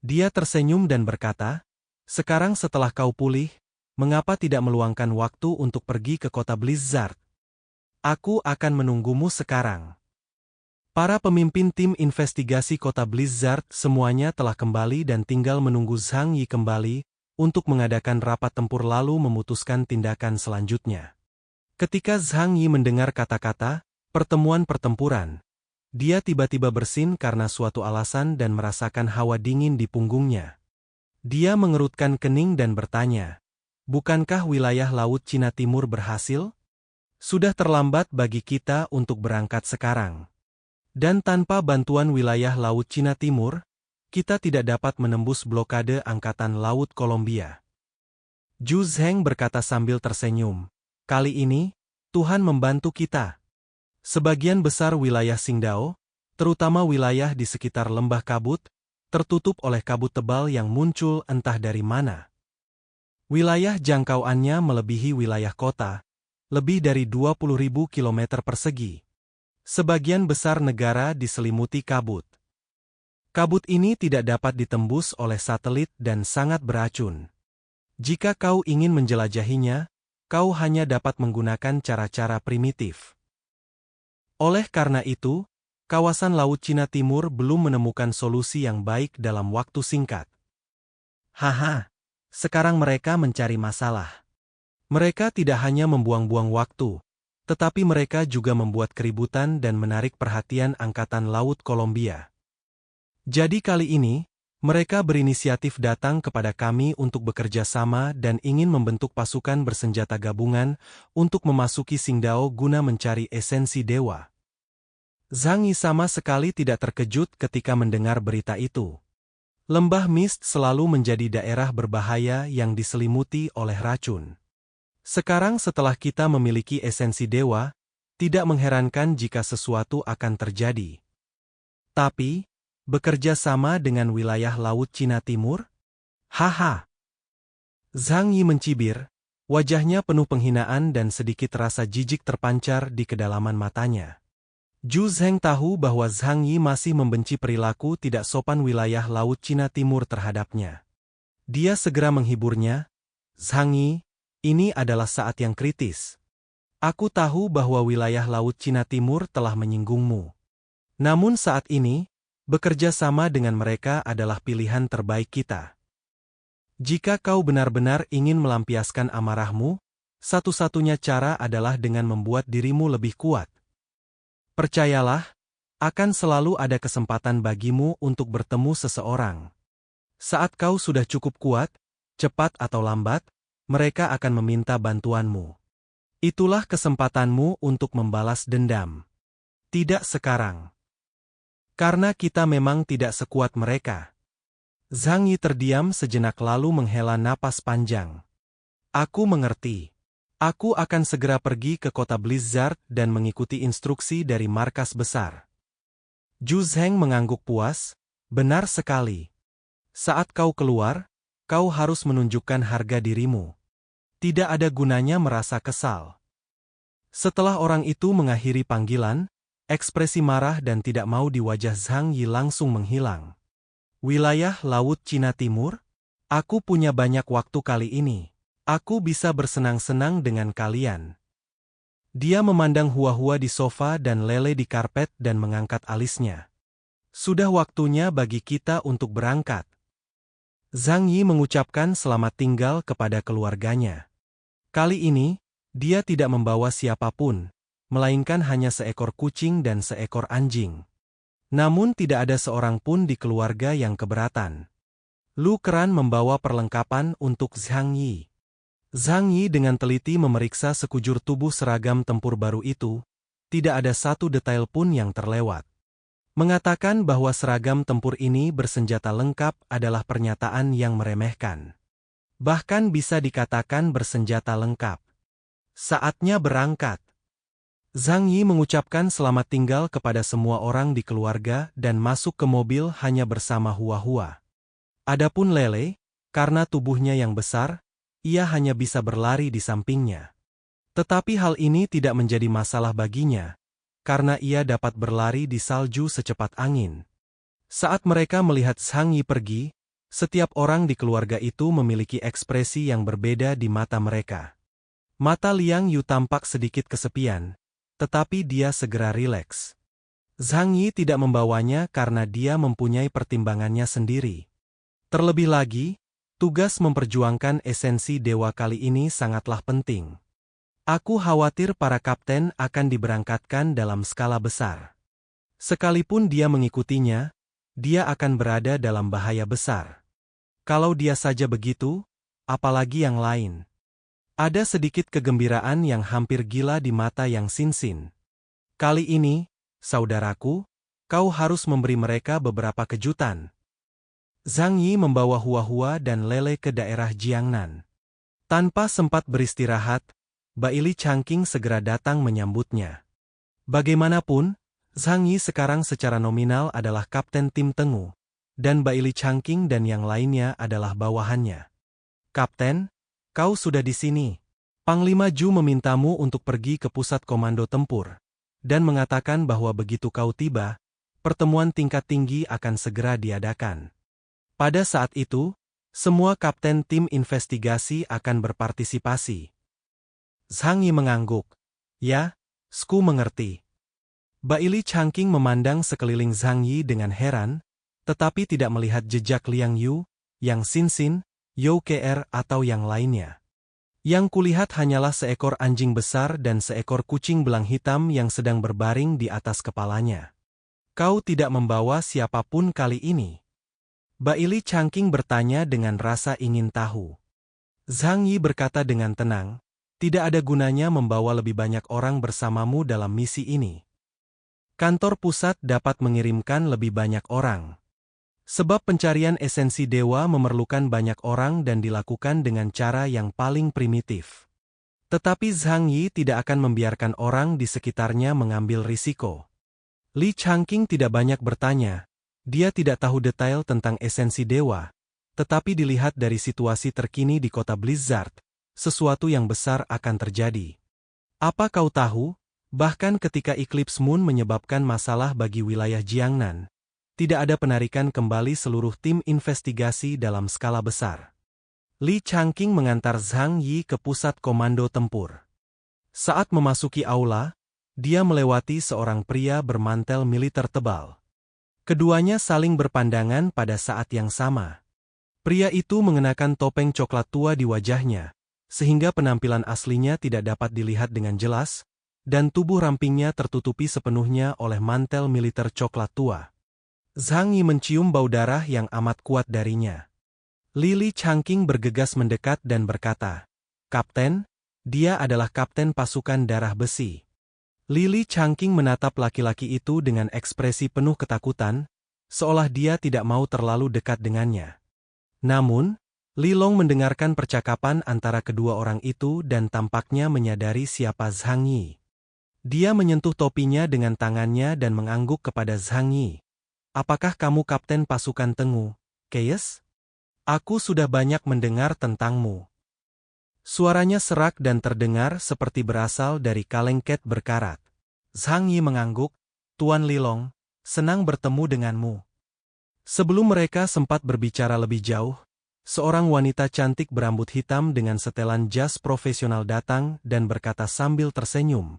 Dia tersenyum dan berkata, sekarang setelah kau pulih, mengapa tidak meluangkan waktu untuk pergi ke kota Blizzard? Aku akan menunggumu sekarang. Para pemimpin tim investigasi kota Blizzard semuanya telah kembali dan tinggal menunggu Zhang Yi kembali untuk mengadakan rapat tempur lalu memutuskan tindakan selanjutnya. Ketika Zhang Yi mendengar kata-kata pertemuan pertempuran, dia tiba-tiba bersin karena suatu alasan dan merasakan hawa dingin di punggungnya. Dia mengerutkan kening dan bertanya, bukankah wilayah Laut Cina Timur berhasil? Sudah terlambat bagi kita untuk berangkat sekarang. Dan tanpa bantuan wilayah Laut Cina Timur, kita tidak dapat menembus blokade Angkatan Laut Kolombia. Zhu Zheng berkata sambil tersenyum, kali ini, Tuhan membantu kita. Sebagian besar wilayah Qingdao, terutama wilayah di sekitar lembah kabut, tertutup oleh kabut tebal yang muncul entah dari mana. Wilayah jangkauannya melebihi wilayah kota, lebih dari 20.000 km persegi. Sebagian besar negara diselimuti kabut. Kabut ini tidak dapat ditembus oleh satelit dan sangat beracun. Jika kau ingin menjelajahinya, kau hanya dapat menggunakan cara-cara primitif. Oleh karena itu, kawasan Laut Cina Timur belum menemukan solusi yang baik dalam waktu singkat. Haha, sekarang mereka mencari masalah. Mereka tidak hanya membuang-buang waktu, tetapi mereka juga membuat keributan dan menarik perhatian Angkatan Laut Kolombia. Jadi kali ini, Mereka berinisiatif datang kepada kami untuk bekerja sama dan ingin membentuk pasukan bersenjata gabungan untuk memasuki Qingdao guna mencari esensi dewa. Zhang Yi sama sekali tidak terkejut ketika mendengar berita itu. Lembah Mist selalu menjadi daerah berbahaya yang diselimuti oleh racun. Sekarang setelah kita memiliki esensi dewa, tidak mengherankan jika sesuatu akan terjadi. Tapi, bekerja sama dengan wilayah Laut Cina Timur? Haha. Zhang Yi mencibir, wajahnya penuh penghinaan dan sedikit rasa jijik terpancar di kedalaman matanya. Zhu Zheng tahu bahwa Zhang Yi masih membenci perilaku tidak sopan wilayah Laut Cina Timur terhadapnya. Dia segera menghiburnya, "Zhang Yi, ini adalah saat yang kritis. Aku tahu bahwa wilayah Laut Cina Timur telah menyinggungmu. Namun saat ini, bekerja sama dengan mereka adalah pilihan terbaik kita. Jika kau benar-benar ingin melampiaskan amarahmu, satu-satunya cara adalah dengan membuat dirimu lebih kuat. Percayalah, akan selalu ada kesempatan bagimu untuk bertemu seseorang. Saat kau sudah cukup kuat, cepat atau lambat, mereka akan meminta bantuanmu. Itulah kesempatanmu untuk membalas dendam. Tidak sekarang. Karena kita memang tidak sekuat mereka." Zhang Yi terdiam sejenak lalu menghela napas panjang. "Aku mengerti. Aku akan segera pergi ke kota Blizzard dan mengikuti instruksi dari markas besar." Zhu Zheng mengangguk puas, "Benar sekali. Saat kau keluar, kau harus menunjukkan harga dirimu. Tidak ada gunanya merasa kesal." Setelah orang itu mengakhiri panggilan, ekspresi marah dan tidak mau di wajah Zhang Yi langsung menghilang. "Wilayah Laut Cina Timur? Aku punya banyak waktu kali ini. Aku bisa bersenang-senang dengan kalian." Dia memandang Hua-Hua di sofa dan Lele di karpet dan mengangkat alisnya. "Sudah waktunya bagi kita untuk berangkat." Zhang Yi mengucapkan selamat tinggal kepada keluarganya. Kali ini, dia tidak membawa siapapun, melainkan hanya seekor kucing dan seekor anjing. Namun tidak ada seorang pun di keluarga yang keberatan. Lu Keran membawa perlengkapan untuk Zhang Yi. Zhang Yi dengan teliti memeriksa sekujur tubuh seragam tempur baru itu, tidak ada satu detail pun yang terlewat. Mengatakan bahwa seragam tempur ini bersenjata lengkap adalah pernyataan yang meremehkan. Bahkan bisa dikatakan bersenjata lengkap. Saatnya berangkat. Zhang Yi mengucapkan selamat tinggal kepada semua orang di keluarga dan masuk ke mobil hanya bersama Hua-Hua. Adapun Lele, karena tubuhnya yang besar, ia hanya bisa berlari di sampingnya. Tetapi hal ini tidak menjadi masalah baginya, karena ia dapat berlari di salju secepat angin. Saat mereka melihat Zhang Yi pergi, setiap orang di keluarga itu memiliki ekspresi yang berbeda di mata mereka. Mata Liang Yu tampak sedikit kesepian, tetapi dia segera rileks. Zhang Yi tidak membawanya karena dia mempunyai pertimbangannya sendiri. Terlebih lagi, tugas memperjuangkan esensi dewa kali ini sangatlah penting. Aku khawatir para kapten akan diberangkatkan dalam skala besar. Sekalipun dia mengikutinya, dia akan berada dalam bahaya besar. Kalau dia saja begitu, apalagi yang lain. Ada sedikit kegembiraan yang hampir gila di mata Yang Xinxin. "Kali ini, saudaraku, kau harus memberi mereka beberapa kejutan." Zhang Yi membawa Hua-Hua dan Lele ke daerah Jiangnan. Tanpa sempat beristirahat, Baili Changqing segera datang menyambutnya. Bagaimanapun, Zhang Yi sekarang secara nominal adalah kapten tim Tengu, dan Baili Changqing dan yang lainnya adalah bawahannya. "Kapten, kau sudah di sini. Panglima Zhu memintamu untuk pergi ke pusat komando tempur, dan mengatakan bahwa begitu kau tiba, pertemuan tingkat tinggi akan segera diadakan. Pada saat itu, semua kapten tim investigasi akan berpartisipasi." Zhang Yi mengangguk. "Ya, Sku mengerti." Baili Changqing memandang sekeliling Zhang Yi dengan heran, tetapi tidak melihat jejak Liang Yu, Yang Xinxin, You Kr atau yang lainnya. Yang kulihat hanyalah seekor anjing besar dan seekor kucing belang hitam yang sedang berbaring di atas kepalanya. "Kau tidak membawa siapapun kali ini?" Baili Changqing bertanya dengan rasa ingin tahu. Zhang Yi berkata dengan tenang, tidak ada gunanya membawa lebih banyak orang bersamamu dalam misi ini. Kantor pusat dapat mengirimkan lebih banyak orang. Sebab pencarian esensi dewa memerlukan banyak orang dan dilakukan dengan cara yang paling primitif. Tetapi Zhang Yi tidak akan membiarkan orang di sekitarnya mengambil risiko. Li Changqing tidak banyak bertanya. Dia tidak tahu detail tentang esensi dewa, tetapi dilihat dari situasi terkini di kota Blizzard, sesuatu yang besar akan terjadi. Apa kau tahu? Bahkan ketika Eclipse Moon menyebabkan masalah bagi wilayah Jiangnan, tidak ada penarikan kembali seluruh tim investigasi dalam skala besar. Li Changqing mengantar Zhang Yi ke pusat komando tempur. Saat memasuki aula, dia melewati seorang pria bermantel militer tebal. Keduanya saling berpandangan pada saat yang sama. Pria itu mengenakan topeng coklat tua di wajahnya, sehingga penampilan aslinya tidak dapat dilihat dengan jelas, dan tubuh rampingnya tertutupi sepenuhnya oleh mantel militer coklat tua. Zhang Yi mencium bau darah yang amat kuat darinya. Li Changqing bergegas mendekat dan berkata, "Kapten, dia adalah kapten pasukan darah besi." Li Changqing menatap laki-laki itu dengan ekspresi penuh ketakutan, seolah dia tidak mau terlalu dekat dengannya. Namun, Li Long mendengarkan percakapan antara kedua orang itu dan tampaknya menyadari siapa Zhang Yi. Dia menyentuh topinya dengan tangannya dan mengangguk kepada Zhang Yi. "Apakah kamu kapten pasukan Tengu, Keyes? Aku sudah banyak mendengar tentangmu." Suaranya serak dan terdengar seperti berasal dari kaleng ket berkarat. Zhang Yi mengangguk, "Tuan Li Long, senang bertemu denganmu." Sebelum mereka sempat berbicara lebih jauh, seorang wanita cantik berambut hitam dengan setelan jas profesional datang dan berkata sambil tersenyum,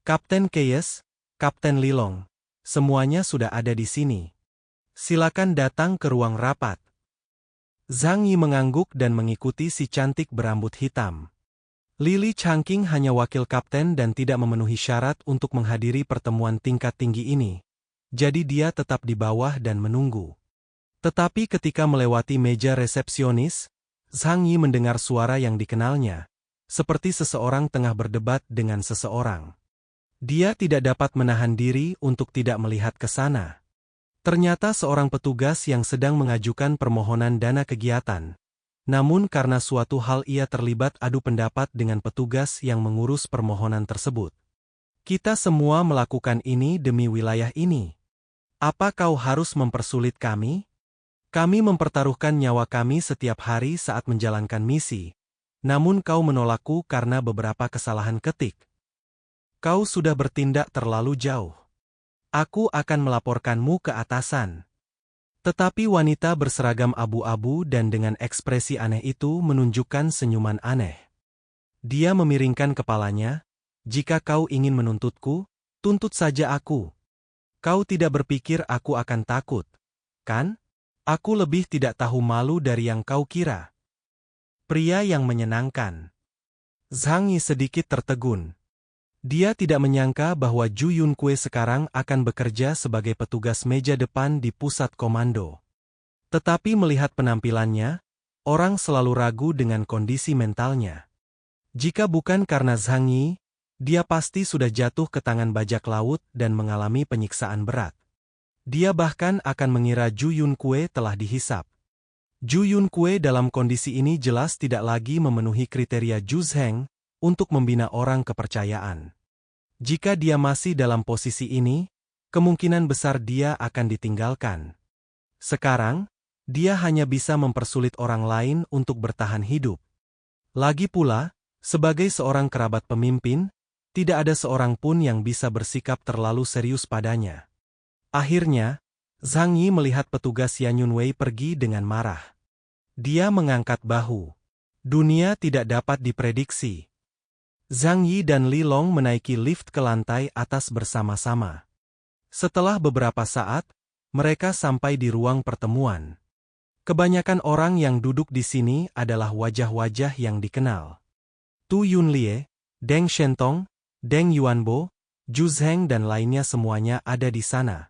"Kapten Keyes, Kapten Li Long, semuanya sudah ada di sini. Silakan datang ke ruang rapat." Zhang Yi mengangguk dan mengikuti si cantik berambut hitam. Li Changqing hanya wakil kapten dan tidak memenuhi syarat untuk menghadiri pertemuan tingkat tinggi ini, jadi dia tetap di bawah dan menunggu. Tetapi ketika melewati meja resepsionis, Zhang Yi mendengar suara yang dikenalnya, seperti seseorang tengah berdebat dengan seseorang. Dia tidak dapat menahan diri untuk tidak melihat ke sana. Ternyata seorang petugas yang sedang mengajukan permohonan dana kegiatan. Namun karena suatu hal ia terlibat adu pendapat dengan petugas yang mengurus permohonan tersebut. "Kita semua melakukan ini demi wilayah ini. Apa kau harus mempersulit kami? Kami mempertaruhkan nyawa kami setiap hari saat menjalankan misi. Namun kau menolakku karena beberapa kesalahan ketik. Kau sudah bertindak terlalu jauh. Aku akan melaporkanmu ke atasan." Tetapi wanita berseragam abu-abu dan dengan ekspresi aneh itu menunjukkan senyuman aneh. Dia memiringkan kepalanya, "Jika kau ingin menuntutku, tuntut saja aku. Kau tidak berpikir aku akan takut, kan? Aku lebih tidak tahu malu dari yang kau kira." Pria yang menyenangkan. Zhang Yi sedikit tertegun. Dia tidak menyangka bahwa Ju Yunkue sekarang akan bekerja sebagai petugas meja depan di pusat komando. Tetapi melihat penampilannya, orang selalu ragu dengan kondisi mentalnya. Jika bukan karena Zhang Yi, dia pasti sudah jatuh ke tangan bajak laut dan mengalami penyiksaan berat. Dia bahkan akan mengira Ju Yunkue telah dihisap. Ju Yunkue dalam kondisi ini jelas tidak lagi memenuhi kriteria Ju Zheng untuk membina orang kepercayaan. Jika dia masih dalam posisi ini, kemungkinan besar dia akan ditinggalkan. Sekarang, dia hanya bisa mempersulit orang lain untuk bertahan hidup. Lagi pula, sebagai seorang kerabat pemimpin, tidak ada seorang pun yang bisa bersikap terlalu serius padanya. Akhirnya, Zhang Yi melihat petugas Yan Yunwei pergi dengan marah. Dia mengangkat bahu. Dunia tidak dapat diprediksi. Zhang Yi dan Li Long menaiki lift ke lantai atas bersama-sama. Setelah beberapa saat, mereka sampai di ruang pertemuan. Kebanyakan orang yang duduk di sini adalah wajah-wajah yang dikenal. Tu Yunlie, Deng Shentong, Deng Yuanbo, Ju Zheng dan lainnya semuanya ada di sana.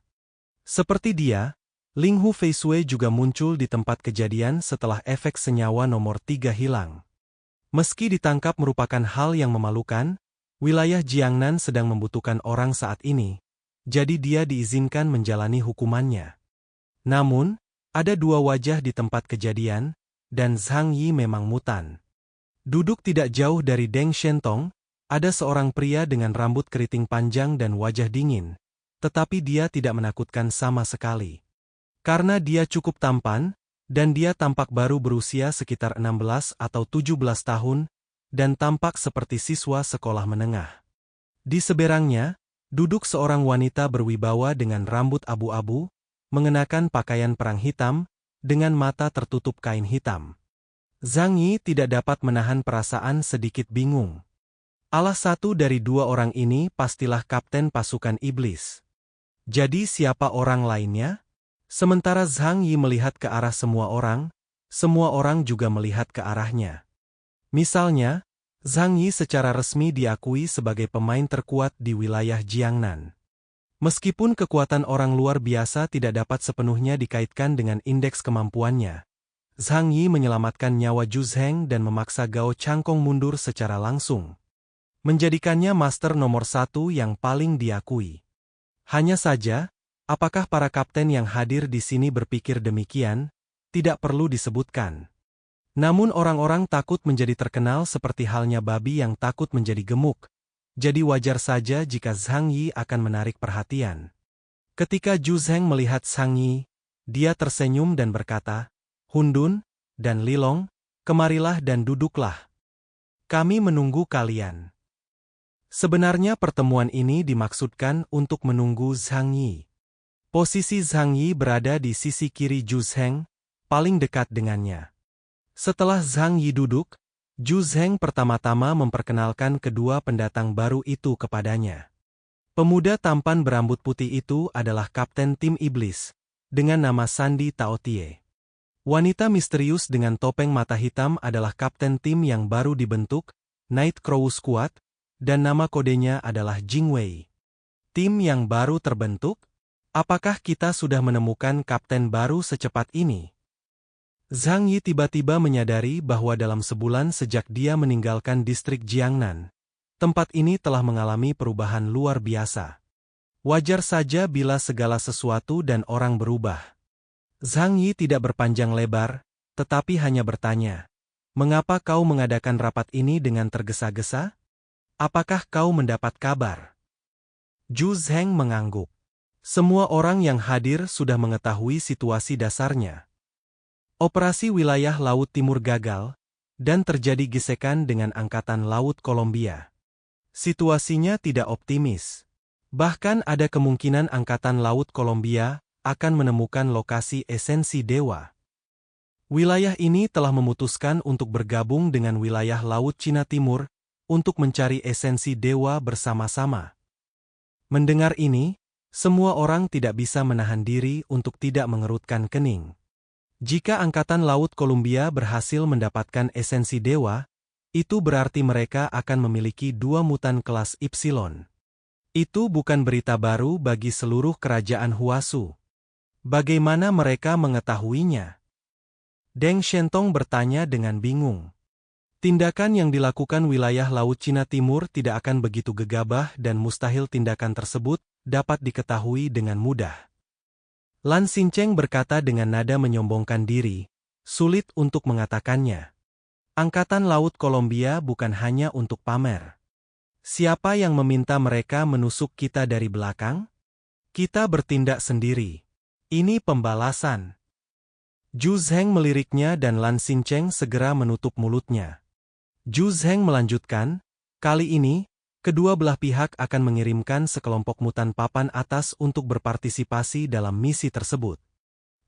Seperti dia, Ling Hu Feisue juga muncul di tempat kejadian setelah efek senyawa nomor 3 hilang. Meski ditangkap merupakan hal yang memalukan, wilayah Jiangnan sedang membutuhkan orang saat ini, jadi dia diizinkan menjalani hukumannya. Namun, ada dua wajah di tempat kejadian, dan Zhang Yi memang mutan. Duduk tidak jauh dari Deng Shentong, ada seorang pria dengan rambut keriting panjang dan wajah dingin, tetapi dia tidak menakutkan sama sekali. Karena dia cukup tampan, dan dia tampak baru berusia sekitar 16 atau 17 tahun, dan tampak seperti siswa sekolah menengah. Di seberangnya, duduk seorang wanita berwibawa dengan rambut abu-abu, mengenakan pakaian perang hitam, dengan mata tertutup kain hitam. Zhang Yi tidak dapat menahan perasaan sedikit bingung. Salah satu dari dua orang ini pastilah kapten pasukan iblis. Jadi siapa orang lainnya? Sementara Zhang Yi melihat ke arah semua orang juga melihat ke arahnya. Misalnya, Zhang Yi secara resmi diakui sebagai pemain terkuat di wilayah Jiangnan. Meskipun kekuatan orang luar biasa tidak dapat sepenuhnya dikaitkan dengan indeks kemampuannya, Zhang Yi menyelamatkan nyawa Zhu Zheng dan memaksa Gao Changkong mundur secara langsung, menjadikannya master nomor 1 yang paling diakui. Hanya saja, apakah para kapten yang hadir di sini berpikir demikian? Tidak perlu disebutkan. Namun orang-orang takut menjadi terkenal seperti halnya babi yang takut menjadi gemuk. Jadi wajar saja jika Zhang Yi akan menarik perhatian. Ketika Zhu Zheng melihat Zhang Yi, dia tersenyum dan berkata, "Hun Dun dan Lilong, kemarilah dan duduklah. Kami menunggu kalian." Sebenarnya pertemuan ini dimaksudkan untuk menunggu Zhang Yi. Posisi Zhang Yi berada di sisi kiri Zhu Zheng, paling dekat dengannya. Setelah Zhang Yi duduk, Zhu Zheng pertama-tama memperkenalkan kedua pendatang baru itu kepadanya. Pemuda tampan berambut putih itu adalah kapten tim iblis, dengan nama Sandy Taotie. Wanita misterius dengan topeng mata hitam adalah kapten tim yang baru dibentuk, Night Crow Squad, dan nama kodenya adalah Jingwei. Tim yang baru terbentuk? Apakah kita sudah menemukan kapten baru secepat ini? Zhang Yi tiba-tiba menyadari bahwa dalam sebulan sejak dia meninggalkan distrik Jiangnan, tempat ini telah mengalami perubahan luar biasa. Wajar saja bila segala sesuatu dan orang berubah. Zhang Yi tidak berpanjang lebar, tetapi hanya bertanya, "Mengapa kau mengadakan rapat ini dengan tergesa-gesa? Apakah kau mendapat kabar?" Zhu Zheng mengangguk. Semua orang yang hadir sudah mengetahui situasi dasarnya. Operasi wilayah Laut Timur gagal, dan terjadi gesekan dengan Angkatan Laut Kolombia. Situasinya tidak optimis. Bahkan ada kemungkinan Angkatan Laut Kolombia akan menemukan lokasi esensi dewa. Wilayah ini telah memutuskan untuk bergabung dengan wilayah Laut Cina Timur untuk mencari esensi dewa bersama-sama. Mendengar ini, semua orang tidak bisa menahan diri untuk tidak mengerutkan kening. Jika Angkatan Laut Kolombia berhasil mendapatkan esensi dewa, itu berarti mereka akan memiliki 2 mutan kelas Y. Itu bukan berita baru bagi seluruh kerajaan Huasu. Bagaimana mereka mengetahuinya? Deng Shentong bertanya dengan bingung. Tindakan yang dilakukan wilayah Laut Cina Timur tidak akan begitu gegabah dan mustahil tindakan tersebut dapat diketahui dengan mudah. Lan Xincheng berkata dengan nada menyombongkan diri, sulit untuk mengatakannya. Angkatan Laut Kolombia bukan hanya untuk pamer. Siapa yang meminta mereka menusuk kita dari belakang? Kita bertindak sendiri. Ini pembalasan. Zhu Zheng meliriknya dan Lan Xincheng segera menutup mulutnya. Zhu Zheng melanjutkan, kali ini, kedua belah pihak akan mengirimkan sekelompok mutan papan atas untuk berpartisipasi dalam misi tersebut.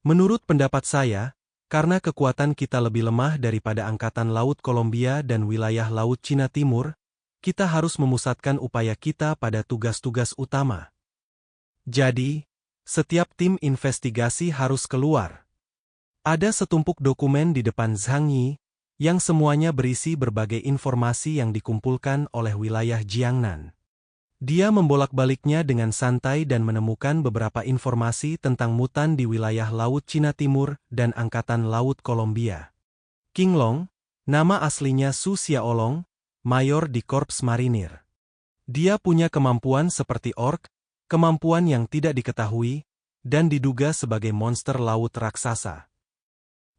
Menurut pendapat saya, karena kekuatan kita lebih lemah daripada Angkatan Laut Kolombia dan wilayah Laut Cina Timur, kita harus memusatkan upaya kita pada tugas-tugas utama. Jadi, setiap tim investigasi harus keluar. Ada setumpuk dokumen di depan Zhang Yi, yang semuanya berisi berbagai informasi yang dikumpulkan oleh wilayah Jiangnan. Dia membolak-baliknya dengan santai dan menemukan beberapa informasi tentang mutan di wilayah Laut Cina Timur dan Angkatan Laut Kolombia. King Long, nama aslinya Su Xiaolong, mayor di Korps Marinir. Dia punya kemampuan seperti ork, kemampuan yang tidak diketahui, dan diduga sebagai monster laut raksasa.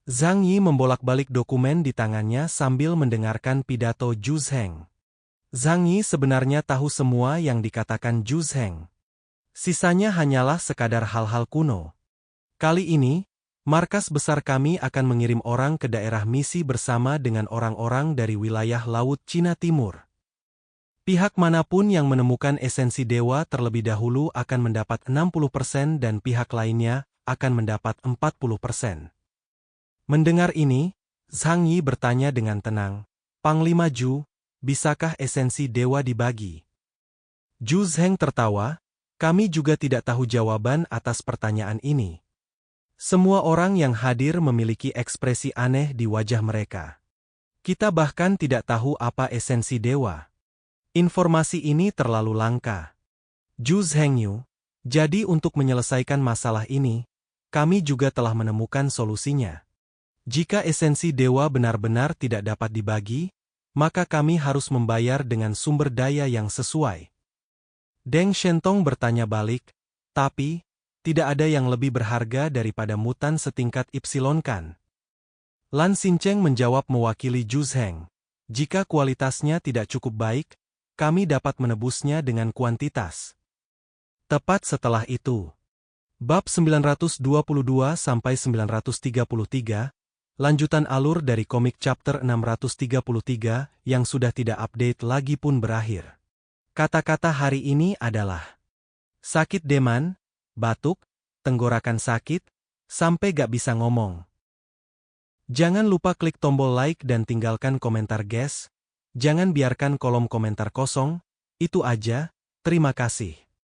Zhang Yi membolak-balik dokumen di tangannya sambil mendengarkan pidato Zhu Zheng. Zhang Yi sebenarnya tahu semua yang dikatakan Zhu Zheng. Sisanya hanyalah sekadar hal-hal kuno. Kali ini, markas besar kami akan mengirim orang ke daerah misi bersama dengan orang-orang dari wilayah Laut Cina Timur. Pihak manapun yang menemukan esensi dewa terlebih dahulu akan mendapat 60% dan pihak lainnya akan mendapat 40%. Mendengar ini, Zhang Yi bertanya dengan tenang, "Panglima Zhu, bisakah esensi dewa dibagi?" Zhu Zheng tertawa, "Kami juga tidak tahu jawaban atas pertanyaan ini." Semua orang yang hadir memiliki ekspresi aneh di wajah mereka. Kita bahkan tidak tahu apa esensi dewa. Informasi ini terlalu langka. Zhu Zhengyu, jadi untuk menyelesaikan masalah ini, kami juga telah menemukan solusinya. Jika esensi dewa benar-benar tidak dapat dibagi, maka kami harus membayar dengan sumber daya yang sesuai. Deng Shentong bertanya balik, "Tapi, tidak ada yang lebih berharga daripada mutan setingkat Epsilon kan?" Lan Xincheng menjawab mewakili Zhu Zheng, "Jika kualitasnya tidak cukup baik, kami dapat menebusnya dengan kuantitas." Tepat setelah itu, Bab 922-933, lanjutan alur dari komik chapter 633 yang sudah tidak update lagi pun berakhir. Kata-kata hari ini adalah sakit deman, batuk, tenggorokan sakit, sampai gak bisa ngomong. Jangan lupa klik tombol like dan tinggalkan komentar guys. Jangan biarkan kolom komentar kosong. Itu aja, terima kasih.